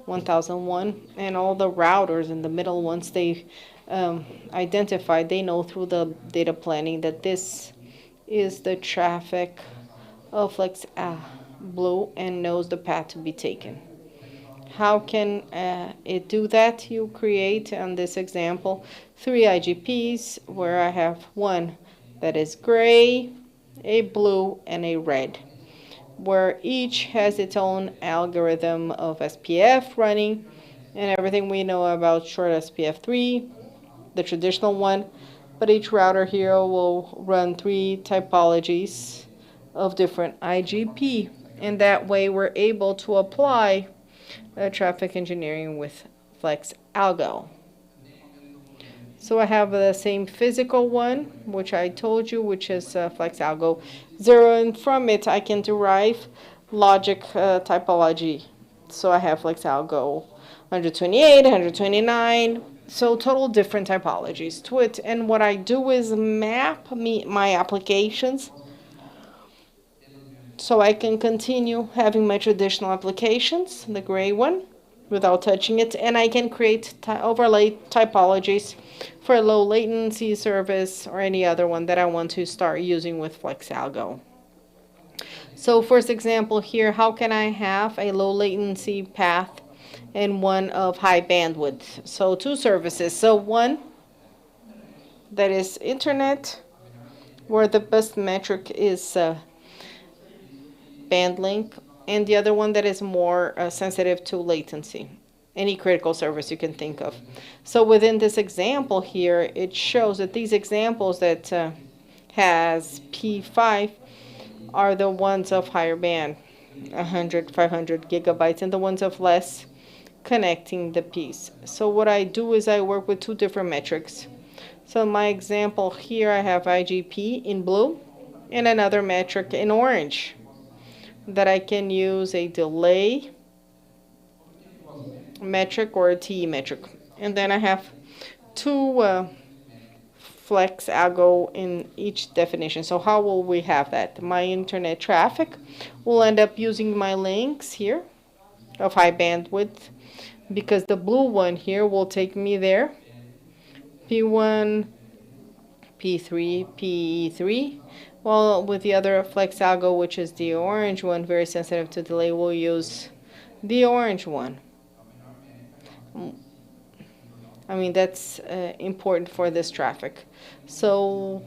1001 and all the routers in the middle, once they identify, they know through the data planning that this is the traffic of flex blue and knows the path to be taken. How can it do that? You create, on this example, 3 IGPs where I have one that is gray, a blue, and a red, where each has its own algorithm of SPF running and everything we know about short SPF3, the traditional one, but each router here will run 3 typologies of different IGP, and that way we're able to apply traffic engineering with Flex Algo. So I have the same physical one, which I told you, which is Flex Algo 0, and from it I can derive logic typology. So I have Flex Algo 128, 129, so total different typologies to it. And what I do is map my applications so I can continue having my traditional applications, the gray one, without touching it, and I can create overlay typologies for low latency service or any other one that I want to start using with FlexAlgo. So first example here, how can I have a low latency path and one of high bandwidth? So 2 services. So one that is internet, where the best metric is band link, and the other one that is more sensitive to latency, any critical service you can think of. So within this example here, it shows that these examples that has P5 are the ones of higher band, 100, 500 gigabytes, and the ones of less connecting the piece. So what I do is I work with 2 different metrics. So in my example here, I have IGP in blue and another metric in orange, that I can use a delay metric or a TE metric. And then I have 2 flex algo in each definition. So how will we have that? My internet traffic will end up using my links here of high bandwidth, because the blue one here will take me there. P1, P3, PE3. Well, with the other flex algo, which is the orange one, very sensitive to delay, we'll use the orange one. I mean, that's important for this traffic. So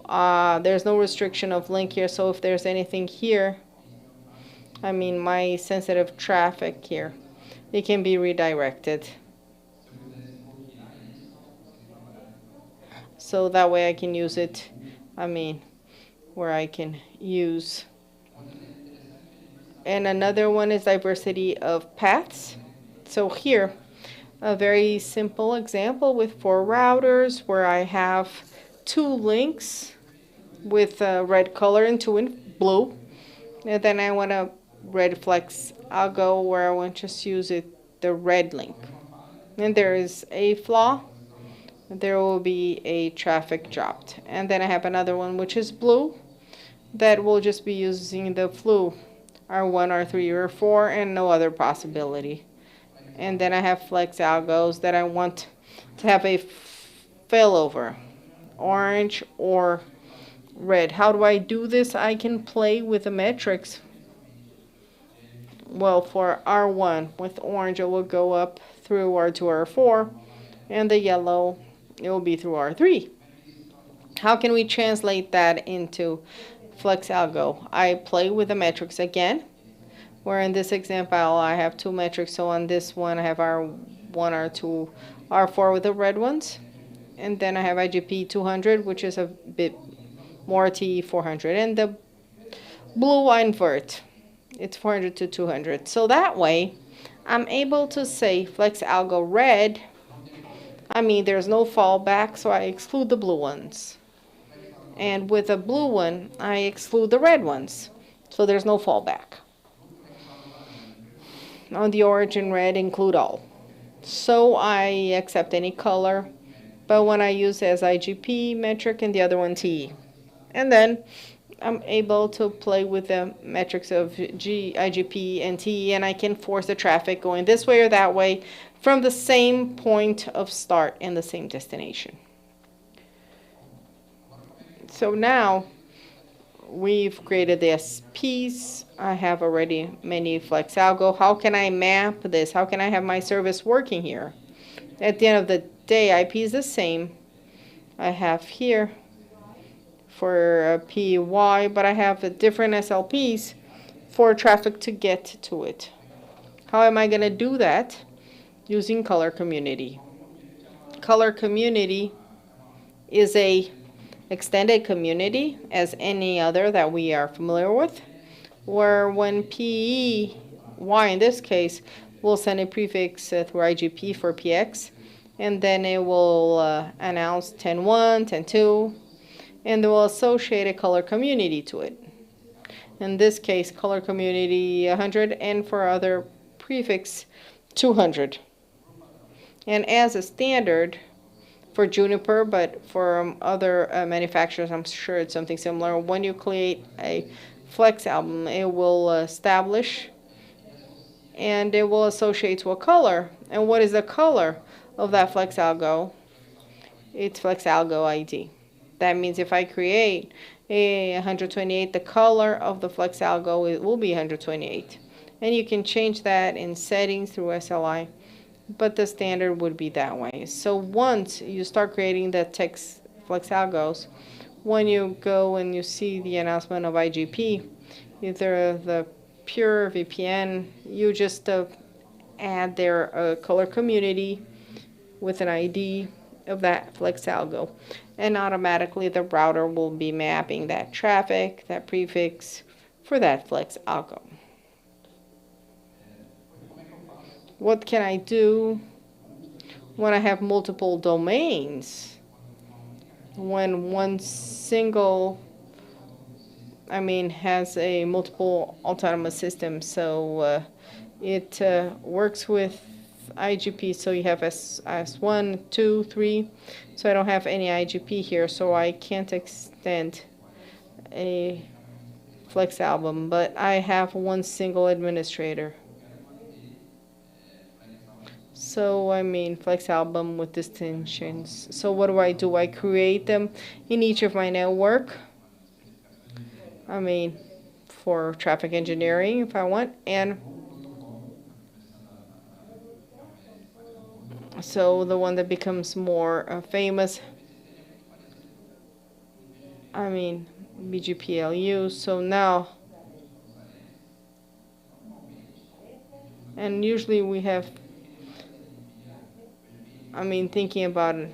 there's no restriction of link here, so if there's anything here, I mean, my sensitive traffic here, it can be redirected. So that way I can use it, I mean, where I can use. And another one is diversity of paths. So here, a very simple example with 4 routers where I have 2 links with red color and 2 in blue. And then I want a red flex algo where I want to just use the red link. And there is a flaw. There will be a traffic dropped. And then I have another one which is blue, that will just be using the flu R1, R3, or 4, and no other possibility. And then I have flex algos that I want to have a failover, orange or red. How do I do this? I can play with the metrics. Well, for R1 with orange, it will go up through R2, R4, and the yellow, it will be through R3. How can we translate that into flex algo? I play with the metrics again, where in this example I have 2 metrics. So on this one I have R1, R2, R4 with the red ones, and then I have IGP 200, which is a bit more TE 400, and the blue I invert, it's 400 to 200. So that way I'm able to say flex algo red, I mean there's no fallback, so I exclude the blue ones. And with a blue one, I exclude the red ones, so there's no fallback. On the orange and red, include all. So I accept any color, but one I use as IGP metric and the other one TE. And then I'm able to play with the metrics of IGP, and TE, and I can force the traffic going this way or that way from the same point of start and the same destination. So now we've created the SPs. I have already many flex algo. How can I map this? How can I have my service working here? At the end of the day, IP is the same. I have here for PY, but I have different SLPs for traffic to get to it. How am I going to do that? Using color community. Color community is a extended community as any other that we are familiar with, where when PEY in this case will send a prefix through IGP for PX, and then it will announce 10.1, 10.2, and they will associate a color community to it. In this case, color community 100, and for other prefix 200. And as a standard for Juniper, but for other manufacturers, I'm sure it's something similar. When you create a flex album, it will establish and it will associate to a color. And what is the color of that flex algo? It's flex algo ID. That means if I create a 128, the color of the flex algo will be 128. And you can change that in settings through SLI, but the standard would be that way. So once you start creating the text flex algos, when you go and you see the announcement of IGP, either the pure VPN, you just add their color community with an ID of that flex algo, and automatically the router will be mapping that traffic, that prefix for that flex algo. What can I do when I have multiple domains? When one single, has a multiple autonomous system, so it works with IGP, so you have S1, 2, 3, so I don't have any IGP here, so I can't extend a flex album, but I have one single administrator. So flex album with distinctions. So what do? I create them in each of my network. For traffic engineering if I want, and so the one that becomes more famous, BGPLU. So now, and usually we have, thinking about it,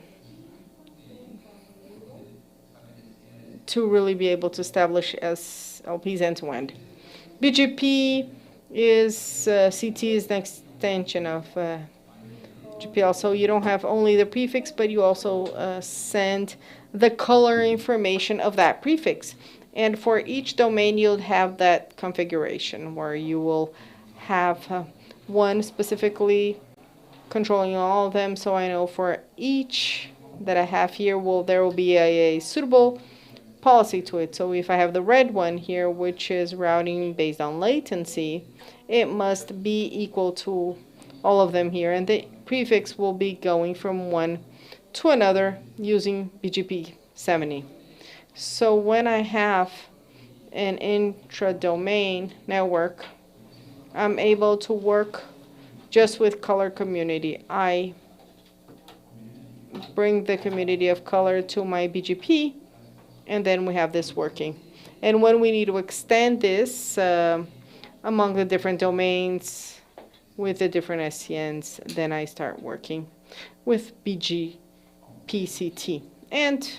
to really be able to establish SLPs end-to-end. BGP is, CT is an extension of GPL, so you don't have only the prefix, but you also send the color information of that prefix. And for each domain, you'll have that configuration where you will have one specifically controlling all of them. So I know for each that I have here, there will be a suitable policy to it. So if I have the red one here, which is routing based on latency, it must be equal to all of them here, and the prefix will be going from one to another using BGP 70. So when I have an intra-domain network, I'm able to work just with color community. I bring the community of color to my BGP, and then we have this working. And when we need to extend this among the different domains with the different SCNs, then I start working with BGPCT. And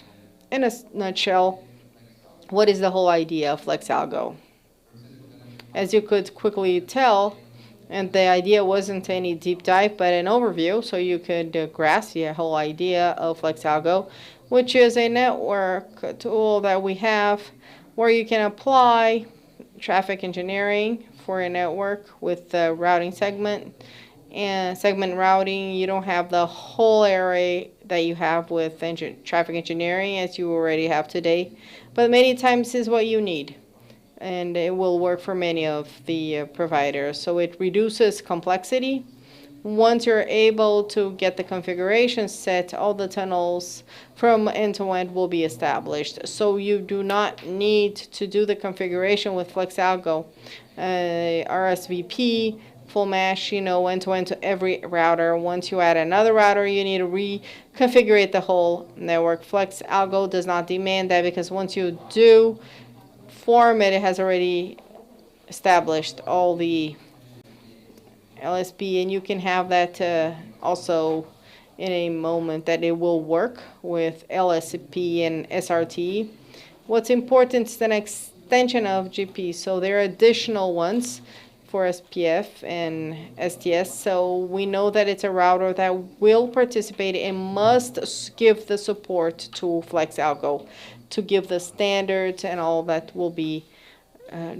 in a nutshell, what is the whole idea of flex algo? As you could quickly tell, and the idea wasn't any deep dive, but an overview, so you could grasp the whole idea of flex algo, which is a network tool that we have where you can apply traffic engineering for a network with the routing segment and segment routing, you don't have the whole array that you have with traffic engineering as you already have today, but many times is what you need, and it will work for many of the providers. So it reduces complexity. Once you're able to get the configuration set, all the tunnels from end to end will be established. So you do not need to do the configuration with FlexAlgo, RSVP, full mesh, end to end to every router. Once you add another router, you need to reconfigure the whole network. FlexAlgo does not demand that, because once you do Fórum, it has already established all the LSP, and you can have that also in a moment that it will work with LSP and SRT. What's important is an extension of GP, so there are additional ones for SPF and STS, so we know that it's a router that will participate and must give the support to FlexAlgo to give the standards, and all that will be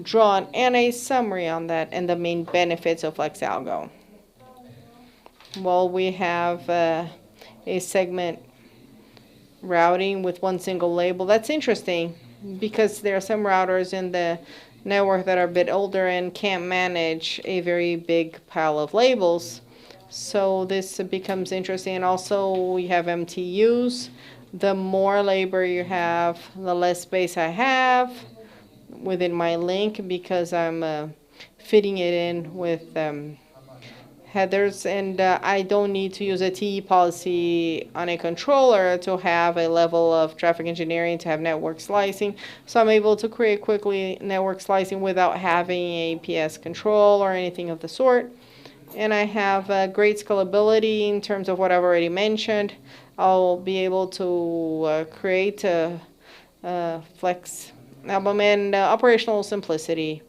drawn, and a summary on that and the main benefits of FlexAlgo. Well, we have a segment routing with one single label. That's interesting, because there are some routers in the network that are a bit older and can't manage a very big pile of labels. So this becomes interesting. And also we have MTUs. The more labor you have, the less space I have within my link, because I'm fitting it in with headers, and I don't need to use a TE policy on a controller to have a level of traffic engineering to have network slicing. So I'm able to create quickly network slicing without having a PS control or anything of the sort. And I have great scalability in terms of what I've already mentioned. I'll be able to create a flex album, and operational simplicity,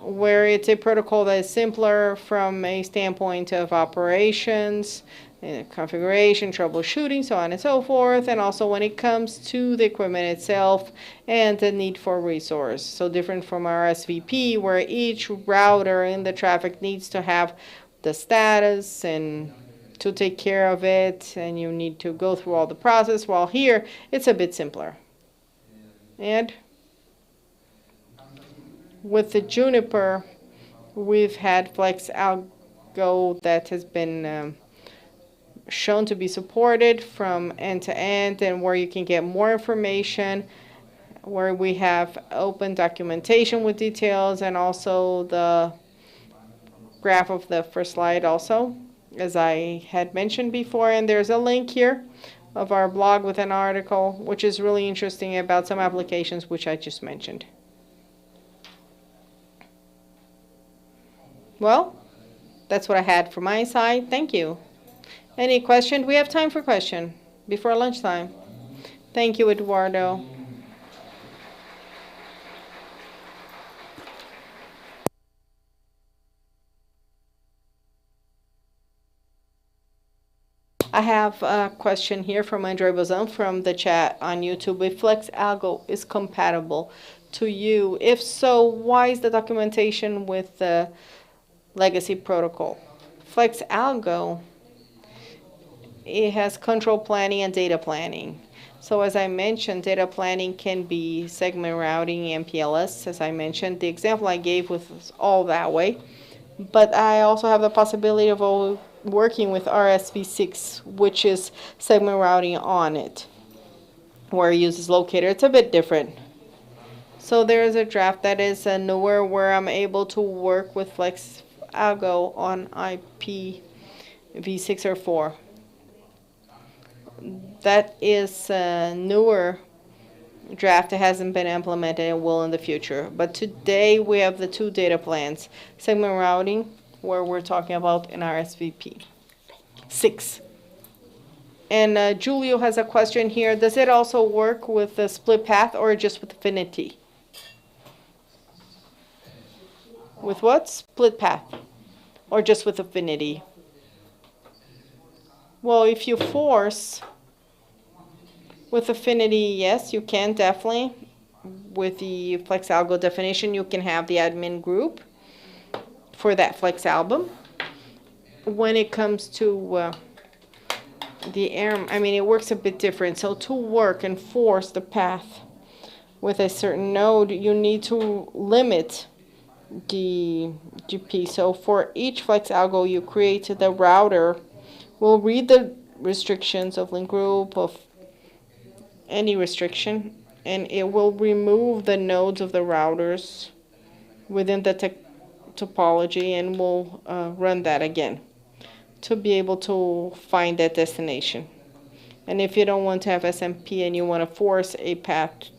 where it's a protocol that is simpler from a standpoint of operations, configuration, troubleshooting, so on and so forth, and also when it comes to the equipment itself and the need for resource. So different from our SVP, where each router in the traffic needs to have the status and to take care of it, and you need to go through all the process, while here it's a bit simpler. And with the Juniper, we've had FlexAlgo that has been shown to be supported from end to end, and where you can get more information, where we have open documentation with details, and also the graph of the first slide also, as I had mentioned before. And there's a link here of our blog with an article which is really interesting about some applications which I just mentioned. Well, that's what I had from my side. Thank you. Any question? We have time for question before lunchtime. Thank you, Eduardo. I have a question here from Andre Bozan from the chat on YouTube. If FlexAlgo is compatible to you, if so, why is the documentation with the legacy protocol? FlexAlgo, it has control planning and data planning. So as I mentioned, data planning can be segment routing, MPLS, as I mentioned. The example I gave was all that way. But I also have the possibility of working with RSV6, which is segment routing on it, where it uses locator. It's a bit different. So there is a draft that is newer, where I'm able to work with FlexAlgo on IPv6 or 4. That is a newer draft. It hasn't been implemented and will in the future. But today we have the two data plans. Segment routing, where we're talking about in RSVP 6. And Julio has a question here. Does it also work with the split path or just with affinity? With what? Split path. Or just with affinity? Well, if you force with affinity, yes, you can definitely. With the FlexAlgo definition, you can have the admin group for that Flex album. when it comes to the air, I mean, it works a bit different. So to work and force the path with a certain node, you need to limit the GP. So for each flex algo you create, the router will read the restrictions of link group, of any restriction, and it will remove the nodes of the routers within the topology and will run that again to be able to find that destination. And if you don't want to have SMP and you want to force a path,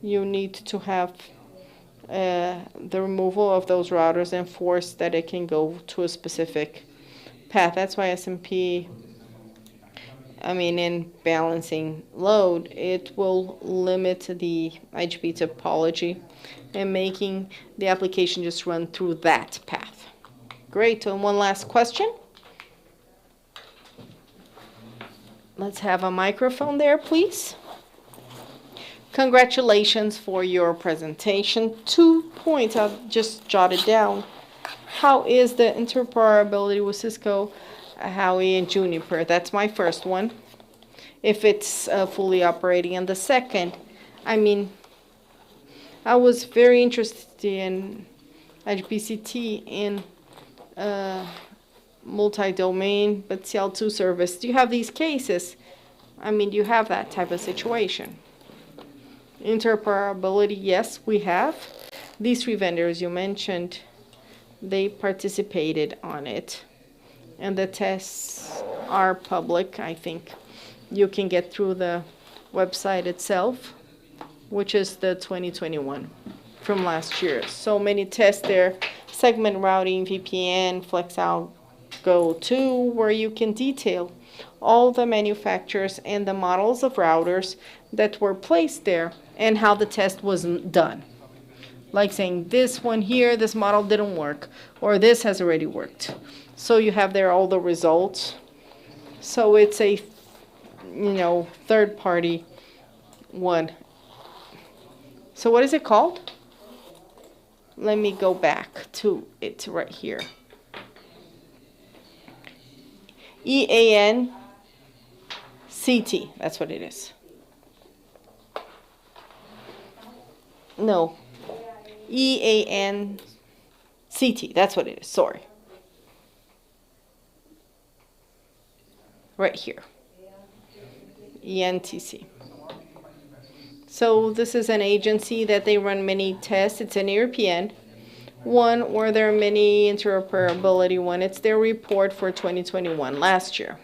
you need to have the removal of those routers and force that it can go to a specific path. That's why SMP, I mean, in balancing load, it will limit the IGP topology and making the application just run through that path. Great. And one last question. Let's have a microphone there, please. Congratulations for your presentation. 2 points I've just jotted down. How is the interoperability with Cisco, Howie, and Juniper? That's my first one. If it's fully operating. And the second, I mean, I was very interested in IGPCT in multi-domain, but CL2 service. Do you have these cases? I mean, do you have that type of situation? Interoperability, yes, we have. These 3 vendors you mentioned, they participated on it. And the tests are public, I think. You can get through the website itself, which is the 2021 from last year. So many tests there, segment routing, VPN, FlexAlgo 2, where you can detail all the manufacturers and the models of routers that were placed there and how the test was done. Like saying this one here, this model didn't work, or this has already worked. So you have there all the results. So it's a, third party one. So what is it called? Let me go back to it right here. EANCT, that's what it is. No, EANCT, that's what it is, sorry. Right here, ENTC. So this is an agency that they run many tests. It's an European one where there are many interoperability one. It's their report for 2021, last year.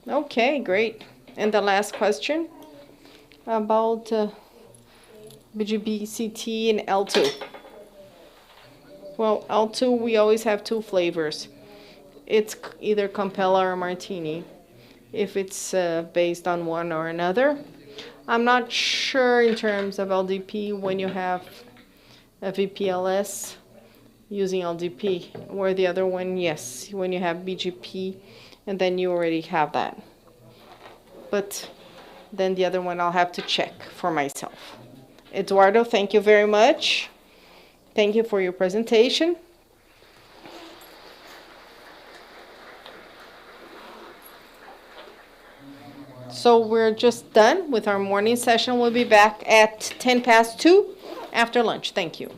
Okay, great. And the last question about BGP-CT and L2. Well, L2, we always have 2 flavors. It's either Campella or Martini, if it's based on one or another. I'm not sure in terms of LDP when you have a VPLS using LDP, where the other one, yes, when you have BGP, and then you already have that. But then the other one I'll have to check for myself. Eduardo, thank you very much. Thank you for your presentation. So we're just done with our morning session. We'll be back at 2:10 after lunch. Thank you.